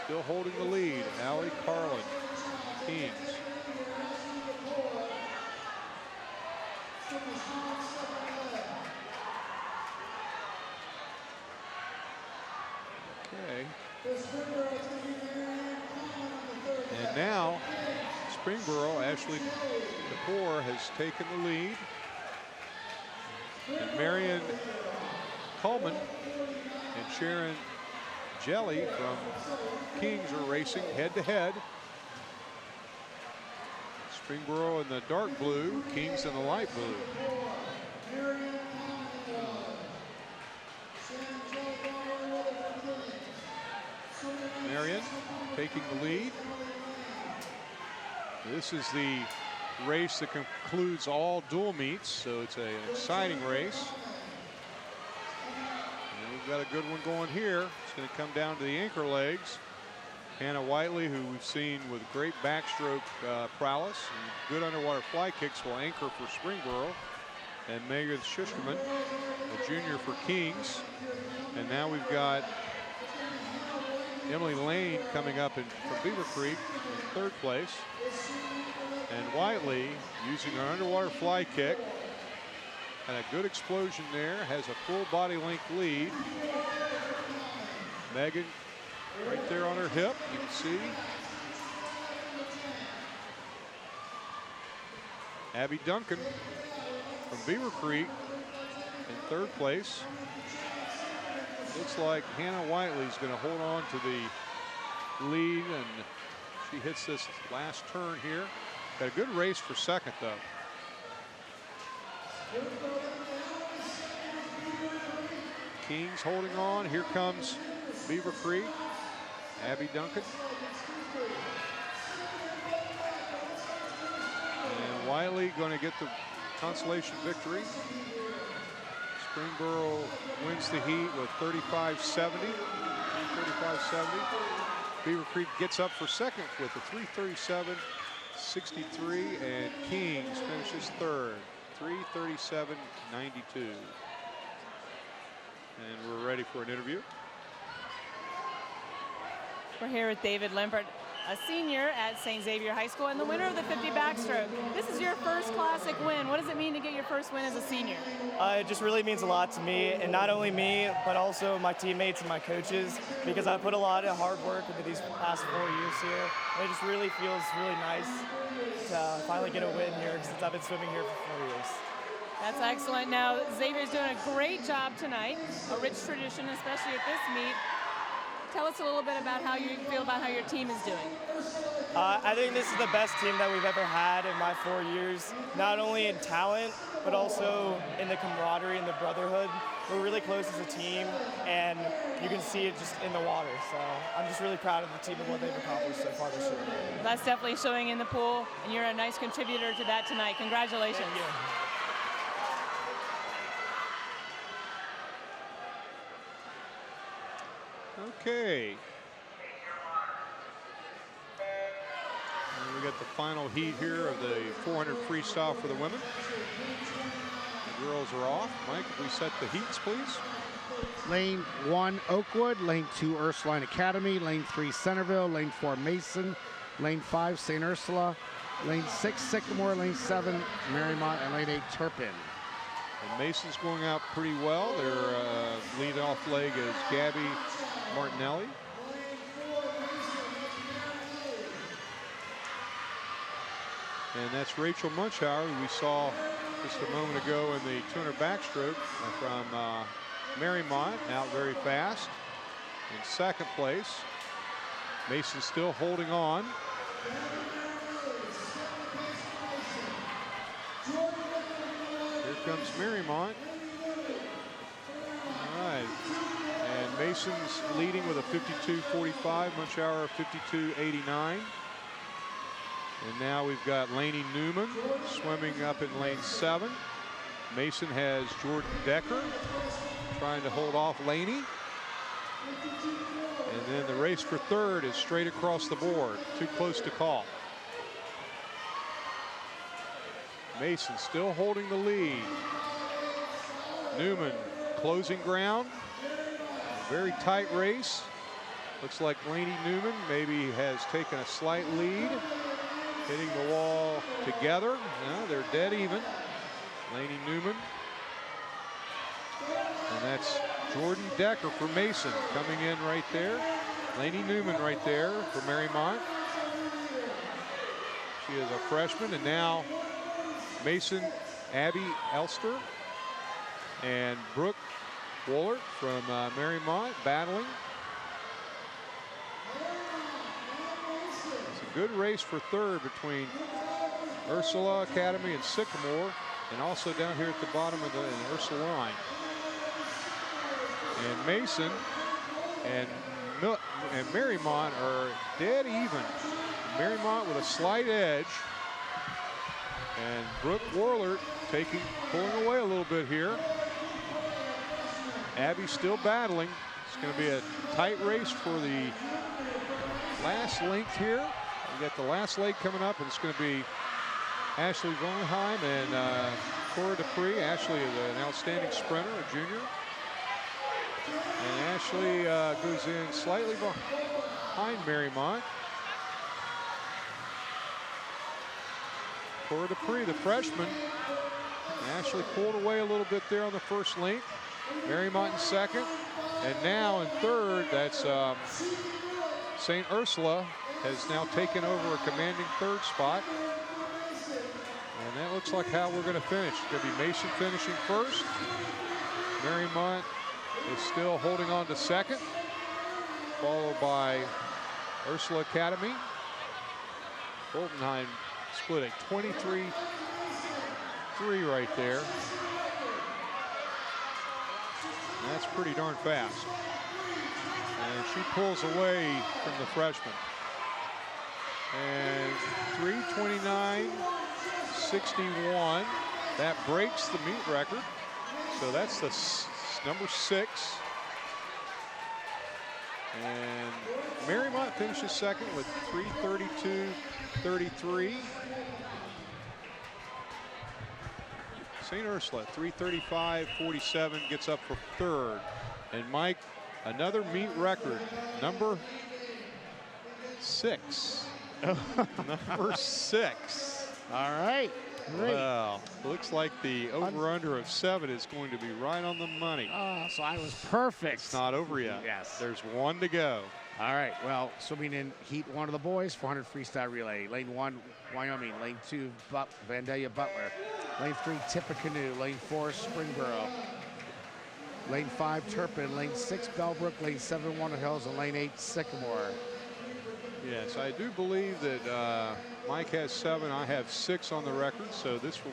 [SPEAKER 2] Still holding the lead, Allie Carlin, Kings. Okay. And now Springboro, Ashley DePore has taken the lead. And Marion Coleman and Sharon Jelly from Kings are racing head to head. Springboro in the dark blue, Kings in the light blue. Marion taking the lead. This is the race that concludes all dual meets, so it's an exciting race. And we've got a good one going here. It's going to come down to the anchor legs. Hannah Whiteley, who we've seen with great backstroke prowess and good underwater fly kicks, will anchor for Springboro. And Megan Schusterman, a junior for Kings. And now we've got Emily Lane coming up from Beaver Creek in 3rd place. And Whiteley, using her underwater fly kick, and a good explosion there, has a full body length lead. Megan right there on her hip, you can see. Abby Duncan from Beaver Creek in 3rd place. Looks like Hannah Whiteley's going to hold on to the lead, and she hits this last turn here. Got a good race for 2nd, though. Kings holding on. Here comes Beaver Creek. Abby Duncan. And Wiley going to get the consolation victory. Springboro wins the heat with 35-70. 35-70. Beaver Creek gets up for 2nd with a 3:37.63, and Kings finishes 3rd, 3:37.92. And we're ready for an interview.
[SPEAKER 6] We're here with David Limpert, a senior at St. Xavier High School and the winner of the 50 backstroke. This is your first Classic win. What does it mean to get your first win as a senior?
[SPEAKER 3] It just really means a lot to me, and not only me, but also my teammates and my coaches, because I put a lot of hard work into these past 4 years here. And it just really feels really nice to finally get a win here since I've been swimming here for 4 years.
[SPEAKER 6] That's excellent. Now, Xavier's doing a great job tonight, a rich tradition, especially at this meet. Tell us a little bit about how you feel about how your team is doing.
[SPEAKER 3] I think this is the best team that we've ever had in my 4 years, not only in talent, but also in the camaraderie and the brotherhood. We're really close as a team, and you can see it just in the water. So I'm just really proud of the team and what they've accomplished so far this year.
[SPEAKER 6] That's definitely showing in the pool, and you're a nice contributor to that tonight. Congratulations.
[SPEAKER 3] Thank you.
[SPEAKER 2] Okay. And we got the final heat here of the 400 freestyle for the women. The girls are off. Mike, if we set the heats, please.
[SPEAKER 1] Lane 1, Oakwood. Lane 2, Ursuline Academy. Lane 3, Centerville. Lane 4, Mason. Lane 5, St. Ursula. Lane 6, Sycamore. Lane 7, Marymount. And Lane 8, Turpin.
[SPEAKER 2] And Mason's going out pretty well. Their lead-off leg is Gabby Martinelli. And that's Rachel Munchauer, who we saw just a moment ago in the 200 backstroke from Marymount, out very fast. In 2nd place. Mason still holding on. Here comes Marymount. All right. And Mason's leading with a 52.45, Munchauer a 52.89. And now we've got Lainey Newman swimming up in lane 7. Mason has Jordan Decker trying to hold off Lainey. And then the race for 3rd is straight across the board, too close to call. Mason still holding the lead. Newman closing ground. A very tight race. Looks like Lainey Newman maybe has taken a slight lead. Hitting the wall together. No, they're dead even. Lainey Newman. And that's Jordan Decker for Mason coming in right there. Lainey Newman right there for Marymount. She is a freshman, and now Mason, Abby Elster, and Brooke Woolert from Marymount battling. It's a good race for 3rd between Ursula Academy and Sycamore, and also down here at the bottom of the Ursuline. And Mason and Marymount are dead even. Marymount with a slight edge. And Brooke Worlert pulling away a little bit here. Abby still battling. It's going to be a tight race for the last length here. We got the last leg coming up, and it's going to be Ashley Vonheim and Cora Dupree. Ashley is an outstanding sprinter, a junior. And Ashley goes in slightly behind Marymont. Cora Dupree, the freshman. Ashley pulled away a little bit there on the first link. Marymont in second. And now in third, that's St. Ursula has now taken over a commanding third spot. And that looks like how we're going to finish. It's going to be Mason finishing first. Marymont is still holding on to second, followed by Ursula Academy. Boltenheim split at 23-3 right there. And that's pretty darn fast. And she pulls away from the freshman. And 3:29.61. That breaks the meet record. So that's the number 6. And Marymont finishes second with 3:32.33. St. Ursula 3:35.47 gets up for third. And Mike, another meet record, number 6. Number 6.
[SPEAKER 1] All right. Great.
[SPEAKER 2] Well, looks like the over-under of 7 is going to be right on the money.
[SPEAKER 1] Oh, so I was perfect.
[SPEAKER 2] It's not over yet.
[SPEAKER 1] Yes.
[SPEAKER 2] There's one to go.
[SPEAKER 1] All right. Well, swimming in heat 1 of the boys, 400 freestyle relay. Lane 1, Wyoming. Lane 2, Vandalia Butler. Lane 3, Tippecanoe. Lane 4, Springboro. Lane 5, Turpin. Lane 6, Bellbrook. Lane 7, Walnut Hills. And lane 8, Sycamore.
[SPEAKER 2] Yes, I do believe that Mike has 7. I have 6 on the record, so this will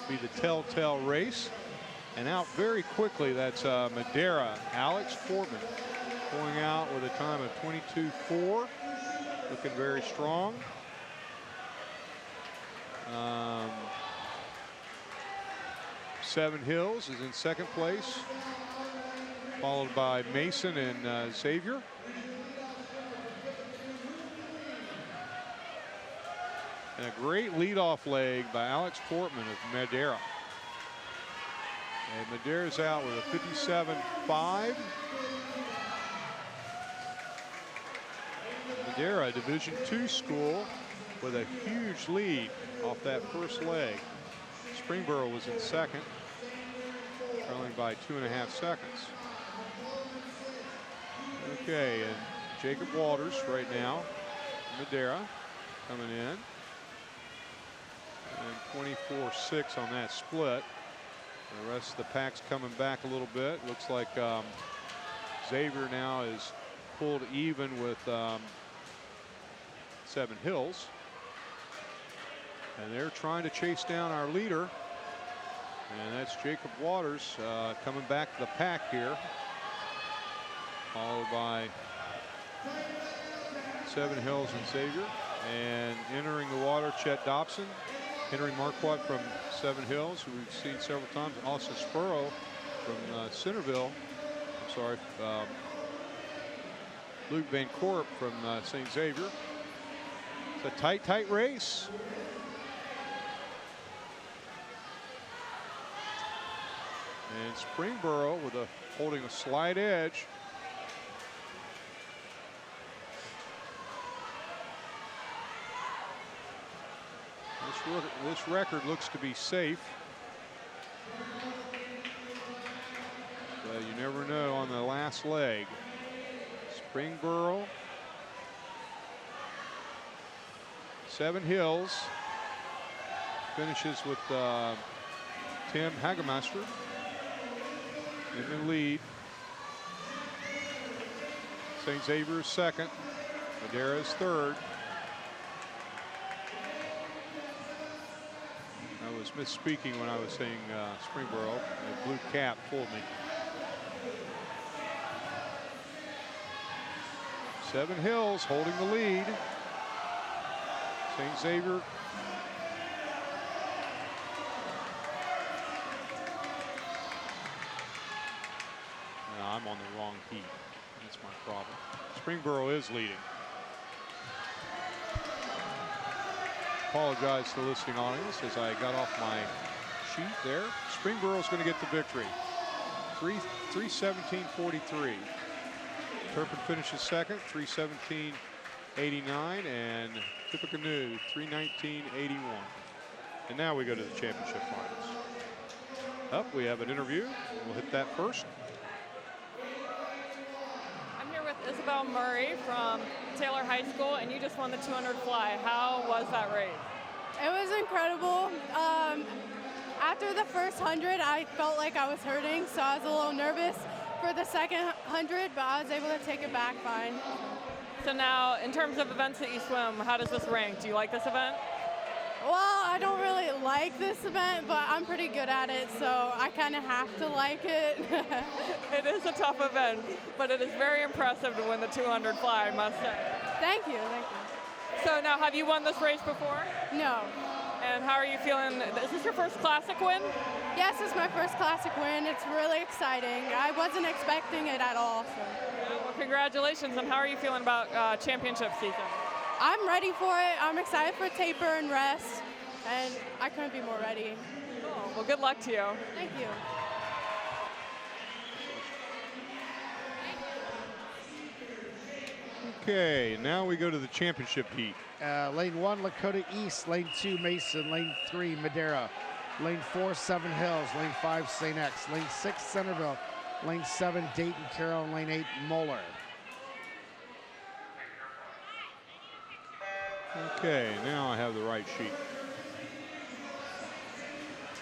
[SPEAKER 2] be the telltale race. And out very quickly, that's Madera, Alex Portman, going out with a time of 22:4, looking very strong. Seven Hills is in second place, followed by Mason and Xavier. And a great leadoff leg by Alex Portman of Madera. And Madera's out with a 57.5. Madera, Division II school, with a huge lead off that first leg. Springboro was in second, trailing by 2.5 seconds. Okay, and Jacob Walters right now, Madera, coming in. And 24.6 on that split. The rest of the pack's coming back a little bit. Looks like Xavier now is pulled even with Seven Hills. And they're trying to chase down our leader. And that's Jacob Waters coming back to the pack here. Followed by Seven Hills and Xavier. And entering the water, Chet Dobson. Henry Marquardt from Seven Hills, who we've seen several times. Austin Spurrow from Centerville. I'm sorry. Luke Van Corp from St. Xavier. It's a tight race. And Springboro with holding a slight edge. This record looks to be safe. But you never know on the last leg. Springboro. Seven Hills finishes with Tim Hagemaster in the lead. St. Xavier is second. Madera is third. I was misspeaking when I was saying Springboro. The blue cap fooled me. Seven Hills holding the lead. St. Xavier I'm on the wrong heat. That's my problem. Springboro is leading. Apologize to the listening audience as I got off my sheet there. Springboro's going to get the victory. 3:17.43. Turpin finishes second, 3:17.89, and Tippecanoe 3:19.81. And now we go to the championship finals. Up, we have an interview. We'll hit that first.
[SPEAKER 15] I'm here with Isabel Murray from Taylor High School, and you just won the 200 fly. How was that race?
[SPEAKER 4] It was incredible. After the first 100, I felt like I was hurting, so I was a little nervous for the second 100, but I was able to take it back fine.
[SPEAKER 15] So now, in terms of events that you swim, how does this rank? Do you like this event?
[SPEAKER 4] Well, I don't really like this event, but I'm pretty good at it, so I kind of have to like it.
[SPEAKER 15] It is a tough event, but it is very impressive to win the 200 fly, I must say.
[SPEAKER 4] Thank you, thank you.
[SPEAKER 15] So now, have you won this race before?
[SPEAKER 4] No.
[SPEAKER 15] And how are you feeling? Is this your first Classic win?
[SPEAKER 4] Yes, it's my first Classic win. It's really exciting. I wasn't expecting it at all. So.
[SPEAKER 15] Well, congratulations, and how are you feeling about championship season?
[SPEAKER 4] I'm ready for it. I'm excited for taper and rest, and I couldn't be more ready.
[SPEAKER 15] Cool. Well, good luck to you.
[SPEAKER 4] Thank you.
[SPEAKER 2] Okay, now we go to the championship heat.
[SPEAKER 1] Lane 1, Lakota East. Lane 2, Mason. Lane 3, Madera. Lane 4, Seven Hills. Lane 5, St. X. Lane 6, Centerville. Lane 7, Dayton Carroll. And Lane 8, Moeller.
[SPEAKER 2] Okay, now I have the right sheet.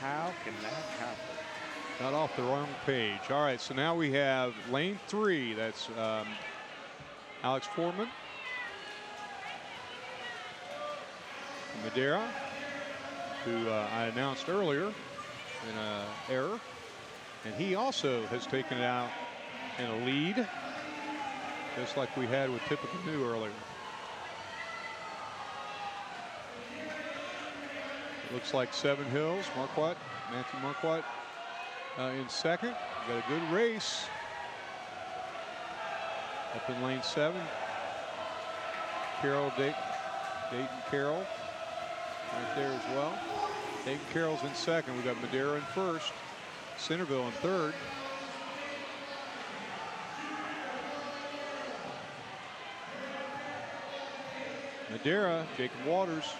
[SPEAKER 1] How can that happen?
[SPEAKER 2] Got off the wrong page. All right, so now we have lane 3. That's Alex Foreman. Madera, who I announced earlier in an error. And he also has taken it out in a lead, just like we had with Tippecanoe earlier. Looks like Seven Hills, Matthew Marquardt in second. Got a good race up in lane 7. Dayton Carroll right there as well. Dayton Carroll's in second. We got Madera in first, Centerville in third. Madera, Jacob Waters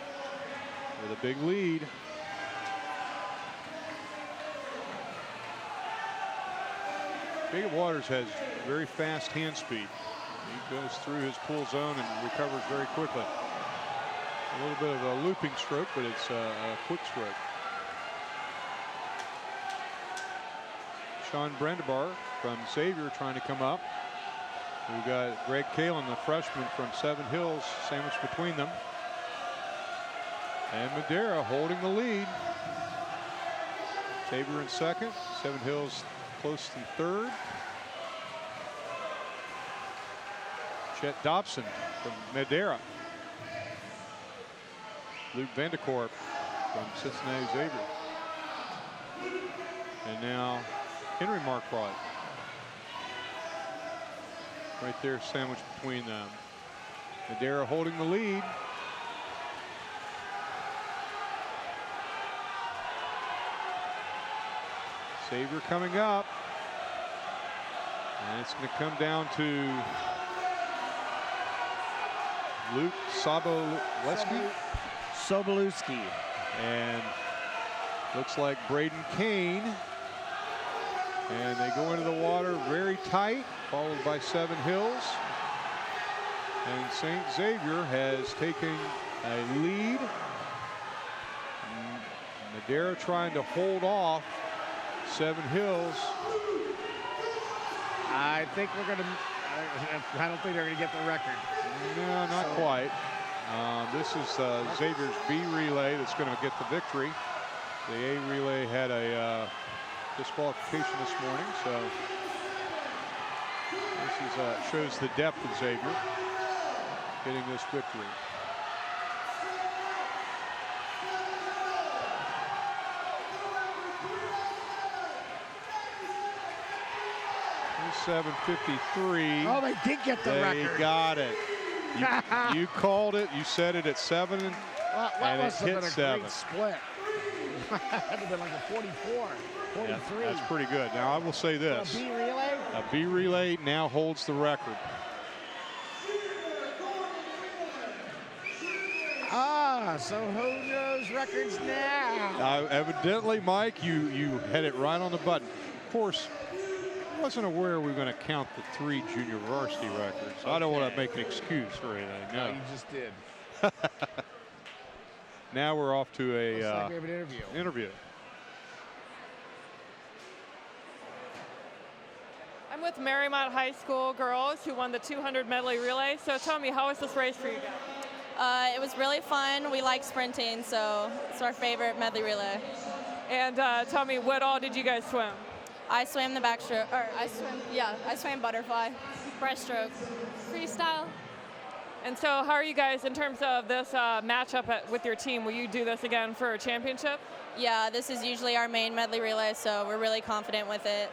[SPEAKER 2] with a big lead. Jacob Waters has very fast hand speed. He goes through his pool zone and recovers very quickly. A little bit of a looping stroke, but it's a quick stroke. Sean Brendebar from Xavier trying to come up. We've got Greg Kalin, the freshman from Seven Hills, sandwiched between them. And Madera holding the lead. Xavier in second, Seven Hills close in third. Chet Dobson from Madera. Luke Vandekorp from Cincinnati Xavier. And now Henry Marquardt. Right there sandwiched between them. Madera holding the lead. Xavier coming up. And it's going to come down to Luke
[SPEAKER 1] Sobolewski.
[SPEAKER 2] And looks like Braden Kane. And they go into the water very tight, followed by Seven Hills. And St. Xavier has taken a lead. Madera trying to hold off Seven Hills.
[SPEAKER 1] I think we're going to, I don't think they're going to get the record.
[SPEAKER 2] No, not quite. This is Xavier's B relay that's going to get the victory. The A relay had a disqualification this morning, so this is, shows the depth of Xavier getting this victory. 7:53.
[SPEAKER 1] Oh, they did get the record.
[SPEAKER 2] They got it. You called it. You said it at 7, and it hit 7.
[SPEAKER 1] Great split. That would have been like a 44, 43.
[SPEAKER 2] Yeah, that's pretty good. Now, I will say this.
[SPEAKER 1] A B relay?
[SPEAKER 2] A B relay now holds the record.
[SPEAKER 1] So who knows records now?
[SPEAKER 2] Evidently, Mike, you had it right on the button. Of course, I wasn't aware we were going to count the 3 junior varsity records. Okay. I don't want to make an excuse or anything. No,
[SPEAKER 1] you just did.
[SPEAKER 2] Now we're off to a
[SPEAKER 1] Looks like we have an interview.
[SPEAKER 15] I'm with Marymount High School girls who won the 200 medley relay. So tell me, how was this race for you guys?
[SPEAKER 21] It was really fun. We like sprinting, so it's our favorite medley relay.
[SPEAKER 15] And tell me, what all did you guys swim?
[SPEAKER 21] I swam the backstroke, or I swam butterfly.
[SPEAKER 19] Breaststroke. Freestyle.
[SPEAKER 15] And so how are you guys in terms of this matchup with your team? Will you do this again for a championship?
[SPEAKER 21] Yeah, this is usually our main medley relay, so we're really confident with it.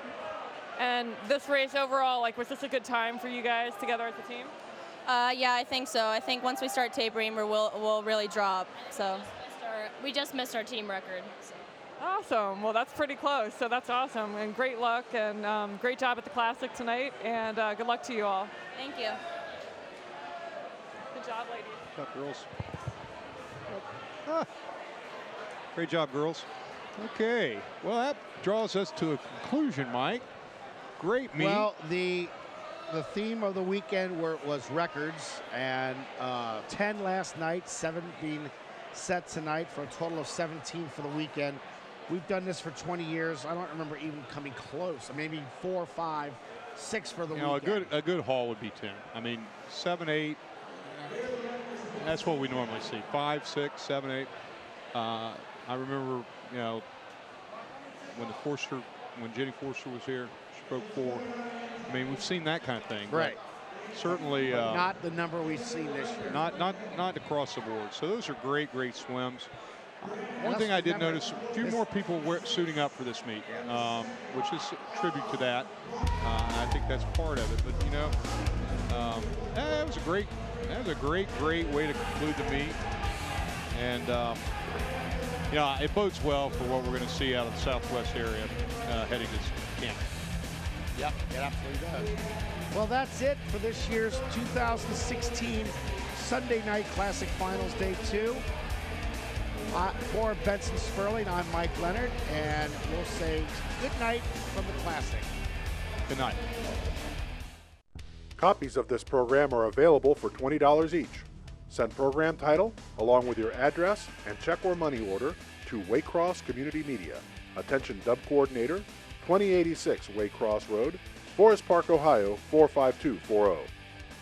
[SPEAKER 15] And this race overall, was this a good time for you guys together as a team?
[SPEAKER 21] Yeah, I think so. I think once we start tapering, we'll really drop. So
[SPEAKER 19] we just missed our team record. So.
[SPEAKER 15] Awesome. Well, that's pretty close. So that's awesome. And great luck and great job at the Classic tonight. And good luck to you all.
[SPEAKER 21] Thank you.
[SPEAKER 15] Good job, ladies.
[SPEAKER 2] Good job, girls. Great job, girls. Okay. Well, that draws us to a conclusion, Mike. Great meet.
[SPEAKER 1] Well, the theme of the weekend was records, and 10 last night, 7 being set tonight for a total of 17 for the weekend. We've done this for 20 years. I don't remember even coming close. Maybe 4, 5, 6 for the weekend.
[SPEAKER 2] A good haul would be 10. I mean, 7, 8. That's what we normally see. 5, 6, 7, 8. I remember, when Jenny Forster was here, she broke 4. I mean, we've seen that kind of thing.
[SPEAKER 1] Right.
[SPEAKER 2] Certainly.
[SPEAKER 1] But not the number we've seen this year.
[SPEAKER 2] Not across the board. So those are great swims. One thing I did notice, a few more people suiting up for this meet, which is a tribute to that. And I think that's part of it. But, that was a great way to conclude the meet. And, it bodes well for what we're going to see out of the Southwest area heading to camp.
[SPEAKER 1] Yep, it absolutely does. Well, that's it for this year's 2016 Sunday Night Classic Finals Day 2. For Benson Sperling, I'm Mike Leonard, and we'll say good night from the Classic.
[SPEAKER 2] Good night.
[SPEAKER 5] Copies of this program are available for $20 each. Send program title, along with your address and check or money order to Waycross Community Media. Attention Dub Coordinator, 2086 Waycross Road, Forest Park, Ohio 45240.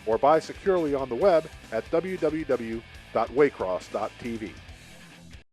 [SPEAKER 5] Or buy securely on the web at www.waycross.tv.